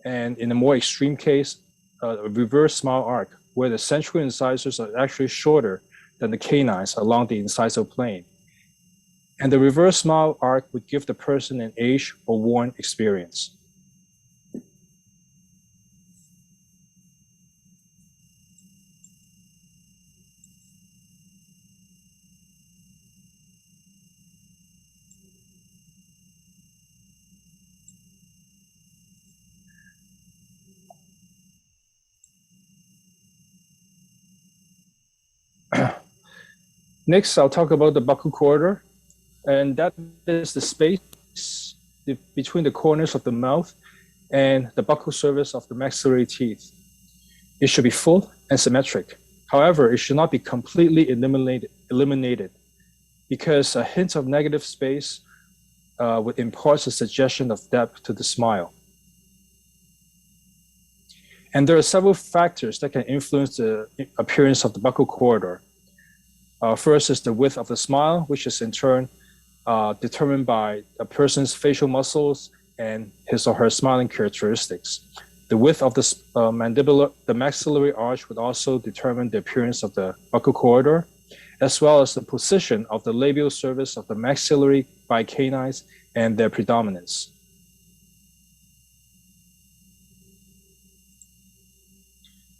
and in a more extreme case, a reverse smile arc, where the central incisors are actually shorter than the canines along the incisal plane. And the reverse smile arc would give the person an age or worn experience. Next, I'll talk about the buccal corridor. And that is the space between the corners of the mouth and the buccal surface of the maxillary teeth. It should be full and symmetric. However, it should not be completely eliminated because a hint of negative space would impart a suggestion of depth to the smile. And there are several factors that can influence the appearance of the buccal corridor. First is the width of the smile, which is in turn determined by a person's facial muscles and his or her smiling characteristics. The width of the maxillary arch would also determine the appearance of the buccal corridor, as well as the position of the labial surface of the maxillary bicanines and their predominance.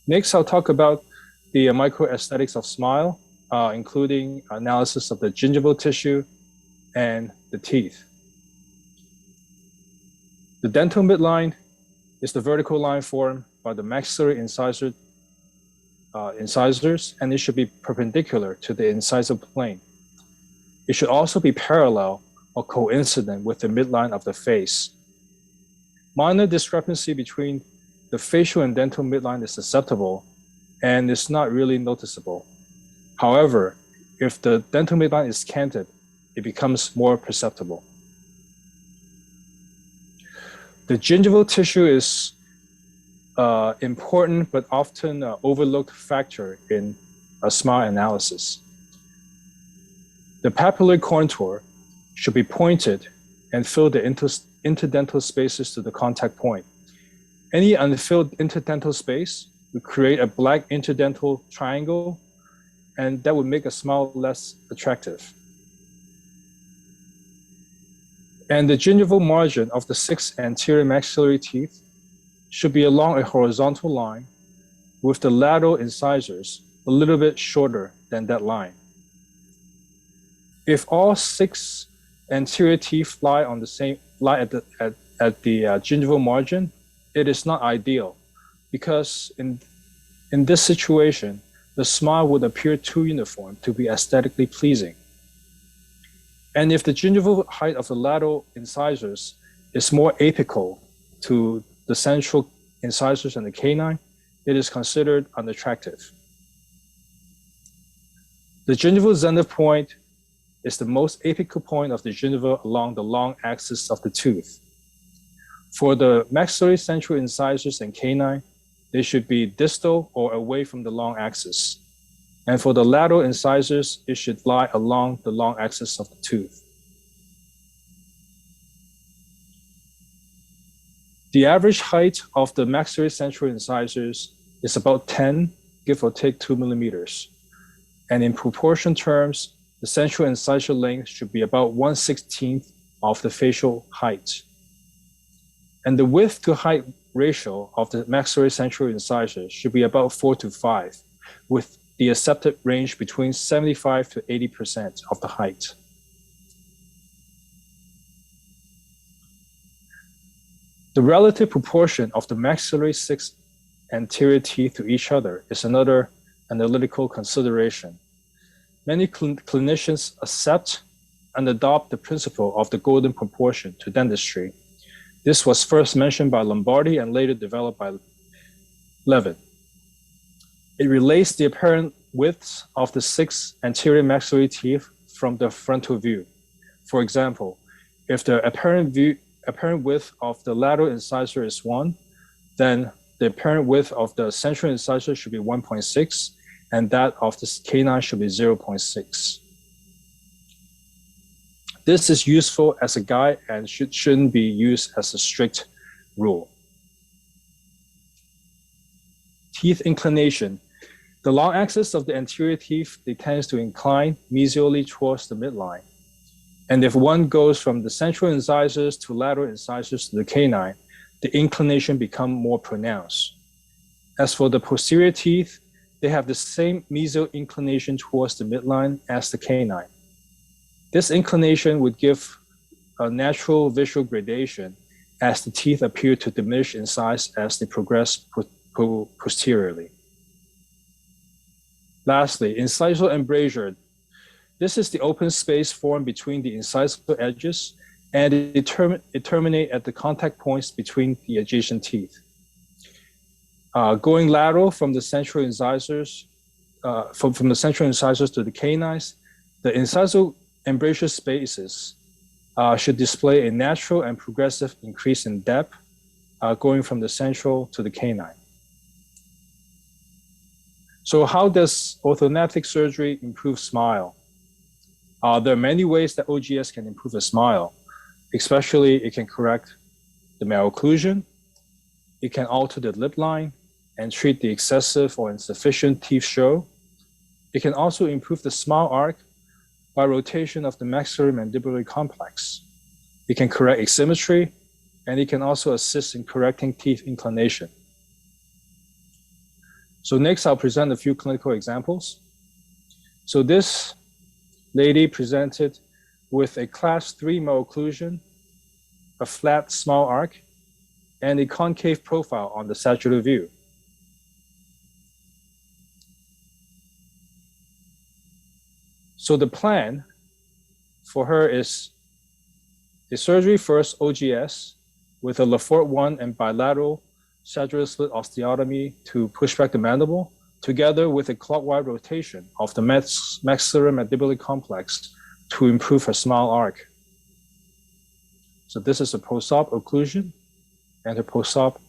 Next, I'll talk about the microaesthetics of smile, including analysis of the gingival tissue and the teeth. The dental midline is the vertical line formed by the maxillary incisors, and it should be perpendicular to the incisal plane. It should also be parallel or coincident with the midline of the face. Minor discrepancy between the facial and dental midline is susceptible and it's not really noticeable. However, if the dental midline is canted, it becomes more perceptible. The gingival tissue is important but often overlooked factor in a smile analysis. The papillary contour should be pointed and fill the interdental spaces to the contact point. Any unfilled interdental space would create a black interdental triangle, and that would make a smile less attractive. And the gingival margin of the 6 anterior maxillary teeth should be along a horizontal line with the lateral incisors a little bit shorter than that line. If all 6 anterior teeth lie at the gingival margin, it is not ideal, because in this situation, the smile would appear too uniform to be aesthetically pleasing. And if the gingival height of the lateral incisors is more apical to the central incisors and the canine, it is considered unattractive. The gingival zenith point is the most apical point of the gingiva along the long axis of the tooth. For the maxillary central incisors and canine, they should be distal or away from the long axis. And for the lateral incisors, it should lie along the long axis of the tooth. The average height of the maxillary central incisors is about 10, give or take 2 millimeters. And in proportion terms, the central incisor length should be about 1/16 of the facial height. And the width to height ratio of the maxillary central incisors should be about 4:5, with the accepted range between 75 to 80% of the height. The relative proportion of the maxillary 6 anterior teeth to each other is another analytical consideration. Many clinicians accept and adopt the principle of the golden proportion to dentistry. This was first mentioned by Lombardi and later developed by Levitt. It relates the apparent widths of the 6 anterior maxillary teeth from the frontal view. For example, if the apparent width of the lateral incisor is 1, then the apparent width of the central incisor should be 1.6, and that of the canine should be 0.6. This is useful as a guide and shouldn't be used as a strict rule. Teeth inclination. The long axis of the anterior teeth, they tends to incline mesially towards the midline. And if one goes from the central incisors to lateral incisors to the canine, the inclination becomes more pronounced. As for the posterior teeth, they have the same mesial inclination towards the midline as the canine. This inclination would give a natural visual gradation as the teeth appear to diminish in size as they progress posteriorly. Lastly, incisal embrasure. This is the open space formed between the incisal edges, and it terminates at the contact points between the adjacent teeth. Going lateral from the central incisors, from the central incisors to the canines, the incisal embrasure spaces should display a natural and progressive increase in depth going from the central to the canine. So how does orthodontic surgery improve smile? There are many ways that OGS can improve a smile, especially it can correct the malocclusion, it can alter the lip line and treat the excessive or insufficient teeth show. It can also improve the smile arc by rotation of the maxillary mandibular complex. It can correct asymmetry, and it can also assist in correcting teeth inclination. So next, I'll present a few clinical examples. So this lady presented with a class 3 malocclusion, a flat smile arc, and a concave profile on the sagittal view. So the plan for her is a surgery first, OGS, with a Lefort 1 and bilateral sagittal slit osteotomy to push back the mandible, together with a clockwise rotation of the maxillomandibular complex to improve her smile arc. So this is a post-op occlusion and a post-op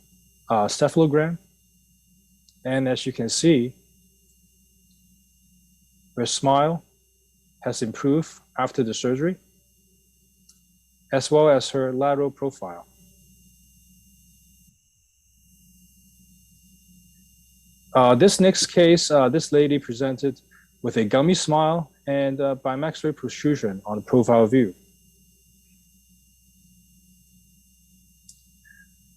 cephalogram. And as you can see, her smile has improved after the surgery, as well as her lateral profile. This next case, this lady presented with a gummy smile and bimaxillary protrusion on the profile view.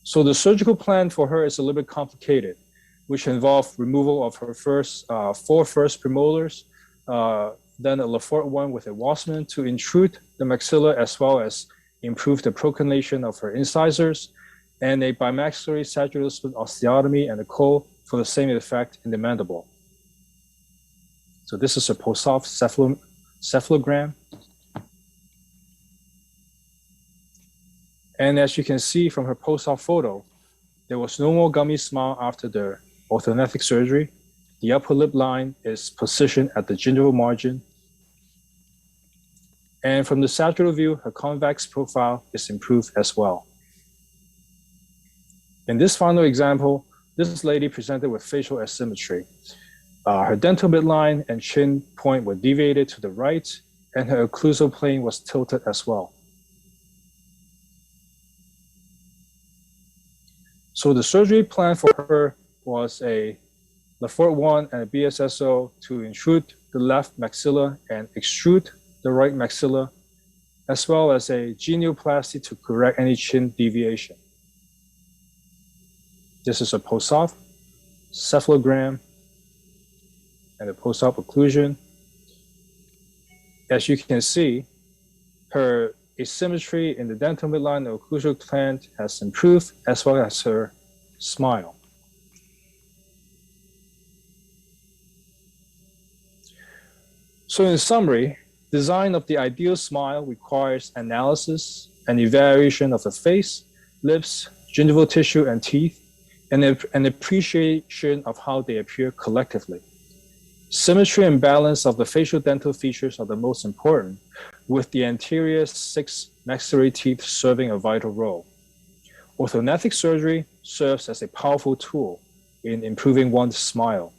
So the surgical plan for her is a little bit complicated, which involved removal of her four first premolars, then a Lefort one with a Wassmann to intrude the maxilla as well as improve the proclination of her incisors, and a bimaxillary sagittal split osteotomy and a coal for the same effect in the mandible. So this is a post-op cephalogram. And as you can see from her post-op photo, there was no more gummy smile after the orthodontic surgery. The upper lip line is positioned at the gingival margin. And from the sagittal view, her convex profile is improved as well. In this final example, this lady presented with facial asymmetry. Her dental midline and chin point were deviated to the right, and her occlusal plane was tilted as well. So the surgery plan for her was a Lefort 1 and a BSSO to intrude the left maxilla and extrude the right maxilla, as well as a genioplasty to correct any chin deviation. This is a post-op cephalogram and a post-op occlusion. As you can see, her asymmetry in the dental midline and occlusal plane has improved, as well as her smile. So in summary, design of the ideal smile requires analysis and evaluation of the face, lips, gingival tissue, and teeth, and an appreciation of how they appear collectively. Symmetry and balance of the facial dental features are the most important, with the anterior 6 maxillary teeth serving a vital role. Orthodontic surgery serves as a powerful tool in improving one's smile.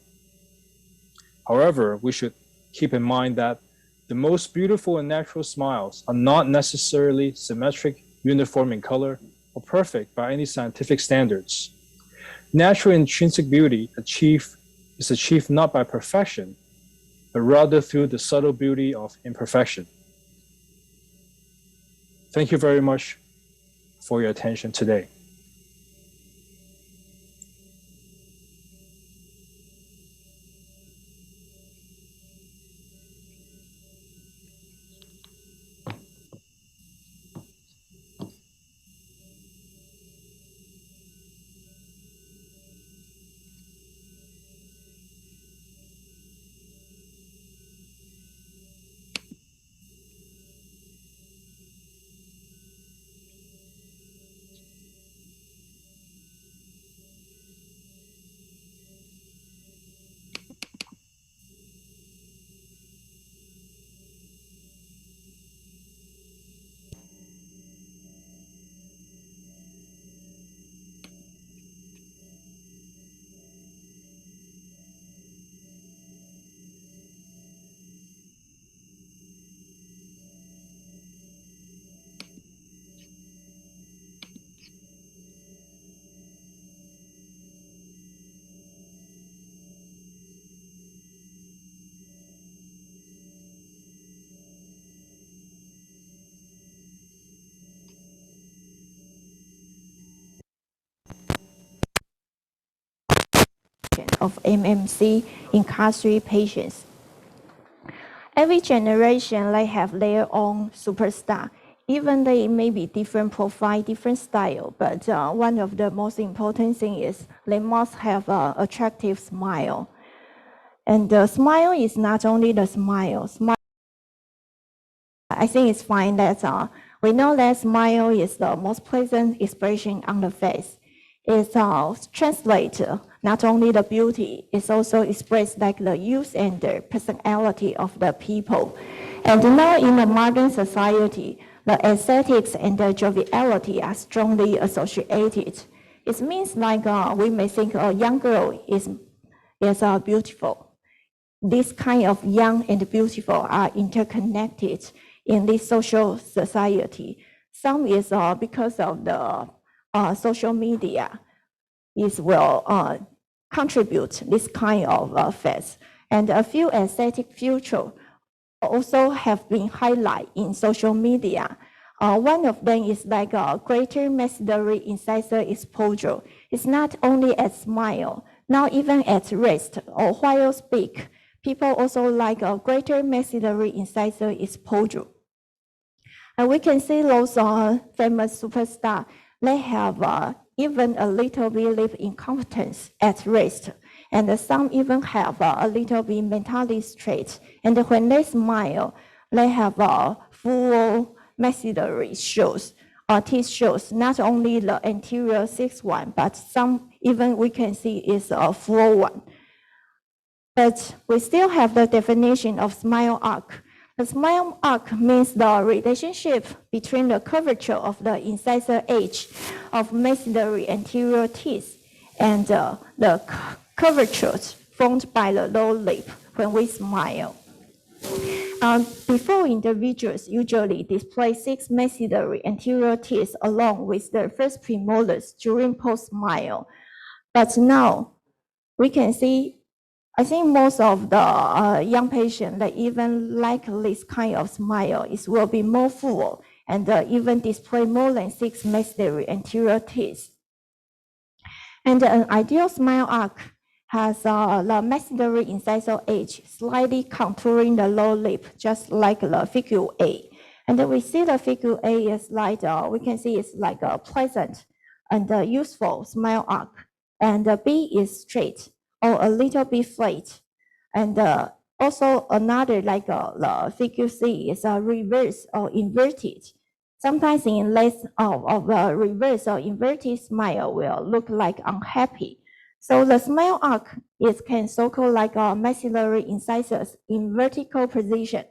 However, we should keep in mind that the most beautiful and natural smiles are not necessarily symmetric, uniform in color, or perfect by any scientific standards. Natural intrinsic beauty is achieved not by perfection, but rather through the subtle beauty of imperfection. Thank you very much for your attention today. Of MMC in class 3 patients. Every generation, they have their own superstar. Even they may be different profile, different style, but one of the most important thing is they must have an attractive smile. And the smile is not only the smile. I think it's fine that we know that smile is the most pleasant expression on the face. is translate not only the beauty, it's also expressed like the youth and the personality of the people. And now in the modern society, the aesthetics and the joviality are strongly associated. It means like we may think a young girl is beautiful. This kind of young and beautiful are interconnected in this social society. Some is because of the social media is will contribute this kind of phase. And a few aesthetic features also have been highlighted in social media. One of them is like a greater maxillary incisor exposure. It's not only at smile, now even at rest or while speak, people also like a greater maxillary incisor exposure. And we can see those famous superstars, they have even a little bit lip incompetence at rest. And some even have a little bit mentally straight. And when they smile, they have a full maxillary shows, teeth shows, not only the anterior 6th one, but some even we can see is a full one. But we still have the definition of smile arc. The smile arc means the relationship between the curvature of the incisor edge of maxillary anterior teeth and the curvatures formed by the lower lip when we smile. Before individuals usually display 6 maxillary anterior teeth along with the first premolars during post-smile. But now we can see, I think most of the young patients, they even like this kind of smile. It will be more full and even display more than 6 maxillary anterior teeth. And an ideal smile arc has the maxillary incisor edge slightly contouring the lower lip, just like the figure A. And then we see the figure A is like, we can see it's like a pleasant and useful smile arc. And B is straight or a little bit flat. And also another like the figure C is reverse or inverted. Sometimes in less of a reverse or inverted smile will look like unhappy. So the smile arc is can so-called like maxillary incisors in vertical position.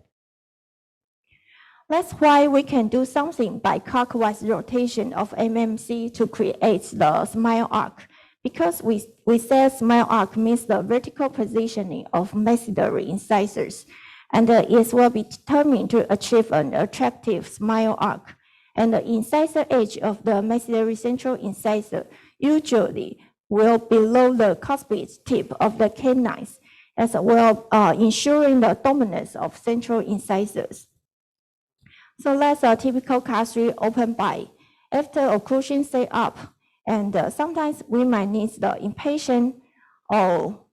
That's why we can do something by clockwise rotation of MMC to create the smile arc. Because we say smile arc means the vertical positioning of maxillary incisors, and it will be determined to achieve an attractive smile arc. And the incisor edge of the maxillary central incisor usually will below the cuspid tip of the canines, as well ensuring the dominance of central incisors. So that's a typical Class 3 open bite. After occlusion set up, and sometimes we might need the impatient, or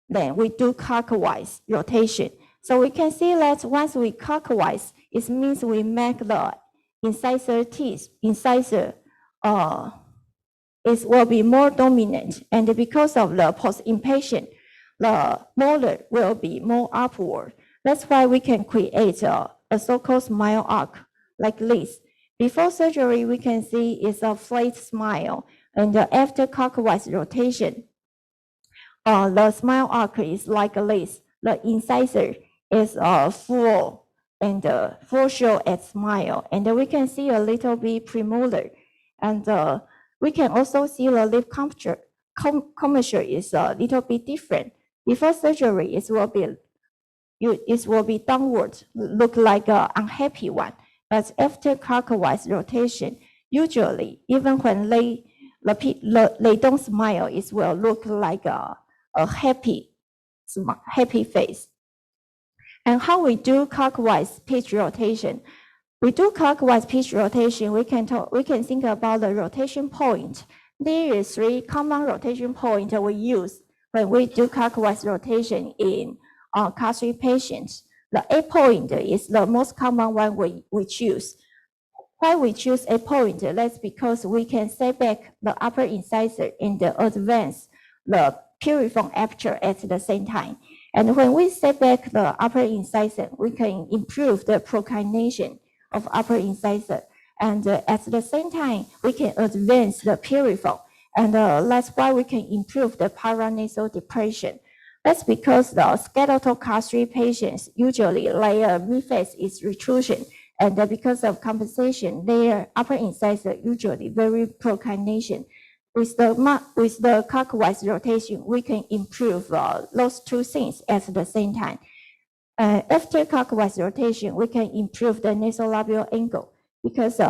then we do clockwise rotation. So we can see that once we clockwise, it means we make the incisor teeth, it will be more dominant. And because of the post-impatient, the molar will be more upward. That's why we can create a so-called smile arc like this. Before surgery, we can see it's a flat smile. And after clockwise rotation, the smile arc is like this. The incisor is full and full show at smile. And we can see a little bit premolar. And we can also see the lip curvature is a little bit different. Before surgery, it will be downward, look like an unhappy one. But after clockwise rotation, usually, even when they don't smile, it will look like a happy face. And how we do clockwise pitch rotation? We do clockwise pitch rotation. We can think about the rotation point. There is 3 common rotation points we use when we do clockwise rotation in Class 3 patients. The A point is the most common one we choose. Why we choose A point? That's because we can set back the upper incisor and advance the piriform aperture at the same time. And when we set back the upper incisor, we can improve the proclination of upper incisor. And at the same time, we can advance the piriform And that's why we can improve the paranasal depression. That's because the skeletal Cas3 patients usually their mid-face is retrusion, and because of compensation, their upper incisor usually very proclination. With the clockwise rotation, we can improve those two things at the same time. After clockwise rotation, we can improve the nasolabial angle because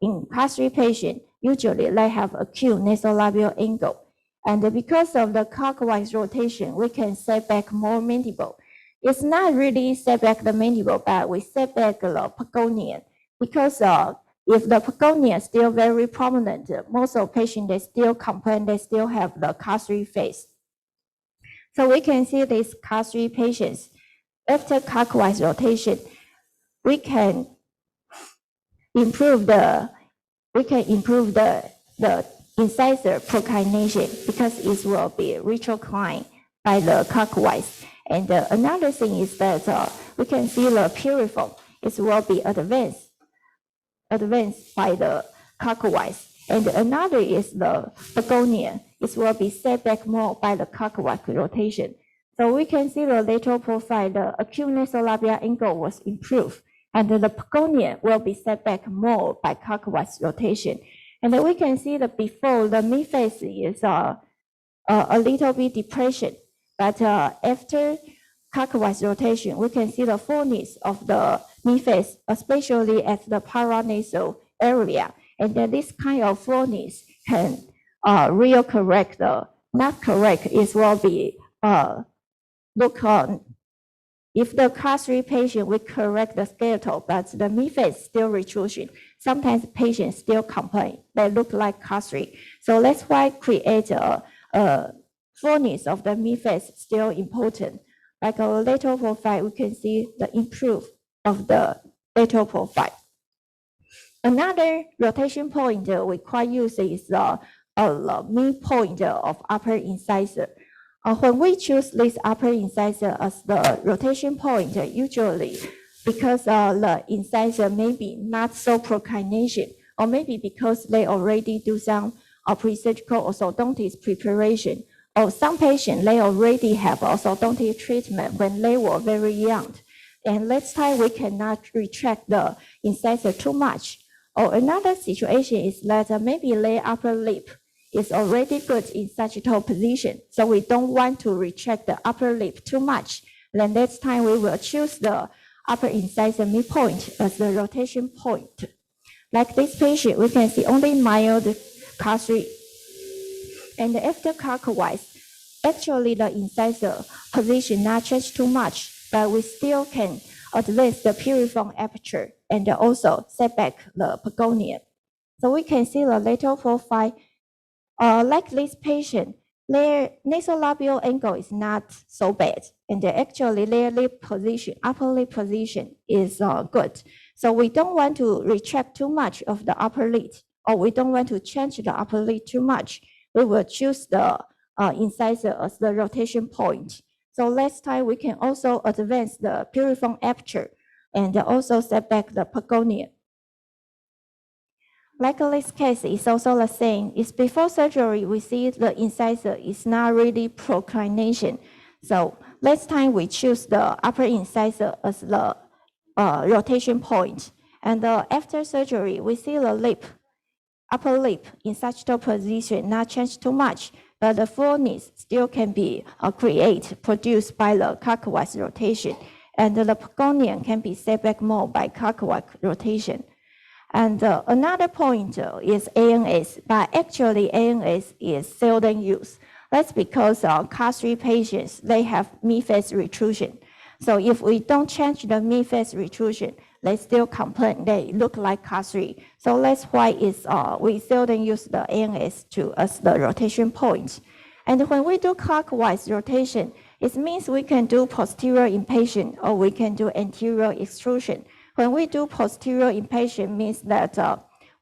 in Cas3 patients, usually they have acute nasolabial angle. And because of the clockwise rotation, we can set back more mandible. It's not really set back the mandible, but we set back the pagonian because if the pagonian is still very prominent, most of patients, they still complain, they still have the Cas3 face. So we can see these Cas3 patients, after clockwise rotation, we can improve the incisor proclination because it will be retroclined by the clockwise. And another thing is that we can see the piriform, it will be advanced by the clockwise. And another is the pagonian, it will be set back more by the clockwise rotation. So we can see the lateral profile, the acute nasolabial angle was improved, and the pagonian will be set back more by clockwise rotation. And then we can see that before the mid-face is a little bit depression, but after clockwise rotation, we can see the fullness of the mid-face, especially at the paranasal area. And then this kind of fullness can real correct, not correct, it will be look on. If the Cas3 patient will correct the skeletal, but the mid-face still retrusion, sometimes patients still complain, they look like Cas3. So that's why create a fullness of the mid-face still important. Like our lateral profile, we can see the improve of the lateral profile. Another rotation point we quite use is the midpoint of upper incisor. When we choose this upper incisor as the rotation point, usually because the incisor may be not so proclination, or maybe because they already do some pre-surgical orthodontics preparation, or some patients, they already have orthodontic treatment when they were very young. And next time we cannot retract the incisor too much. Or another situation is that maybe their upper lip is already good in sagittal position, so we don't want to retract the upper lip too much. Then next time we will choose the upper incisor midpoint as the rotation point. Like this patient, we can see only mild Cas3. And after clockwise, actually the incisor position not change too much, but we still can advance the piriform aperture and also set back the pagonian. So we can see the lateral profile. Like this patient, their nasolabial angle is not so bad, and actually their lip position, upper lip position is good. So we don't want to retract too much of the upper lid, or we don't want to change the upper lid too much. We will choose the incisor as the rotation point. So next time we can also advance the piriform aperture and also set back the pagonian. Like this case is also the same. It's before surgery, we see the incisor is not really proclination. So next time we choose the upper incisor as the rotation point. And after surgery, we see the lip, upper lip in sagittal position not change too much, but the fullness still can be produced by the clockwise rotation. And the pagonian can be set back more by clockwise rotation. And another point is ANS, but actually ANS is seldom used. That's because Cas3 patients, they have mid-face retrusion. So if we don't change the mid-face retrusion, they still complain they look like Cas3. So that's why we seldom use the ANS as the rotation point. And when we do clockwise rotation, it means we can do posterior impatient or we can do anterior extrusion. When we do posterior impatient means that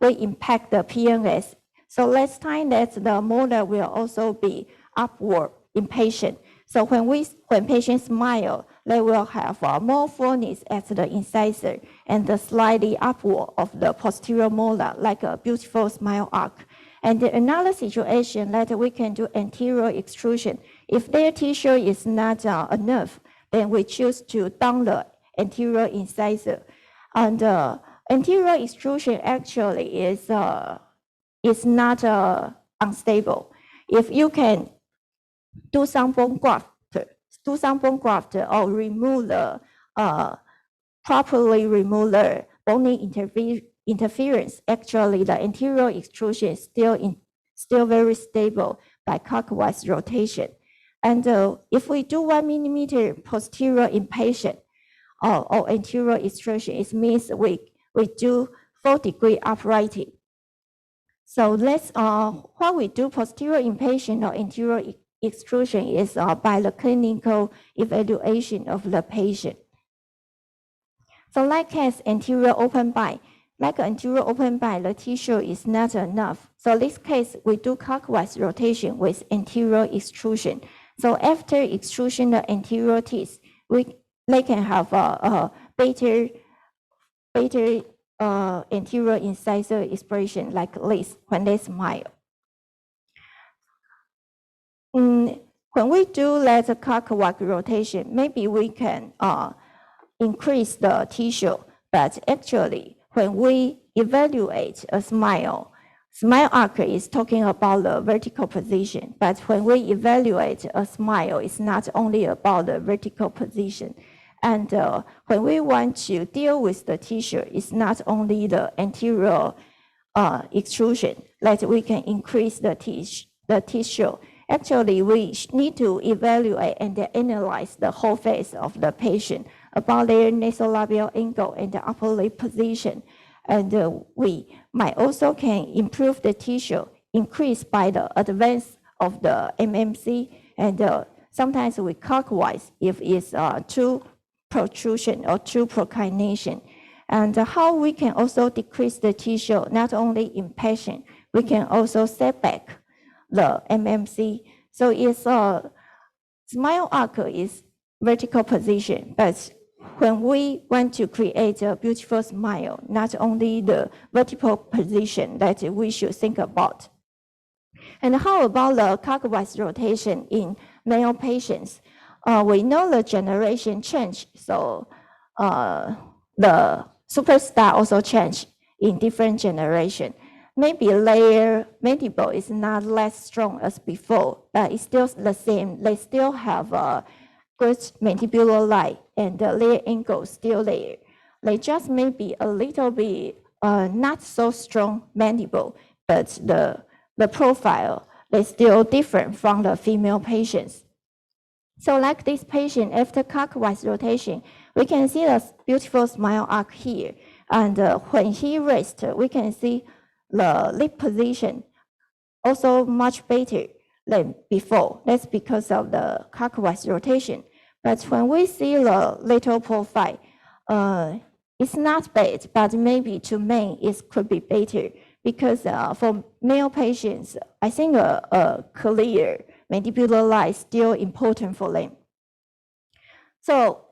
we impact the PNS. So next time that the molar will also be upward impatient. So when patients smile, they will have more fullness at the incisor and the slightly upward of the posterior molar, like a beautiful smile arc. And another situation that we can do anterior extrusion. If their tissue is not enough, then we choose to down the anterior incisor. And anterior extrusion actually is not unstable. If you can do some bone graft, or remove the properly remove the bony interference, actually the anterior extrusion is still very stable by clockwise rotation. And if we do 1 millimeter posterior impatient or anterior extrusion, it means we do 4-degree uprighting. So let's what we do posterior impatient or anterior extrusion is by the clinical evaluation of the patient. So like case anterior open bite, the tissue is not enough. So this case, we do clockwise rotation with anterior extrusion. So after extrusion the anterior teeth, they can have a better anterior incisor expression like this when they smile. When we do that clockwise rotation, maybe we can increase the tissue, but actually when we evaluate a smile arc is talking about the vertical position, but when we evaluate a smile, it's not only about the vertical position. And when we want to deal with the tissue, it's not only the anterior extrusion that we can increase the tissue. Actually, we need to evaluate and analyze the whole face of the patient about their nasolabial angle and the upper lip position. And we might also can improve the tissue, increase by the advance of the MMC, and sometimes we clockwise if it's too protrusion or too proclination. And how we can also decrease the tissue, not only in patient, we can also set back the MMC. So it's smile arc is vertical position, but when we want to create a beautiful smile, not only the vertical position that we should think about. And how about the clockwise rotation in male patients? We know the generation change, so the superstar also change in different generation. Maybe their mandible is not less strong as before, but it's still the same. They still have a good mandibular line and their angle still there. They just maybe a little bit not so strong mandible, but the profile is still different from the female patients. So like this patient, after clockwise rotation, we can see the beautiful smile arc here. And when he rests, we can see the lip position also much better than before. That's because of the clockwise rotation. But when we see the lateral profile, it's not bad, but maybe to men it could be better because for male patients, I think a clear mandibular line is still important for them. So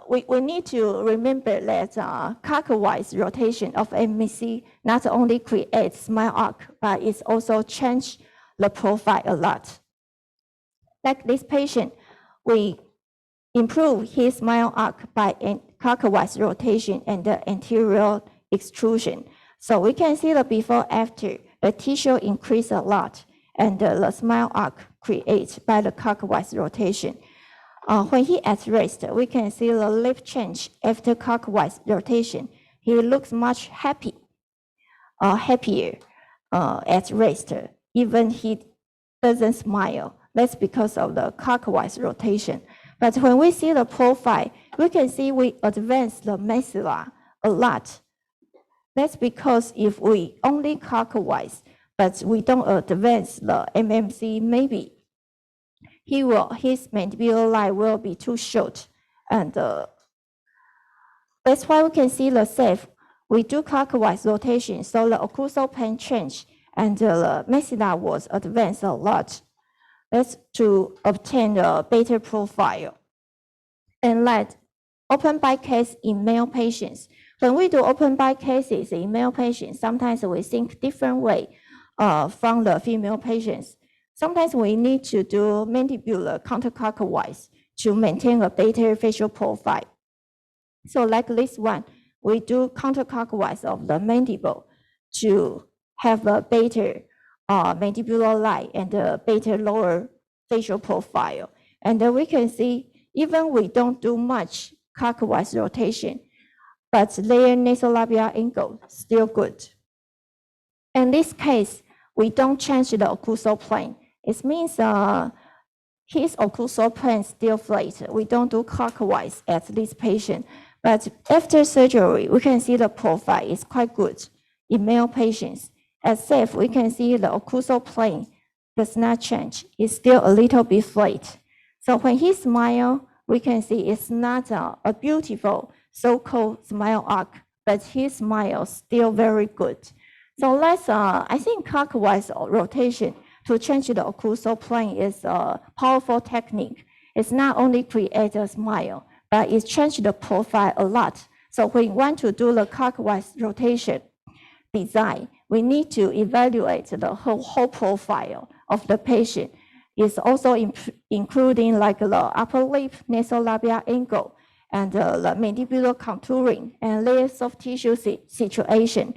we need to remember that clockwise rotation of MMC not only creates smile arc, but it's also change the profile a lot. Like this patient, we improve his smile arc by clockwise rotation and the anterior extrusion. So we can see the before after, the tissue increase a lot and the smile arc created by the clockwise rotation. When he at rest, we can see the lip change after clockwise rotation. He looks much happier at rest. Even he doesn't smile. That's because of the clockwise rotation. But when we see the profile, we can see we advance the maxilla a lot. That's because if we only clockwise, but we don't advance the MMC, maybe his mandibular line will be too short. And that's why we can see the safe. We do clockwise rotation, so the occlusal plane change and the maxilla was advanced a lot. That's to obtain a better profile. And like open bite case in male patients. When we do open bite cases in male patients, sometimes we think different way. from the female patients. Sometimes we need to do mandibular counterclockwise to maintain a better facial profile. So like this one, we do counterclockwise of the mandible to have a better mandibular line and a better lower facial profile. And then we can see, even we don't do much clockwise rotation, but their nasolabial angle still good. In this case, we don't change the occlusal plane. It means his occlusal plane still flat. We don't do clockwise at this patient. But after surgery, we can see the profile is quite good in male patients. Except we can see the occlusal plane does not change. It's still a little bit flat. So when he smiles, we can see it's not a beautiful so-called smile arc, but his smile is still very good. So let's, I think clockwise rotation to change the occlusal plane is a powerful technique. It's not only create a smile, but it changes the profile a lot. So when we want to do the clockwise rotation design, we need to evaluate the whole profile of the patient. It's also including like the upper lip nasolabial angle and the mandibular contouring and their soft tissue situation,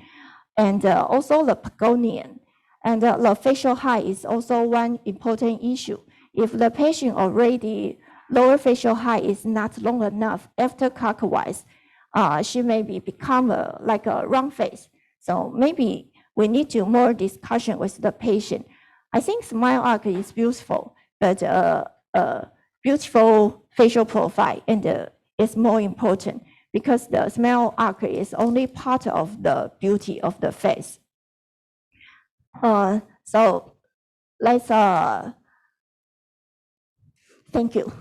and also the pagonian. And the facial height is also one important issue. If the patient already lower facial height is not long enough after clockwise, she may become like a round face. So maybe we need to more discussion with the patient. I think smile arc is beautiful, but beautiful facial profile and is more important because the smile arc is only part of the beauty of the face. So let's thank you.